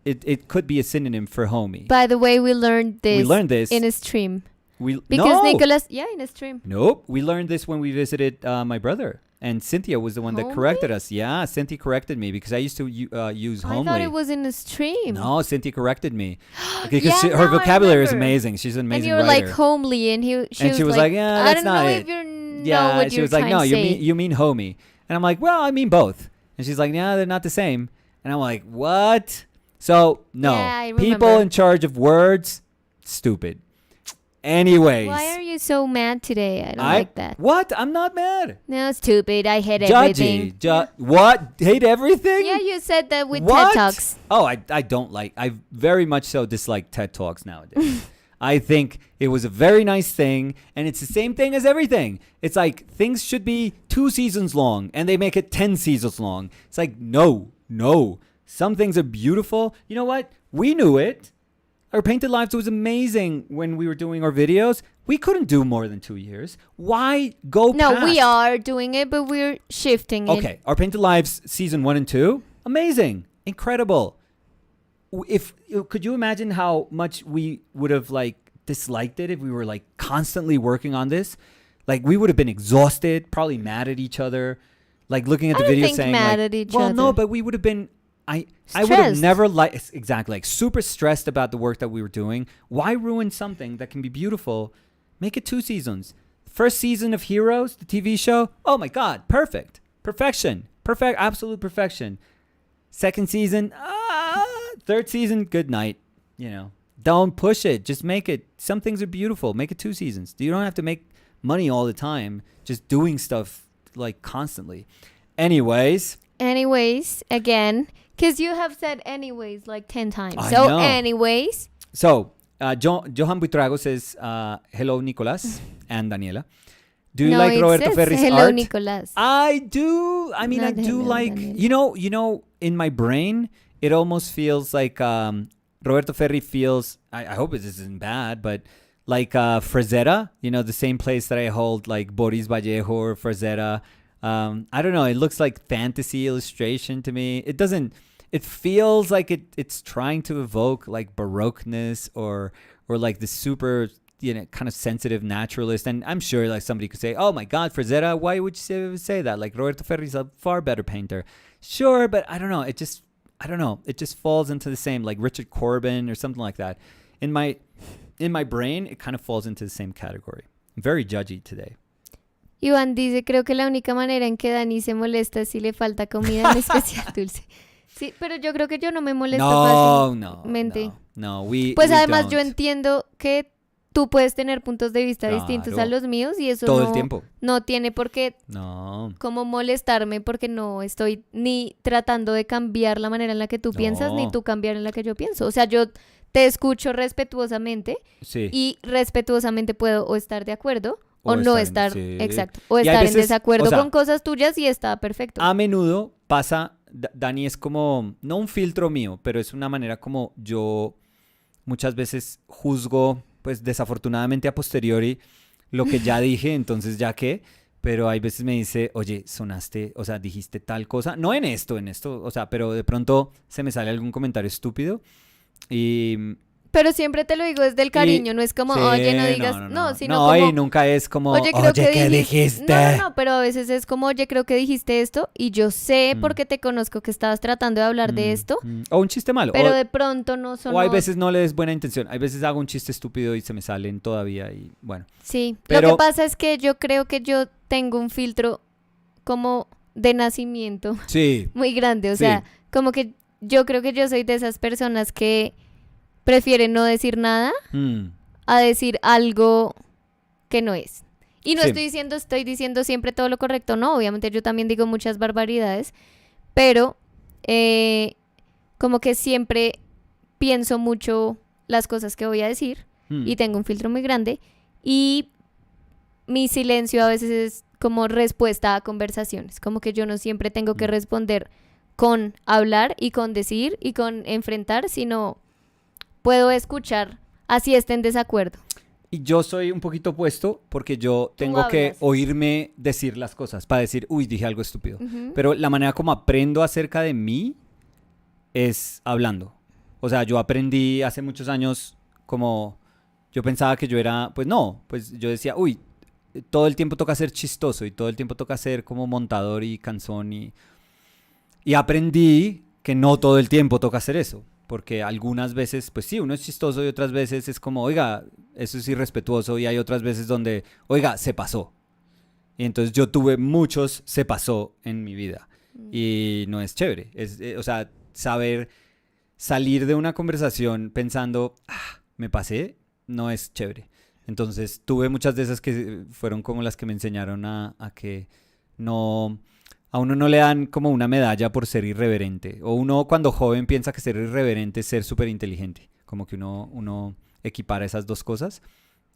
it could be a synonym for homie. By the way, we learned this in a stream. Nicholas, in a stream. Nope. We learned this when we visited my brother. And Cynthia was the one that corrected us. Yeah, Cynthia corrected me because I used to use homely. I thought it was in a stream. No, Cynthia corrected me. Because her vocabulary is amazing. She's an amazing writer. And you were like homely, and she was like, yeah, that's not it. I don't know if you know what she you're was like, trying no, to say. you mean homie. And I'm like, well, I mean both. And she's like, yeah, they're not the same. And I'm like, what? So, no. Yeah, I People remember. in charge of words, stupid. Anyways. Why are you so mad today? I don't like that. What? I'm not mad. No, stupid. I hate everything. What? Hate everything? Yeah, you said that with What? TED Talks. Oh, I don't like. I very much so dislike TED Talks nowadays. I think it was a very nice thing, and it's the same thing as everything. It's like things should be 2 seasons long, and they make it 10 seasons long. It's like, no. Some things are beautiful. You know what? We knew it. Our Painted Lives was amazing when we were doing our videos. We couldn't do more than 2 years. Why go past? No, we are doing it, but we're shifting it. Okay, Our Painted Lives season 1 and 2, amazing, incredible. Could you imagine how much we would have like disliked it if we were like constantly working on this? Like we would have been exhausted, probably mad at each other, like looking at the video saying mad like, at each well, other. no, but we would have been. I would have never exactly like super stressed about the work that we were doing. Why ruin something that can be beautiful? Make it 2 seasons. First season of Heroes, the TV show. Oh my God, perfect, perfection, absolute perfection. Second season, third season, good night. You know, don't push it. Just make it. Some things are beautiful. Make it 2 seasons. You don't have to make money all the time. Just doing stuff like constantly. Anyways, again. Because you have said anyways like 10 times. I So know. anyways. So, Johan Buitrago says, hello, Nicolas and Daniela. Do you like Roberto Ferri's hello, art? Nicolas. I do. I mean, I do like, Daniela. In my brain, it almost feels like Roberto Ferri feels, I hope this isn't bad, but like Frazetta, the same place that I hold like Boris Vallejo or Frazetta. I don't know. It looks like fantasy illustration to me. It feels like it's trying to evoke like baroqueness or like the super, kind of sensitive naturalist. And I'm sure like somebody could say, oh my God, Frazetta, why would you say that? Like Roberto Ferri's a far better painter. Sure, but I don't know. It just falls into the same, like Richard Corbin or something like that. In my brain, it kind of falls into the same category. I'm very judgy today. Iván dice, creo que la única manera en que Dani se molesta es si le falta comida, en especial dulce. Sí, pero yo creo que yo no me molesto fácilmente. No. Pues además yo entiendo que tú puedes tener puntos de vista distintos a los míos y eso todo el tiempo. No tiene por qué como molestarme porque no estoy ni tratando de cambiar la manera en la que tú piensas ni tú cambiar en la que yo pienso. O sea, yo te escucho respetuosamente y respetuosamente puedo o estar de acuerdo o no estar, exacto, o estar en desacuerdo con cosas tuyas y está perfecto. A menudo pasa, Dani, es como, no un filtro mío, pero es una manera como yo muchas veces juzgo, pues desafortunadamente a posteriori, lo que ya dije, entonces ya qué, pero hay veces me dice, oye, sonaste, o sea, dijiste tal cosa, no en esto, o sea, pero de pronto se me sale algún comentario estúpido y... Pero siempre te lo digo desde el cariño, no es como, oye, no digas, sino como... No, y nunca es como, oye, ¿qué dijiste? No, pero a veces es como, oye, creo que dijiste esto y yo sé porque te conozco que estabas tratando de hablar de esto. O un chiste malo. Pero de pronto no son... O hay veces no le des buena intención, hay veces hago un chiste estúpido y se me salen todavía y bueno. Sí, pero... lo que pasa es que yo creo que yo tengo un filtro como de nacimiento muy grande, o sea, como que yo creo que yo soy de esas personas que prefieren no decir nada a decir algo que no es. Y no estoy diciendo siempre todo lo correcto, no, obviamente yo también digo muchas barbaridades, pero como que siempre pienso mucho las cosas que voy a decir y tengo un filtro muy grande y mi silencio a veces es como respuesta a conversaciones, como que yo no siempre tengo que responder con hablar y con decir y con enfrentar, sino puedo escuchar así esté en desacuerdo. Y yo soy un poquito opuesto porque yo tengo que oírme decir las cosas para decir, uy, dije algo estúpido. Pero la manera como aprendo acerca de mí es hablando. O sea, yo aprendí hace muchos años como yo pensaba que yo era, pues no, pues yo decía, uy, todo el tiempo toca ser chistoso y todo el tiempo toca ser como montador y canzón y aprendí que no todo el tiempo toca hacer eso. Porque algunas veces, pues sí, uno es chistoso y otras veces es como, oiga, eso es irrespetuoso y hay otras veces donde, oiga, se pasó. Y entonces yo tuve muchos se pasó en mi vida y no es chévere. O sea, saber salir de una conversación pensando, me pasé, no es chévere. Entonces tuve muchas de esas que fueron como las que me enseñaron a que no, a uno no le dan como una medalla por ser irreverente. O uno cuando joven piensa que ser irreverente es ser súper inteligente. Como que uno equipara esas dos cosas.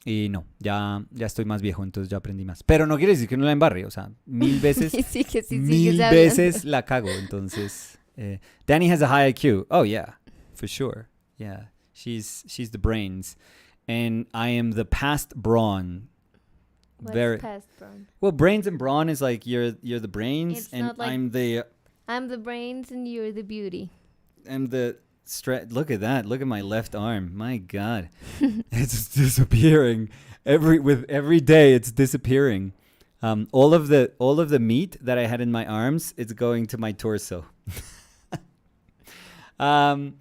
Y no, ya estoy más viejo, entonces ya aprendí más. Pero no quiere decir que no la embarre, o sea, mil veces, Sí, que sí, mil sigues veces la cago. Entonces, Danny has a high IQ. Oh yeah, for sure. Yeah, she's the brains, and I am the past brawn. What's past brawn? Well, brains and brawn is like you're the brains, It's and not like- I'm the brains and you're the beauty. Look at that. Look at my left arm. My God. It's disappearing. Every day it's disappearing. All of the meat that I had in my arms is going to my torso. Danny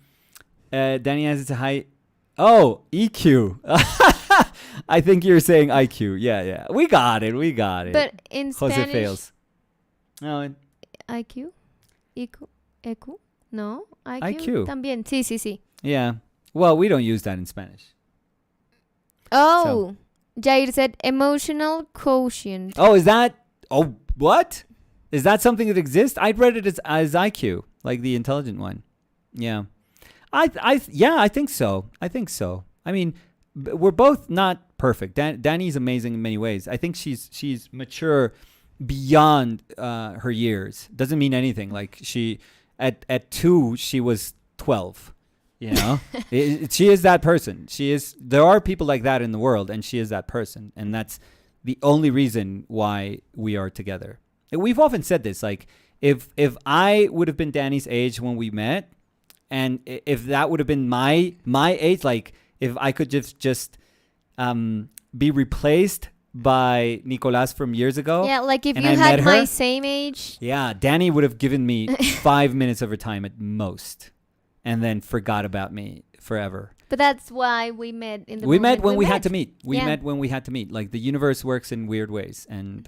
has a high EQ. I think you're saying IQ. Yeah. We got it. But in Jose Spanish, fails. No, IQ, EQ, EQ, no, IQ. También, sí. yeah. Well, we don't use that in Spanish. Oh, Jair said emotional quotient. Oh, is that? Oh, what? Is that something that exists? I'd read it as IQ, like the intelligent one. Yeah, I think so. I mean, we're both not perfect. Danny's amazing in many ways. I think she's mature beyond her years. Doesn't mean anything. Like she at 2 she was 12. You know, she is that person. There are people like that in the world, and she is that person, and that's the only reason why we are together. We've often said this, like if I would have been Danny's age when we met, and if that would have been my age, like if I could just be replaced by Nicolas from years ago. Yeah, like if and you I had met my her, same age. yeah, Danny would have given me 5 minutes of her time at most, and then forgot about me forever. But that's why we met in the We moment met when we had to meet. We Yeah. met when we had to meet. Like the universe works in weird ways, and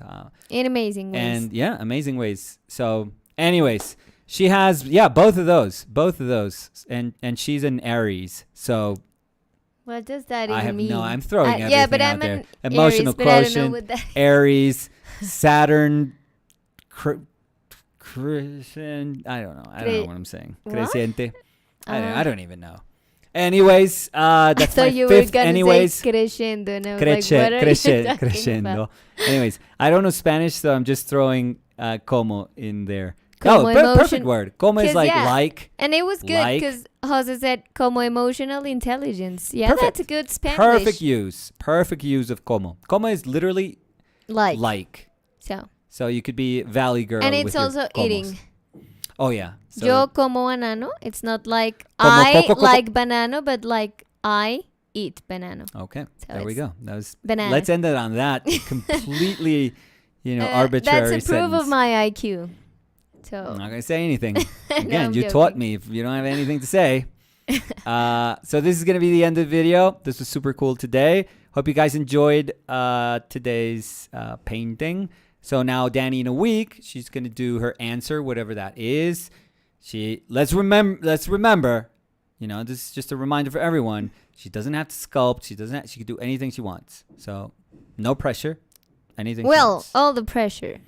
in amazing ways. and yeah, amazing ways. So, anyways, she has both of those, and she's an Aries. So What does that I even have mean? I'm throwing everything yeah, but out I'm there. an Emotional Aries, but I don't know quotient, what that. Aries, Saturn, Christian. I don't know what I'm saying. What? Creciente. I don't even know. Anyways, that's So my you fifth. were gonna Anyways, say crescendo, and I was like, what are you talking crescendo. about? Anyways, I don't know Spanish, so I'm just throwing como in there. Como Perfect emotion- word. Como is 'Cause, like yeah. like. And it was good Like- because Jose said como emotional intelligence. Yeah, Perfect. that's a good Spanish. Perfect use of como. Como is literally like. So, You could be Valley Girl. and with it's your also comos. eating. Oh yeah. So Yo como banano. It's not like Como I coco. like banana, but like I eat banana. okay, So there we it's go. That was. banana. Let's end it on that completely, arbitrary That's a proof sentence. of my IQ. I'm So not gonna say anything. Again, I'm you joking. taught me. If you don't have anything to say. So this is gonna be the end of the video. This was super cool today. Hope you guys enjoyed today's painting. So now Danny, in a week, she's gonna do her answer, whatever that is. Let's remember. This is just a reminder for everyone. She doesn't have to sculpt. She can do anything she wants. So no pressure. Anything. she well, wants. all the pressure.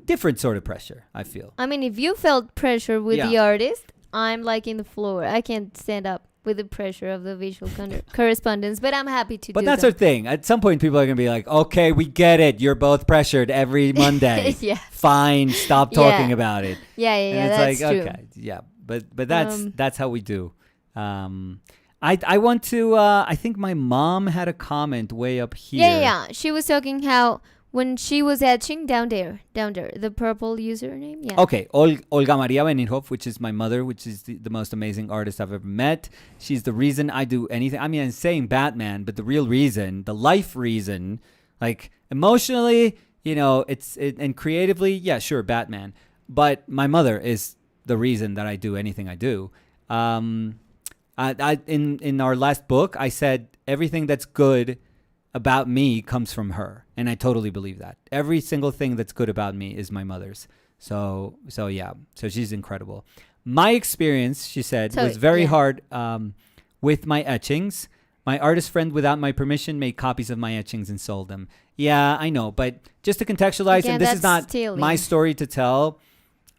Different sort of pressure, I feel. I mean, if you felt pressure with Yeah. the artist, I'm like in the floor. I can't stand up with the pressure of the visual correspondence, but I'm happy to But do that's that. our thing. At some point, people are going to be like, okay, we get it. You're both pressured every Monday. yeah, Fine. Stop talking about it. yeah, And that's it's like, true. okay. Yeah. But that's how we do. I want to, I think my mom had a comment way up here. Yeah. She was talking how when she was etching down there, the purple username. Yeah. Okay, Olga Maria Benirhoff, which is my mother, which is the most amazing artist I've ever met. She's the reason I do anything. I mean, I'm saying Batman, but the real reason, the life reason, like emotionally, and creatively, yeah, sure, Batman. But my mother is the reason that I do anything I do. In our last book, I said everything that's good about me comes from her, and I totally believe that. Every single thing that's good about me is my mother's. So yeah, so she's incredible. My experience, she said, was very hard with my etchings. My artist friend, without my permission, made copies of my etchings and sold them. Yeah, I know. But just to contextualize, Again, and this is that's not stealing. my story to tell,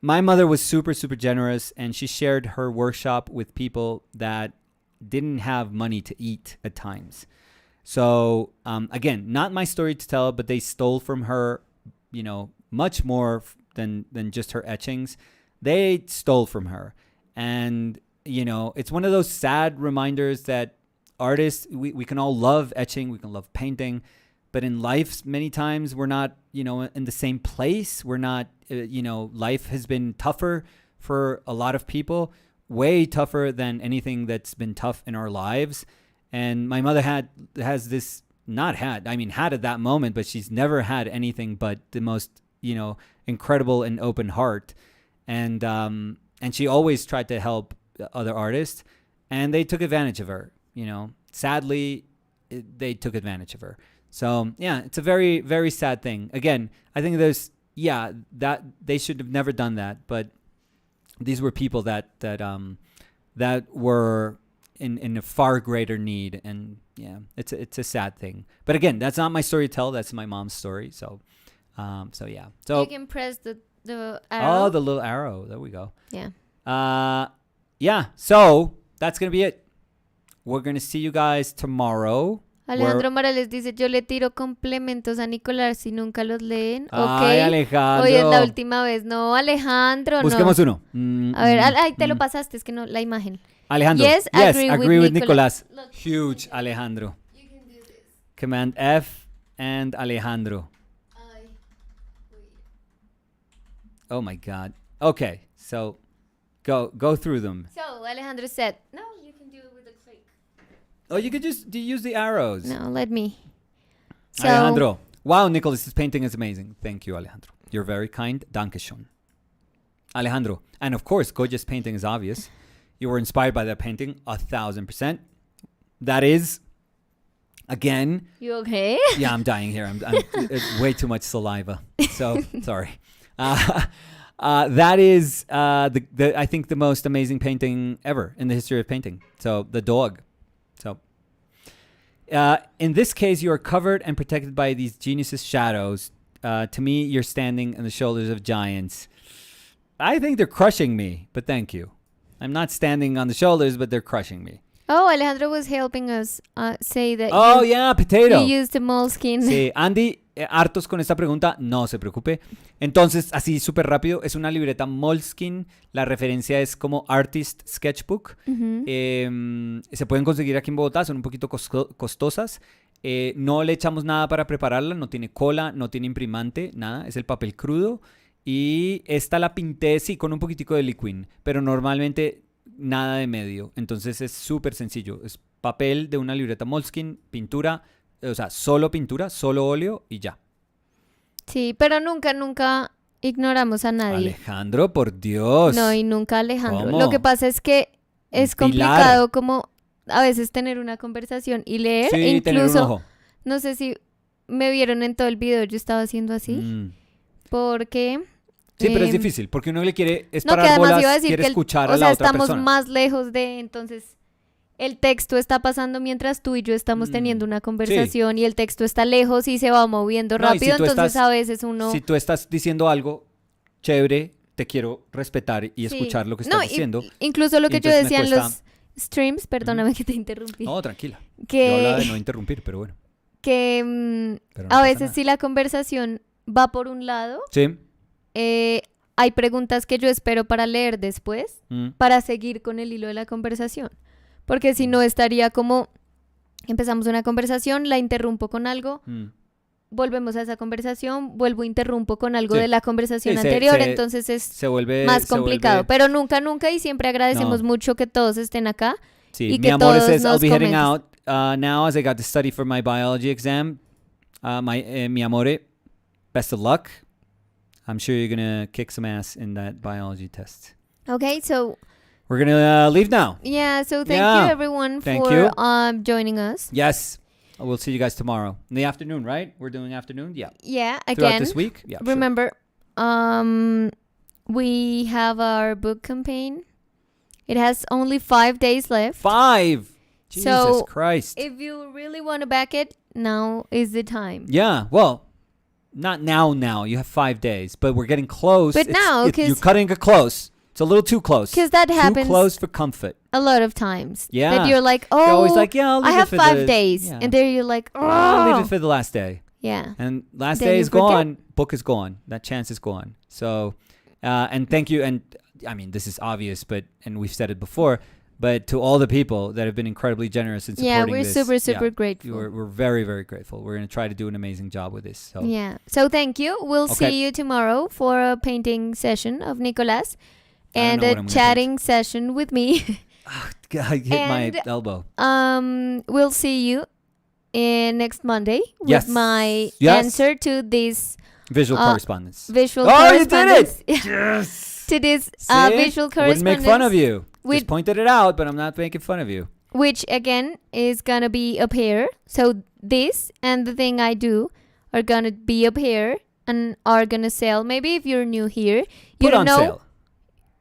my mother was super, super generous, and she shared her workshop with people that didn't have money to eat at times. So, again, not my story to tell, but they stole from her, much more than just her etchings. They stole from her. And, it's one of those sad reminders that artists, we can all love etching, we can love painting, but in life, many times we're not, in the same place. We're not, life has been tougher for a lot of people, way tougher than anything that's been tough in our lives. And my mother had at that moment, but she's never had anything but the most, incredible and open heart. And she always tried to help other artists, and they took advantage of her. Sadly, they took advantage of her. So yeah, it's a very, very sad thing. Again, I think that they should have never done that, but these were people that were in a far greater need, and yeah, it's a sad thing. But again, that's not my story to tell. That's my mom's story. So yeah. So you can press the arrow. Oh, the little arrow. There we go. Yeah. Yeah. So that's gonna be it. We're gonna see you guys tomorrow. Alejandro Morales dice, yo le tiro complementos a Nicolás si nunca los leen. Ay, Ok. Alejandro. Hoy es la última vez. No, Alejandro, Busquemos no. uno. A ver, te lo pasaste, es que no, la imagen. Alejandro. Yes, agree with Nicolás. Look, huge Alejandro. You can do this. Command F and Alejandro. Oh my God. Okay, so go through them. So Alejandro said, no, you can do it with a click. Oh, you could just use the arrows. No, let me. So, Alejandro. Wow, Nicholas, this painting is amazing. Thank you, Alejandro. You're very kind. Dankeschön. Alejandro. And of course, gorgeous painting is obvious. You were inspired by that painting 1,000%. That is, again. You okay? Yeah, I'm dying here. I'm way too much saliva. So, sorry. That is, I think, the most amazing painting ever in the history of painting. So, the dog. So, in this case, you are covered and protected by these geniuses' shadows. To me, you're standing on the shoulders of giants. I think they're crushing me, but thank you. I'm not standing on the shoulders, but they're crushing me. Oh, Alejandro was helping us say that potato. you used the moleskin. Sí, Andy, hartos con esta pregunta, no se preocupe. Entonces, así súper rápido, es una libreta Moleskine. La referencia es como Artist Sketchbook. Se pueden conseguir aquí en Bogotá, son un poquito costosas. No le echamos nada para prepararla, no tiene cola, no tiene imprimante, nada, es el papel crudo. Y esta la pinté, sí, con un poquitico de liquid, pero normalmente nada de medio. Entonces es súper sencillo. Es papel de una libreta Moleskine, pintura, o sea, solo pintura, solo óleo y ya. Sí, pero nunca ignoramos a nadie. Alejandro, por Dios. No, y nunca Alejandro. ¿Cómo? Lo que pasa es que es complicado como a veces tener una conversación y leer. Sí, incluso, tener un ojo. No sé si me vieron en todo el video, yo estaba haciendo así. Porque... Sí, pero es difícil, porque uno le quiere que parar además bolas, iba a decir quiere que escuchar a la otra estamos persona. más lejos de, entonces el texto está pasando mientras tú y yo estamos teniendo una conversación y el texto está lejos y se va moviendo rápido, si entonces a veces uno... Si tú estás diciendo algo chévere, te quiero respetar y escuchar lo que estás diciendo. Incluso lo que yo decía en los streams, perdóname que te interrumpí. No, tranquila. Que, yo hablaba de no interrumpir, pero bueno. Que pero no a pasa veces nada. si la conversación va por un lado... Sí. Hay preguntas que yo espero para leer después, para seguir con el hilo de la conversación. Porque si no estaría como, empezamos una conversación, la interrumpo con algo, volvemos a esa conversación, vuelvo, interrumpo con algo de la conversación anterior, entonces es más complicado. Pero nunca y siempre agradecemos mucho que todos estén acá. Sí, y mi que amor todos says, I'll nos be heading comenten. out now as I got to study for my biology exam. Mi amore, best of luck. I'm sure you're going to kick some ass in that biology test. Okay, so... We're going to leave now. Yeah, so thank you everyone for joining us. Yes. We'll see you guys tomorrow. In the afternoon, right? We're doing afternoon? Yeah. Yeah, Throughout again, this week? Yeah, remember, we have our book campaign. It has only 5 days left. 5! Jesus Christ. If you really want to back it, now is the time. Yeah, well, not now. You have 5 days, but we're getting close. But now, because you're cutting it close. It's a little too close. Because that happens too close for comfort. a lot of times. Yeah. That you're like, You're always like, yeah, I'll leave I have it for 5 days. Yeah. And then you're like, I'll leave it for the last day. Yeah. And last Then day you is forget. gone. Book is gone. That chance is gone. So, and thank you. And I mean, this is obvious, and we've said it before, but to all the people that have been incredibly generous in supporting we're this. super grateful. We're very, very grateful. We're going to try to do an amazing job with this. So. Yeah. So thank you. We'll see you tomorrow for a painting session of Nicolas and a chatting session with me. I hit my elbow. We'll see you next Monday with my answer to this visual correspondence. Visual You correspondence. did it! Yes. To this visual correspondence. Wouldn't make fun of you. Just pointed it out, but I'm not making fun of you. Which again is gonna be a pair. So this and the thing I do are gonna be a pair and are gonna sell. Maybe if you're new here, you don't know. Sale.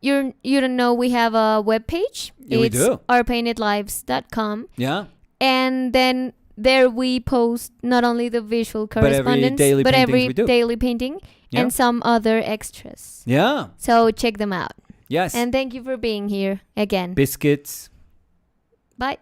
You don't know we have a webpage. Yeah, we do. ourpaintedlives.com. Yeah. And then there we post not only the visual correspondence, but every daily painting and some other extras. Yeah. So check them out. Yes. And thank you for being here again. Biscuits. Bye.